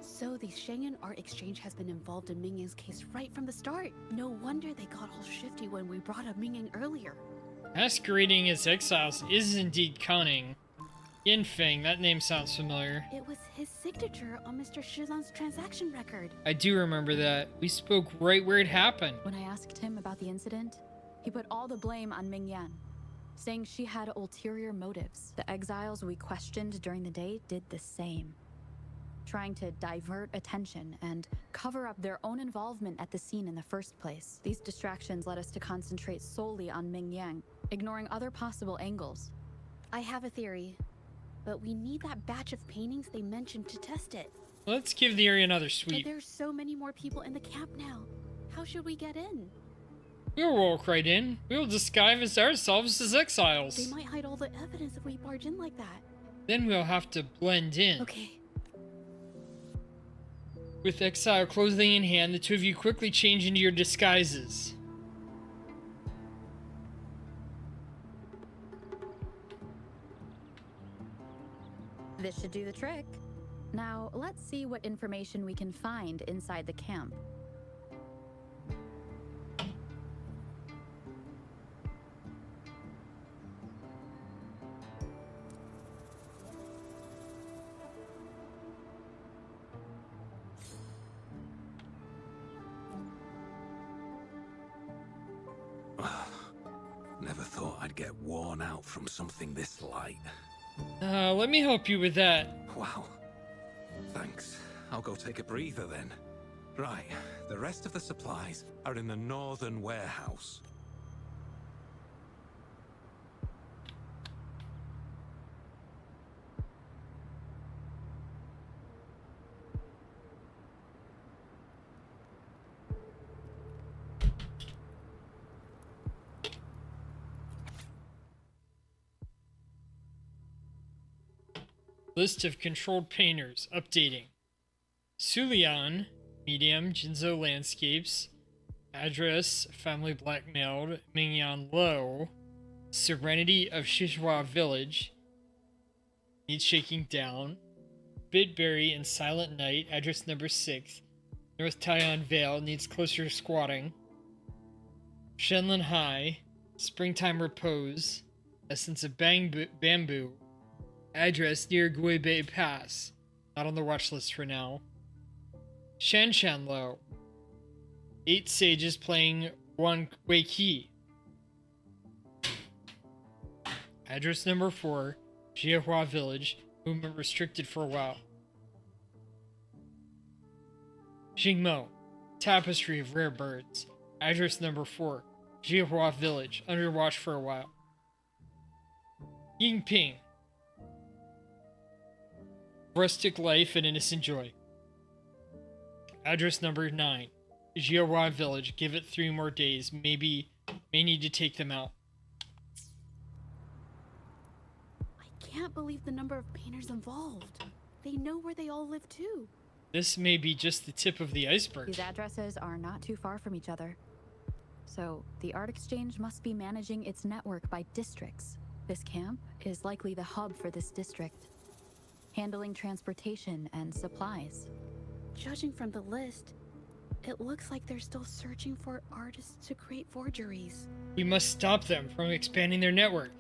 O: So the Shenyun Art Exchange has been involved in Mingyang's case right from the start. No wonder they got all shifty when we brought up Mingyang earlier.
A: Masquerading as exiles is indeed cunning. Yin Feng, that name sounds familiar.
O: It was his signature on Mr. Shizan's transaction record.
A: I do remember that. We spoke right where it happened.
T: When I asked him about the incident, he put all the blame on Ming Yan, saying she had ulterior motives. The exiles we questioned during the day did the same, trying to divert attention and cover up their own involvement at the scene in the first place. These distractions led us to concentrate solely on Ming Yang, ignoring other possible angles.
O: I have a theory, but we need that batch of paintings they mentioned to test it.
A: Let's give the area another
O: But
A: sweep.
O: there's so many more people in the camp now. How should we get in?
A: We'll walk right in. We'll disguise ourselves as exiles.
O: They might hide all the evidence if we barge in like that.
A: Then we'll have to blend in.
O: Okay.
A: With exile clothing in hand, the two of you quickly change into your disguises.
T: This should do the trick. Now, let's see what information we can find inside the camp.
H: Never thought I'd get worn out from something this light.
A: Let me help you with that.
H: Wow. Thanks. I'll go take a breather then.
P: Right. The rest of the supplies are in the northern warehouse.
A: List of controlled painters updating. Sulian, medium, Jinzhou landscapes. Address, family blackmailed, Mingyan low. Serenity of Shizhua village. Needs shaking down. Bitberry and Silent Night, address number 6. North Taiwan Vale needs closer squatting. Shenlin High, Springtime Repose, Essence of Bamboo, address near Guibei Pass, not on the watch list for now. Shanshanlo, 8 sages playing 1 Wei address number 4, Jiehua Village, movement restricted for a while. Jingmo, Tapestry of Rare Birds, address number 4, Jiehua Village, under watch for a while. Yingping, Rustic Life and Innocent Joy, address number 9, Jiehua Village, give it 3 more days, may need to take them out.
O: Can't believe the number of painters involved. They know where they all live too.
A: This may be just the tip of the iceberg.
T: These addresses are not too far from each other. So, the Art Exchange must be managing its network by districts. This camp is likely the hub for this district, handling transportation and supplies.
O: Judging from the list, it looks like they're still searching for artists to create forgeries.
A: We must stop them from expanding their network.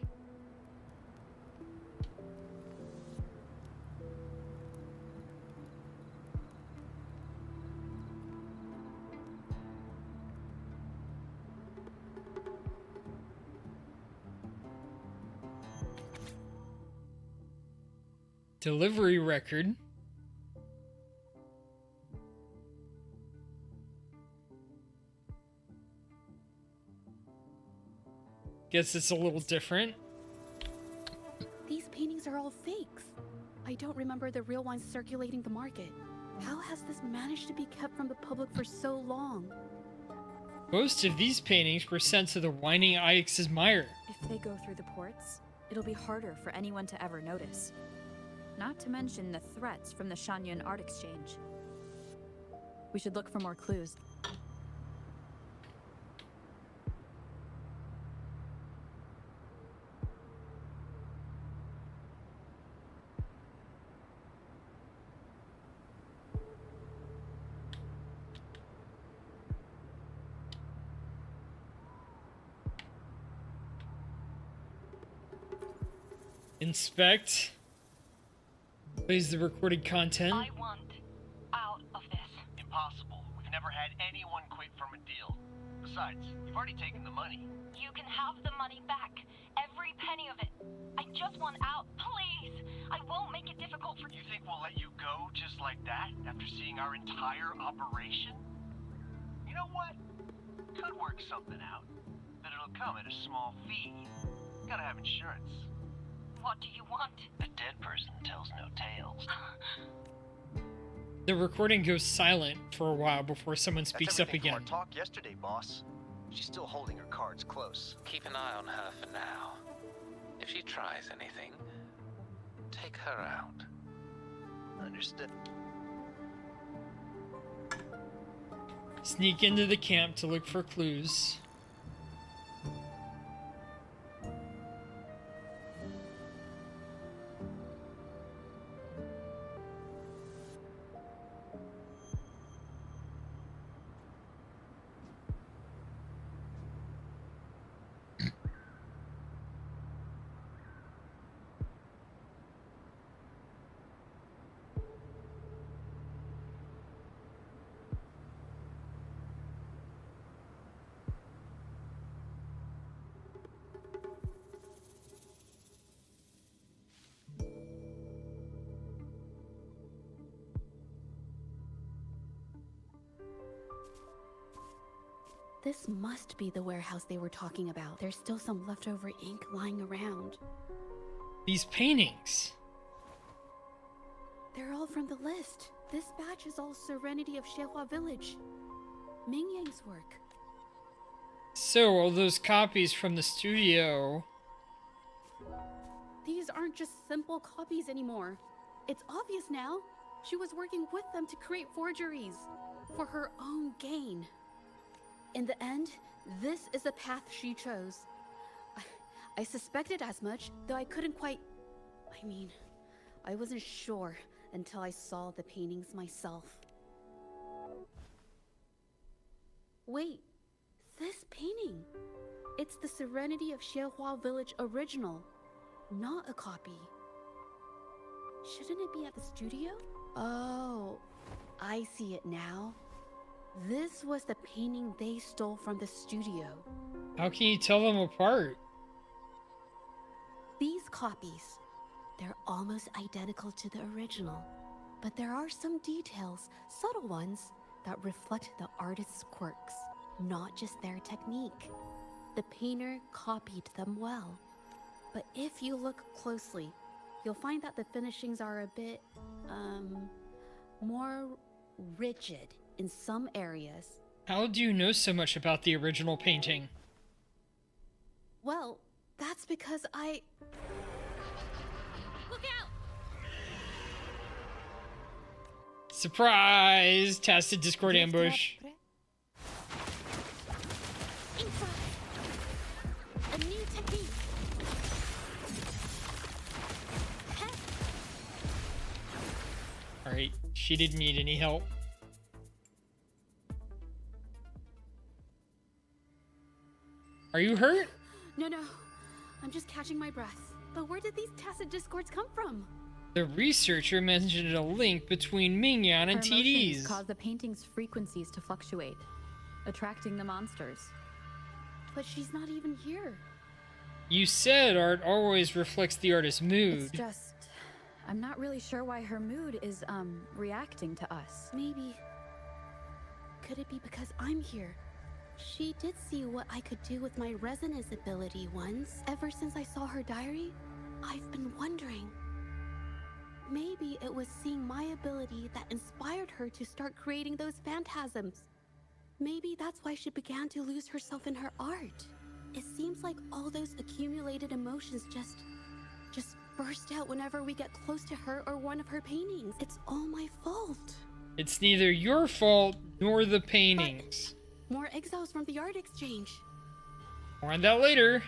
A: Delivery record. Guess it's a little different.
O: These paintings are all fakes. I don't remember the real ones circulating the market. How has this managed to be kept from the public for so long?
A: Most of these paintings were sent to the Whining Ix's Mire.
T: If they go through the ports, it'll be harder for anyone to ever notice. Not to mention the threats from the Shanyun Art Exchange. We should look for more clues.
A: Inspect. Plays the recorded content.
F: I want out of this. Impossible. We've never had anyone quit from a deal. Besides, you've already taken the money.
J: You can have the money back. Every penny of it. I just want out. Please. I won't make it difficult for
F: you. You think we'll let you go just like that after seeing our entire operation? You know what? Could work something out. But it'll come at a small fee. Gotta have insurance.
J: What do you want?
F: A dead person tells no tales.
A: The recording goes silent for a while before someone speaks up again.
F: That's everything from our talk yesterday, boss. She's still holding her cards close.
P: Keep an eye on her for now. If she tries anything, take her out.
F: Understood.
A: Sneak into the camp to look for clues.
O: This must be the warehouse they were talking about. There's still some leftover ink lying around.
A: These paintings.
O: They're all from the list. This batch is all Serenity of Xinhua Village. Ming Yang's work.
A: So, all those copies from the studio.
O: These aren't just simple copies anymore. It's obvious now. She was working with them to create forgeries for her own gain. In the end, this is the path she chose. I suspected as much, though I couldn't quite... I wasn't sure until I saw the paintings myself. Wait, this painting. It's the Serenity of Xinhua Village original, not a copy. Shouldn't it be at the studio? Oh, I see it now. This was the painting they stole from the studio.
A: How can you tell them apart?
O: These copies, they're almost identical to the original, but there are some details, subtle ones, that reflect the artist's quirks, not just their technique. The painter copied them well, but if you look closely, you'll find that the finishings are a bit, more rigid in some areas.
A: How do you know so much about the original painting?
O: Well, that's because I... Look out!
A: Surprise! Tasted Discord ambush.
O: A new technique.
A: Alright, she didn't need any help. Are you hurt?
O: No, I'm just catching my breath. But where did these tacit discords come from?
A: The researcher mentioned a link between Ming-Yan and
T: Her emotions
A: TDs.
T: cause the painting's frequencies to fluctuate, attracting the monsters.
O: But she's not even here.
A: You said art always reflects the artist's mood.
T: It's just... I'm not really sure why her mood is, reacting to us.
O: Maybe... Could it be because I'm here? She did see what I could do with my resonance ability once. Ever since I saw her diary, I've been wondering. Maybe it was seeing my ability that inspired her to start creating those phantasms. Maybe that's why she began to lose herself in her art. It seems like all those accumulated emotions just burst out whenever we get close to her or one of her paintings. It's all my fault.
A: It's neither your fault nor the paintings.
O: But more exiles from the art exchange.
A: More on that later.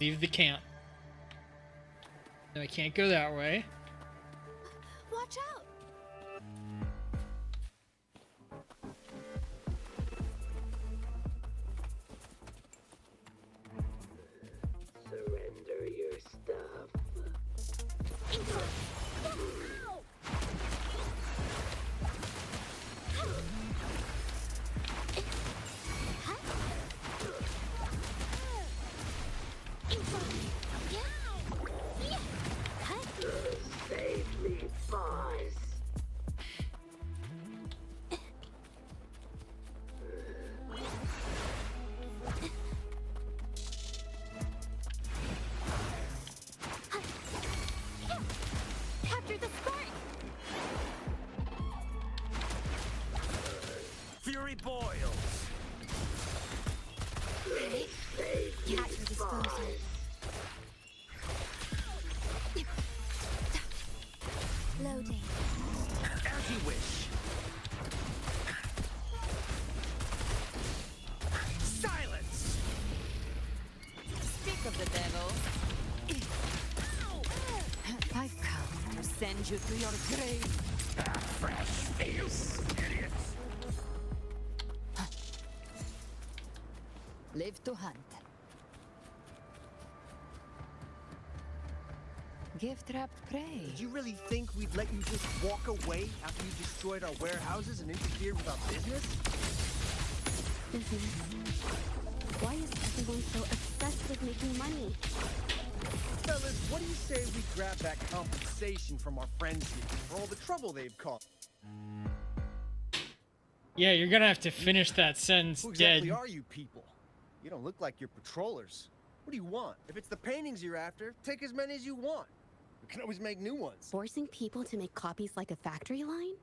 A: Leave the camp. No, I can't go that way.
O: Watch out!
E: Surrender your stuff. Safely pause.
O: Capture the spark!
E: Fury boils. At your disposal.
O: Loading.
E: As you wish. Silence!
L: Speak of the devil. I've come to send you to your grave.
E: Fresh face, idiots.
L: Live to hunt. Gift-wrapped prey.
N: Did you really think we'd let you just walk away after you destroyed our warehouses and interfered with our business?
O: Business. Why is everyone so obsessed with making money?
N: Fellas, what do you say we grab that compensation from our friends here for all the trouble they've caused?
A: Yeah, you're gonna have to finish that sentence
N: Who exactly
A: dead.
N: are you people? You don't look like you're patrollers. What do you want? If it's the paintings you're after, take as many as you want. We can always make new ones.
O: Forcing people to make copies like a factory line?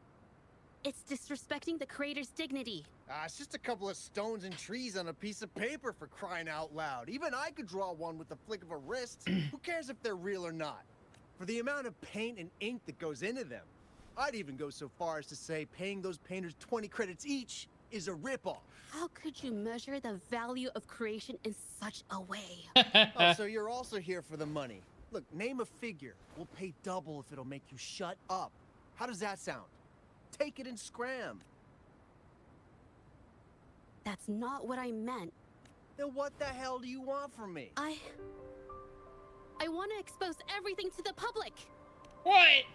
O: It's disrespecting the creator's dignity.
N: It's just a couple of stones and trees on a piece of paper, for crying out loud. Even I could draw one with the flick of a wrist. Who cares if they're real or not? For the amount of paint and ink that goes into them, I'd even go so far as to say paying those painters 20 credits each is a ripoff.
O: How could you measure the value of creation in such a way?
N: Oh, so you're also here for the money. Look, name a figure. We'll pay double if it'll make you shut up. How does that sound? Take it and scram.
O: That's not what I meant.
N: Then what the hell do you want from me?
O: I want to expose everything to the public.
A: What?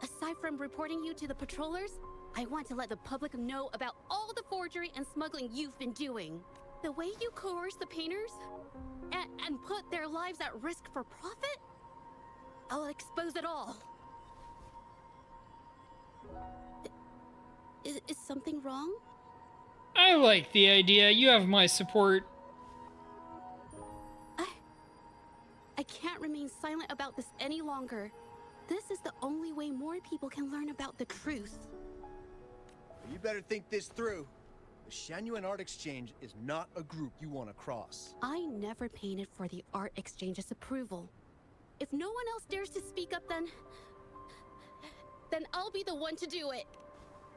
O: Aside from reporting you to the patrollers, I want to let the public know about all the forgery and smuggling you've been doing. The way you coerce the painters and put their lives at risk for profit? I'll expose it all. Is something wrong?
A: I like the idea. You have my support.
O: I can't remain silent about this any longer. This is the only way more people can learn about the truth.
N: You better think this through. The Shanyuan Art Exchange is not a group you want to cross.
O: I never painted for the Art Exchange's approval. If no one else dares to speak up, then I'll be the one to do it.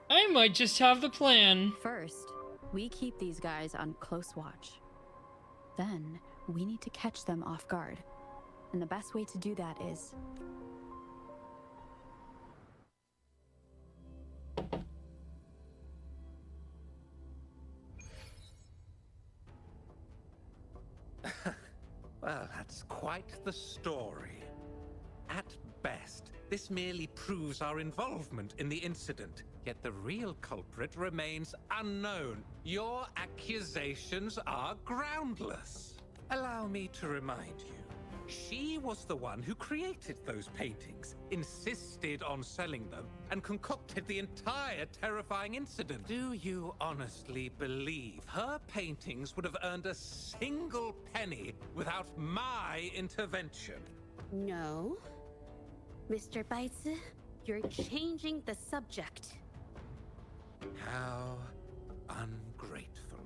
A: I might just have the plan.
T: First, we keep these guys on close watch. Then, we need to catch them off guard. And the best way to do that is...
P: Well, that's quite the story. At best, this merely proves our involvement in the incident, yet the real culprit remains unknown. Your accusations are groundless. Allow me to remind you, she was the one who created those paintings, insisted on selling them, and concocted the entire terrifying incident. Do you honestly believe her paintings would have earned a single penny without my intervention?
O: No. Mr. Baitsu, you're changing the subject.
P: How ungrateful.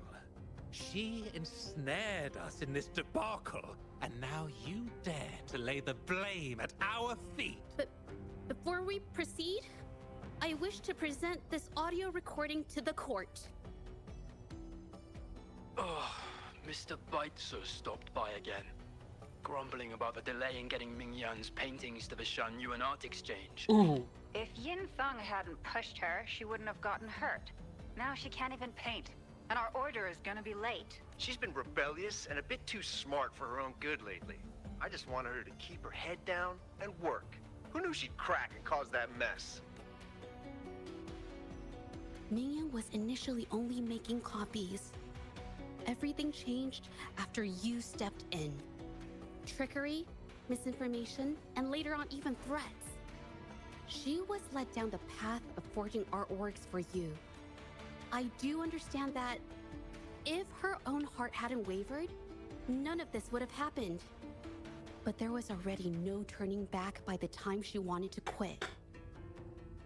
P: She ensnared us in this debacle, and now you dare to lay the blame at our feet.
O: But before we proceed, I wish to present this audio recording to the court.
Q: Oh, Mr. Baitsu stopped by again, grumbling about the delay in getting Ming Yan's paintings to the Shanyuan Art Exchange.
A: Ooh.
R: If Yin Thong hadn't pushed her, she wouldn't have gotten hurt. Now she can't even paint, and our order is gonna be late.
F: She's been rebellious and a bit too smart for her own good lately. I just wanted her to keep her head down and work. Who knew she'd crack and cause that mess?
O: Ming Yan was initially only making copies. Everything changed after you stepped in. Trickery, misinformation, and later on even threats. She was led down the path of forging artworks for you. I do understand that if her own heart hadn't wavered, none of this would have happened. But there was already no turning back by the time she wanted to quit.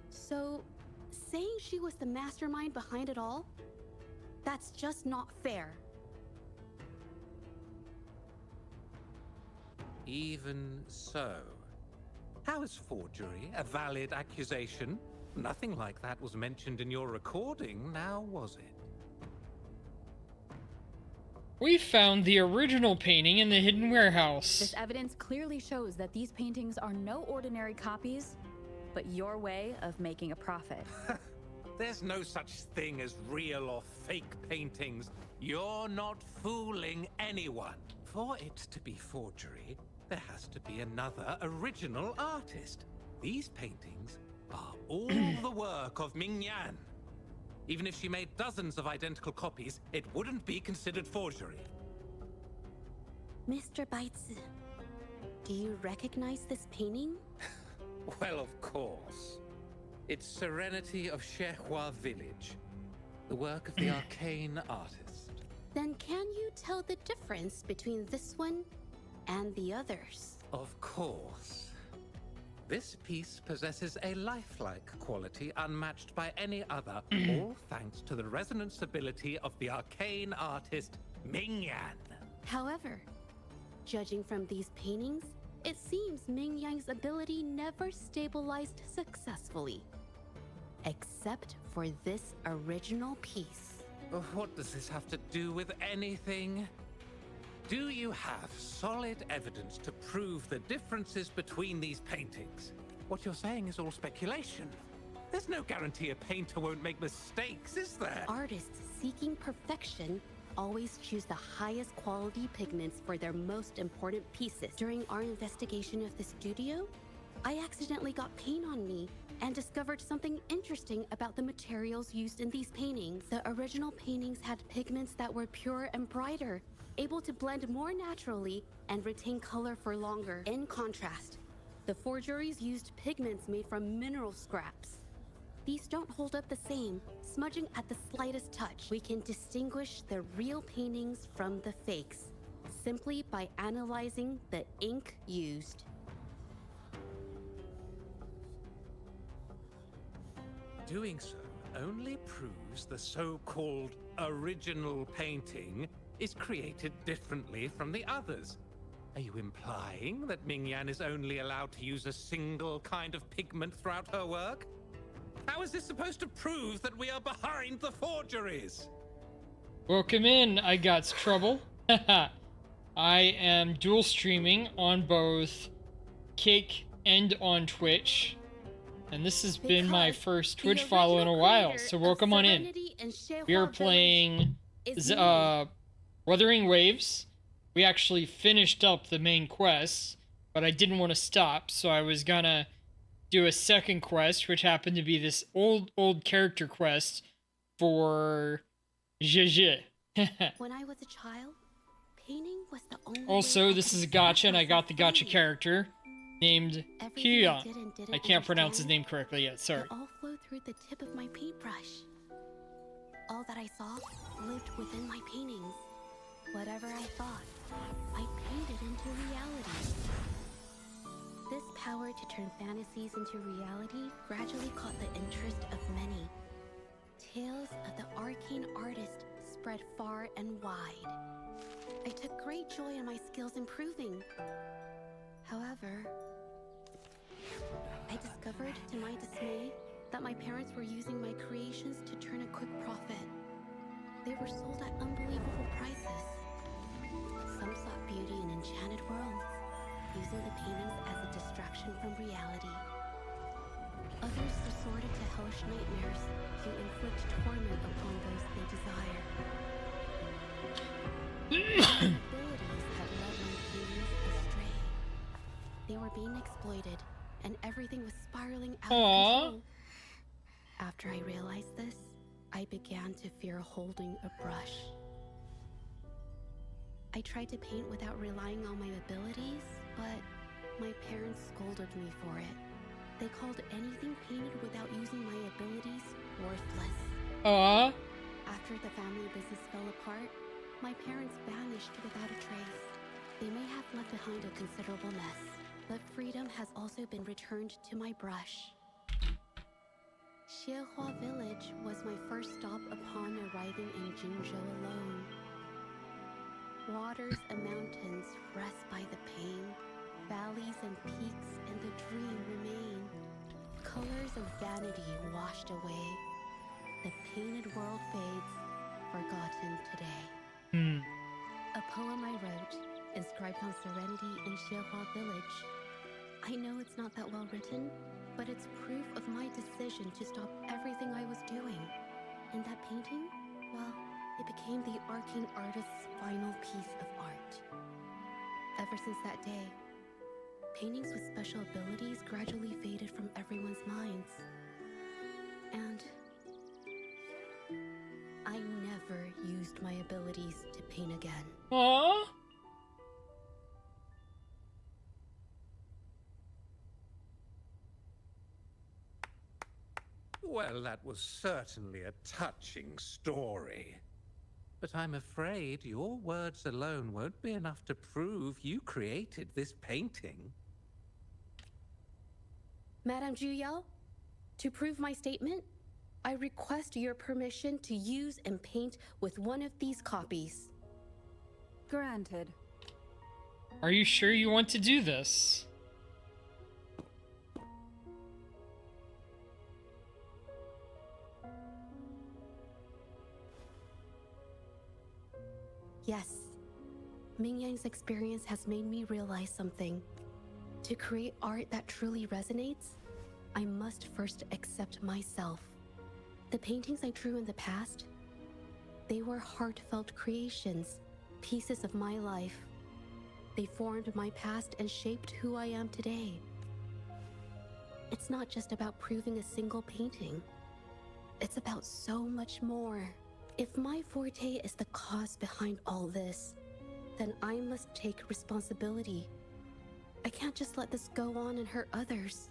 O: So, saying she was the mastermind behind it all, that's just not fair.
P: Even so, how is forgery a valid accusation? Nothing like that was mentioned in your recording, now was it?
A: We found the original painting in the hidden warehouse.
T: This evidence clearly shows that these paintings are no ordinary copies, but your way of making a profit.
P: There's no such thing as real or fake paintings. You're not fooling anyone. For it to be forgery, there has to be another original artist. These paintings are all the work of Ming Yan. Even if she made dozens of identical copies, it wouldn't be considered forgery.
O: Mr. Baitsu, do you recognize this painting?
P: Well, of course. It's Serenity of Shehua Village, the work of the arcane artist.
O: Then can you tell the difference between this one and the others?
P: Of course. This piece possesses a lifelike quality unmatched by any other, all thanks to the resonance ability of the arcane artist Ming Yan.
O: However, judging from these paintings, it seems Ming Yang's ability never stabilized successfully. Except for this original piece.
P: What does this have to do with anything? Do you have solid evidence to prove the differences between these paintings? What you're saying is all speculation. There's no guarantee a painter won't make mistakes, is there?
O: Artists seeking perfection always choose the highest quality pigments for their most important pieces. During our investigation of the studio, I accidentally got paint on me and discovered something interesting about the materials used in these paintings. The original paintings had pigments that were pure and brighter, able to blend more naturally and retain color for longer. In contrast, the forgeries used pigments made from mineral scraps. These don't hold up the same, smudging at the slightest touch. We can distinguish the real paintings from the fakes, simply by analyzing the ink used.
P: Doing so only proves the so-called original painting is created differently from the others. Are you implying that Ming Yan is only allowed to use a single kind of pigment throughout her work? How is this supposed to prove that we are behind the forgeries?
A: Welcome in, I Got Trouble. I am dual streaming on both Kick and on Twitch. And this has been my first Twitch follow in a while, so welcome on in. We are playing Wuthering Waves. We actually finished up the main quest, but I didn't want to stop, so I was gonna do a second quest, which happened to be this old character quest for Zhe.
O: When I was a child, painting was the only
A: Also, this is a gacha, and I got the gacha character named Kia. I can't pronounce his name correctly yet, sorry.
O: It all flowed through the tip of my paintbrush. All that I saw lived within my paintings. Whatever I thought, I painted into reality. This power to turn fantasies into reality gradually caught the interest of many. Tales of the arcane artist spread far and wide. I took great joy in my skills improving. However, I discovered, to my dismay, that my parents were using my creations to turn a quick profit. They were sold at unbelievable prices. Some sought beauty in enchanted worlds, using the paintings as a distraction from reality. Others resorted to hellish nightmares to inflict torment upon those they desire. Abilities had led my paintings astray. They were being exploited, and everything was spiraling out of control. After I realized this, I began to fear holding a brush. I tried to paint without relying on my abilities, but my parents scolded me for it. They called anything painted without using my abilities worthless. After the family business fell apart, my parents vanished without a trace. They may have left behind a considerable mess, but freedom has also been returned to my brush. Shehua Village was my first stop upon arriving in Jinzhou alone. Waters and mountains rest by the pain. Valleys and peaks and the dream remain. Colors of vanity washed away. The painted world fades, forgotten today. A poem I wrote, inscribed on serenity in Shehua Village. I know it's not that well written, but it's proof of my decision to stop everything I was doing. And that painting, well, it became the arcane artist's final piece of art. Ever since that day, paintings with special abilities gradually faded from everyone's minds. And I never used my abilities to paint again.
A: Aww.
P: Well, that was certainly a touching story. But I'm afraid your words alone won't be enough to prove you created this painting.
O: Madame Juyao, to prove my statement, I request your permission to use and paint with one of these copies.
G: Granted.
A: Are you sure you want to do this?
O: Yes. Ming Yang's experience has made me realize something. To create art that truly resonates, I must first accept myself. The paintings I drew in the past, they were heartfelt creations, pieces of my life. They formed my past and shaped who I am today. It's not just about proving a single painting. It's about so much more. If my forte is the cause behind all this, then I must take responsibility. I can't just let this go on and hurt others.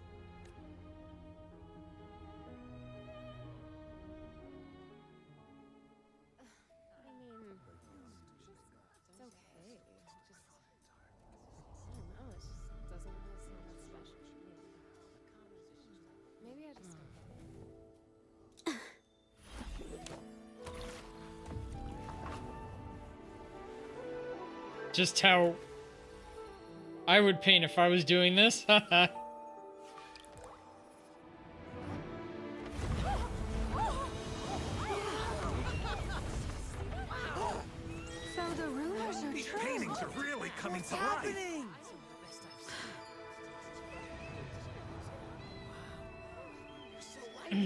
A: Just how I would paint if I was doing this.
G: So the rumors are
E: These
G: true.
E: paintings are really coming to life.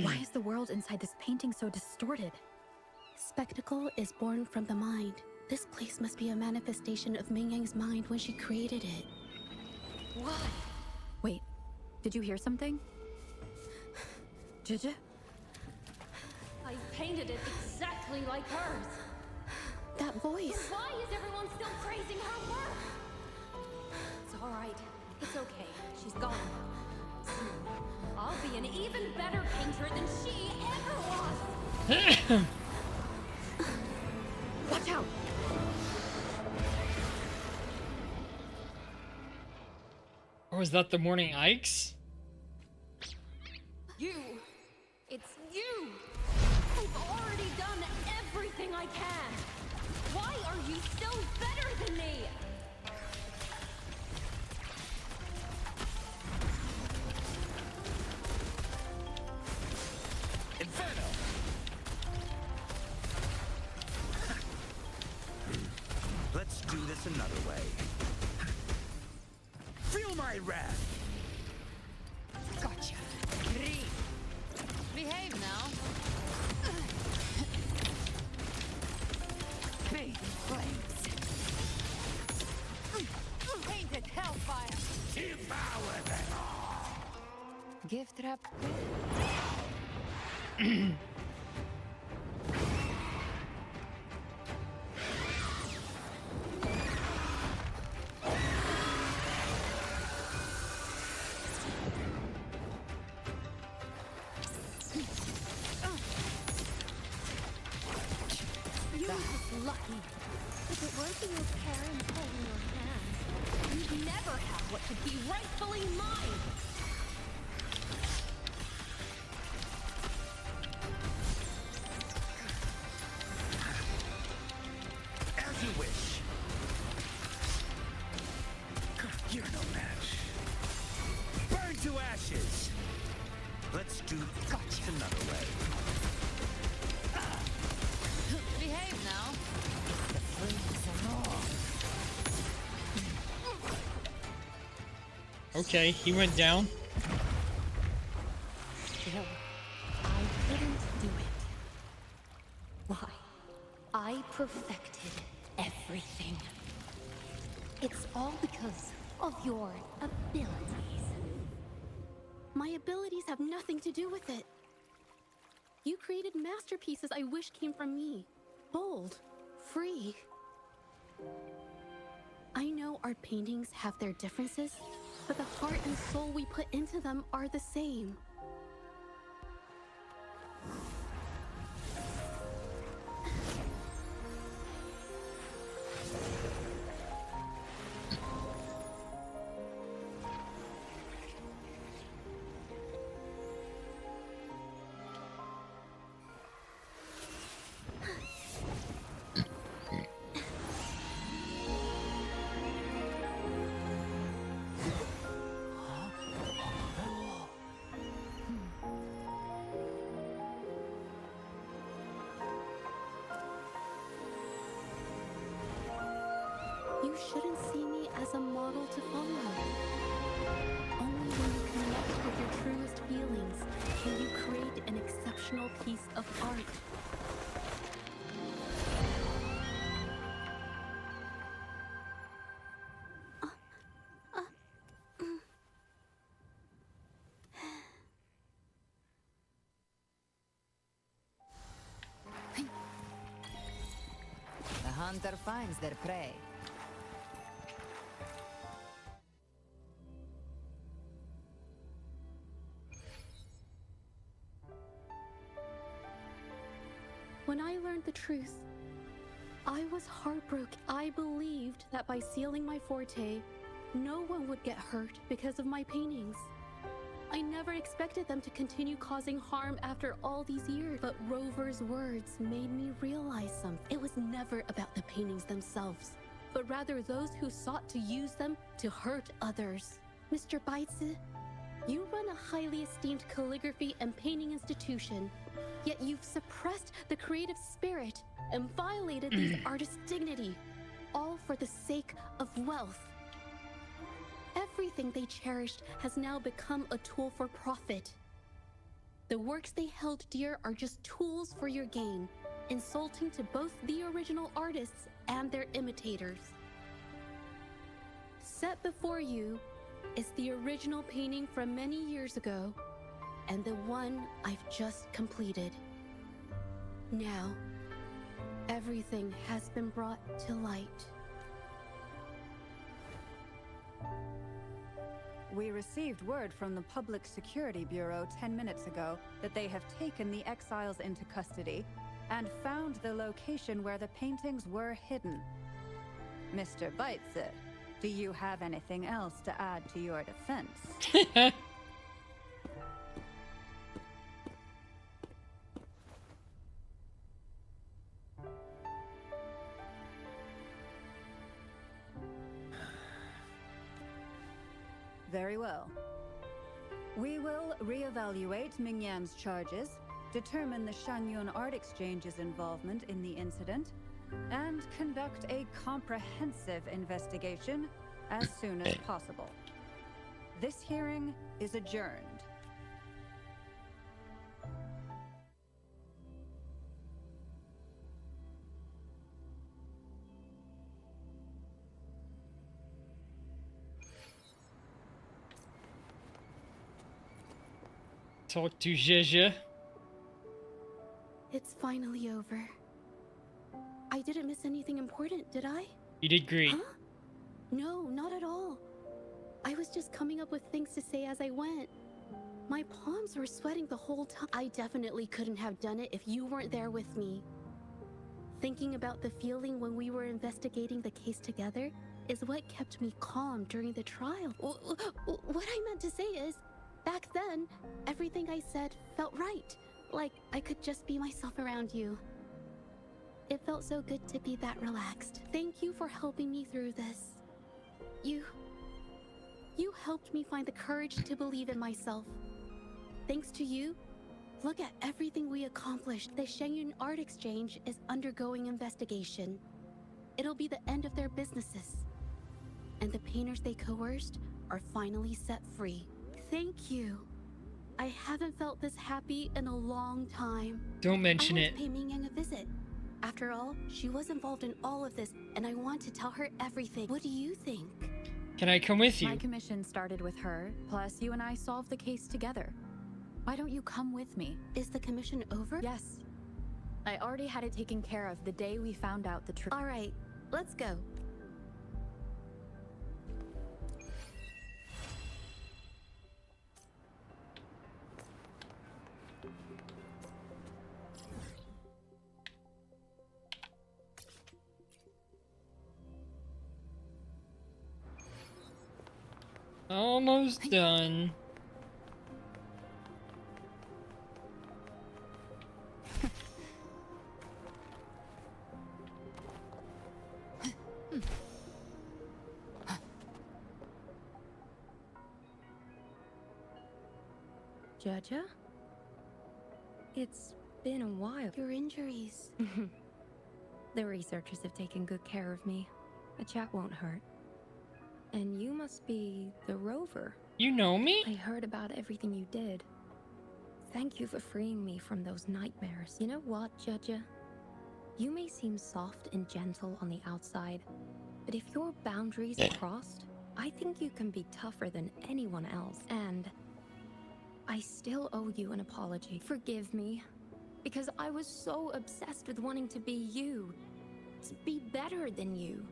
S: Why is the world inside this painting so distorted?
O: Spectacle is born from the mind. This place must be a manifestation of Ming Yang's mind when she created it.
S: Why? Wait, did you hear something? Did you?
J: I painted it exactly like hers.
O: That voice.
J: Why is everyone still praising her work? It's all right. It's okay. She's gone. Soon, I'll be an even better painter than she ever was.
O: Watch out!
A: Or was that the Morning Ikes?
J: You! It's you! I've already done everything I can! Why are you still better than me?
E: Inferno! Let's do this another way. Feel my wrath!
K: Gotcha. Behave now. Big flames. Painted hellfire.
E: Devour them all!
K: Gift wrap.
J: You're just lucky. If it weren't for your parents holding your hands, you'd never have what should be rightfully mine.
E: As you wish. You're no match. Burn to ashes! Let's do this another way.
K: Behave now.
E: The flames are on.
A: Okay, he went down.
O: No, I didn't do it. Why? I perfected everything. It's all because of your abilities. My abilities have nothing to do with it. You created masterpieces I wish came from me. Bold, free. I know art paintings have their differences, but the heart and soul we put into them are the same.
I: You shouldn't see me as a model to follow. Only when you connect with your truest feelings can you create an exceptional piece of art.
M: The hunter finds their prey.
I: When I learned the truth, I was heartbroken. I believed that by sealing my forte, no one would get hurt because of my paintings. I never expected them to continue causing harm after all these years. But Rover's words made me realize something. It was never about the paintings themselves, but rather those who sought to use them to hurt others. Mr. Baitze, you run a highly esteemed calligraphy and painting institution, yet you've suppressed the creative spirit and violated these artists' dignity, all for the sake of wealth. Everything they cherished has now become a tool for profit. The works they held dear are just tools for your gain, insulting to both the original artists and their imitators. Set before you is the original painting from many years ago, and the one I've just completed. Now, everything has been brought to light.
G: We received word from the Public Security Bureau 10 minutes ago that they have taken the exiles into custody and found the location where the paintings were hidden. Mr. Baitze, do you have anything else to add to your defense? Very well. We will reevaluate Mingyan's charges, determine the Shanyun Art Exchange's involvement in the incident, and conduct a comprehensive investigation as soon as possible. This hearing is adjourned.
A: Talk to Zhezhe.
I: It's finally over. I didn't miss anything important, did I?
A: You did great.
I: Huh? No, not at all. I was just coming up with things to say as I went. My palms were sweating the whole time. I definitely couldn't have done it if you weren't there with me. Thinking about the feeling when we were investigating the case together is what kept me calm during the trial. What I meant to say is, back then, everything I said felt right. Like I could just be myself around you. It felt so good to be that relaxed. Thank you for helping me through this. You helped me find the courage to believe in myself. Thanks to you, look at everything we accomplished. The Shanyun Art Exchange is undergoing investigation. It'll be the end of their businesses. And the painters they coerced are finally set free. Thank you. I haven't felt this happy in a long time.
A: Don't mention
I: I
A: it.
I: want to pay Mingyang a visit. After all, she was involved in all of this, and I want to tell her everything. What do you think?
A: Can I come with you?
T: My commission started with her, plus you and I solved the case together. Why don't you come with me?
I: Is the commission over?
T: Yes. I already had it taken care of the day we found out the truth.
I: All right, let's go.
A: Almost done.
J: Zhezhe? It's been a while.
I: Your injuries.
J: The researchers have taken good care of me.
S: A chat won't hurt. And you must be the Rover.
A: You know me?
S: I heard about everything you did. Thank you for freeing me from those nightmares. You know what, Judge? You may seem soft and gentle on the outside, but if your boundaries are crossed, I think you can be tougher than anyone else. And I still owe you an apology. Forgive me, because I was so obsessed with wanting to be you, to be better than you.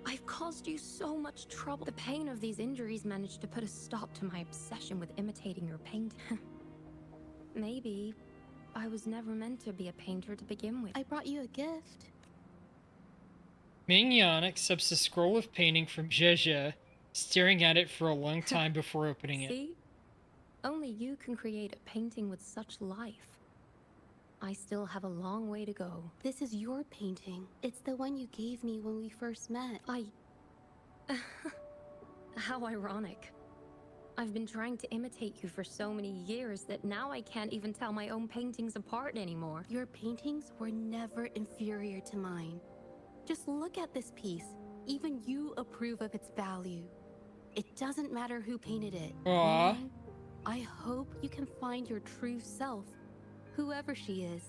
S: I've caused you so much trouble. The pain of these injuries managed to put a stop to my obsession with imitating your painting. Maybe I was never meant to be a painter to begin with.
O: I brought you a gift.
A: Ming-Yan accepts a scroll of painting from Zhezhe, staring at it for a long time before opening it.
S: See? Only you can create a painting with such life. I still have a long way to go.
O: This is your painting. It's the one you gave me when we first met.
S: How ironic. I've been trying to imitate you for so many years that now I can't even tell my own paintings apart anymore.
O: Your paintings were never inferior to mine. Just look at this piece. Even you approve of its value. It doesn't matter who painted it.
A: Aww.
O: I hope you can find your true self, whoever she is.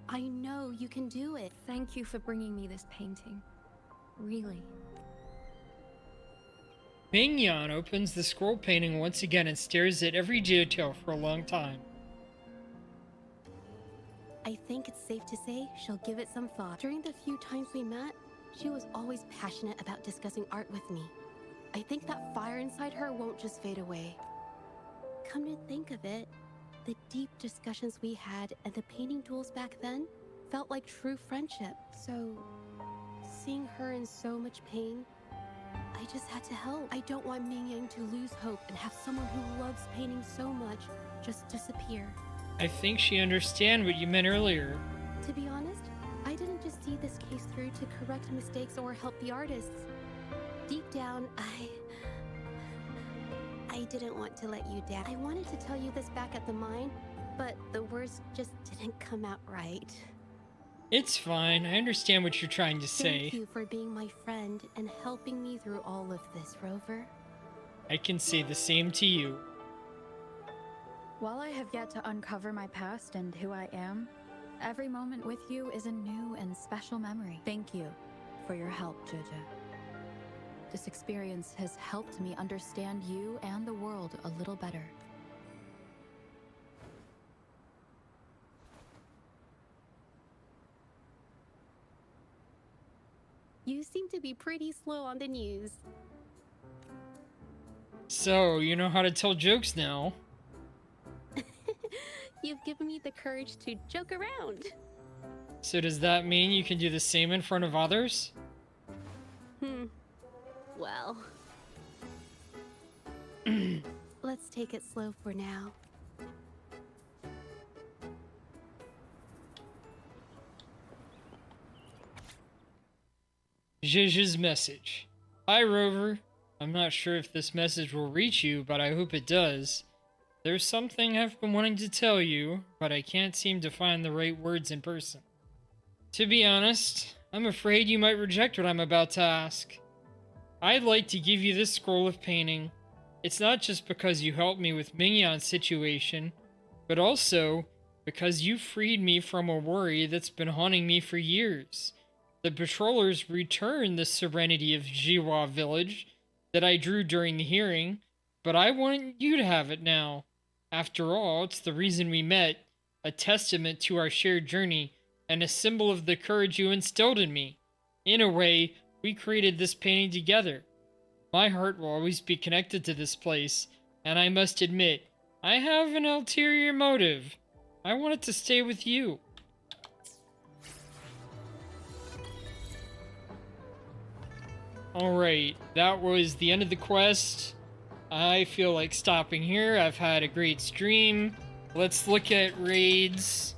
O: I know you can do it.
S: Thank you for bringing me this painting. Really.
A: Ming-Yan opens the scroll painting once again and stares at every detail for a long time.
O: I think it's safe to say she'll give it some thought. During the few times we met, she was always passionate about discussing art with me. I think that fire inside her won't just fade away. Come to think of it, the deep discussions we had and the painting duels back then felt like true friendship. So, seeing her in so much pain, I just had to help. I don't want Ming-Yang to lose hope and have someone who loves painting so much just disappear.
A: I think she understands what you meant earlier.
O: To be honest, I didn't just see this case through to correct mistakes or help the artists. Deep down, I didn't want to let you down. I wanted to tell you this back at the mine, but the words just didn't come out right.
A: It's fine. I understand what you're trying to say.
O: Thank you for being my friend and helping me through all of this, Rover.
A: I can say the same to you.
T: While I have yet to uncover my past and who I am, every moment with you is a new and special memory. Thank you for your help, Jojo. This experience has helped me understand you and the world a little better.
O: You seem to be pretty slow on the news.
A: So, you know how to tell jokes now.
O: You've given me the courage to joke around.
A: So does that mean you can do the same in front of others?
O: Well... let's take it slow for now.
A: Zhezhe's message. Hi, Rover. I'm not sure if this message will reach you, but I hope it does. There's something I've been wanting to tell you, but I can't seem to find the right words in person. To be honest, I'm afraid you might reject what I'm about to ask. I'd like to give you this scroll of painting. It's not just because you helped me with Ming-Yan's situation, but also because you freed me from a worry that's been haunting me for years. The patrollers returned the serenity of Jiwa Village that I drew during the hearing, but I want you to have it now. After all, it's the reason we met, a testament to our shared journey, and a symbol of the courage you instilled in me. In a way, we created this painting together. My heart will always be connected to this place, and I must admit, I have an ulterior motive. I want it to stay with you. Alright, that was the end of the quest. I feel like stopping here. I've had a great stream. Let's look at raids.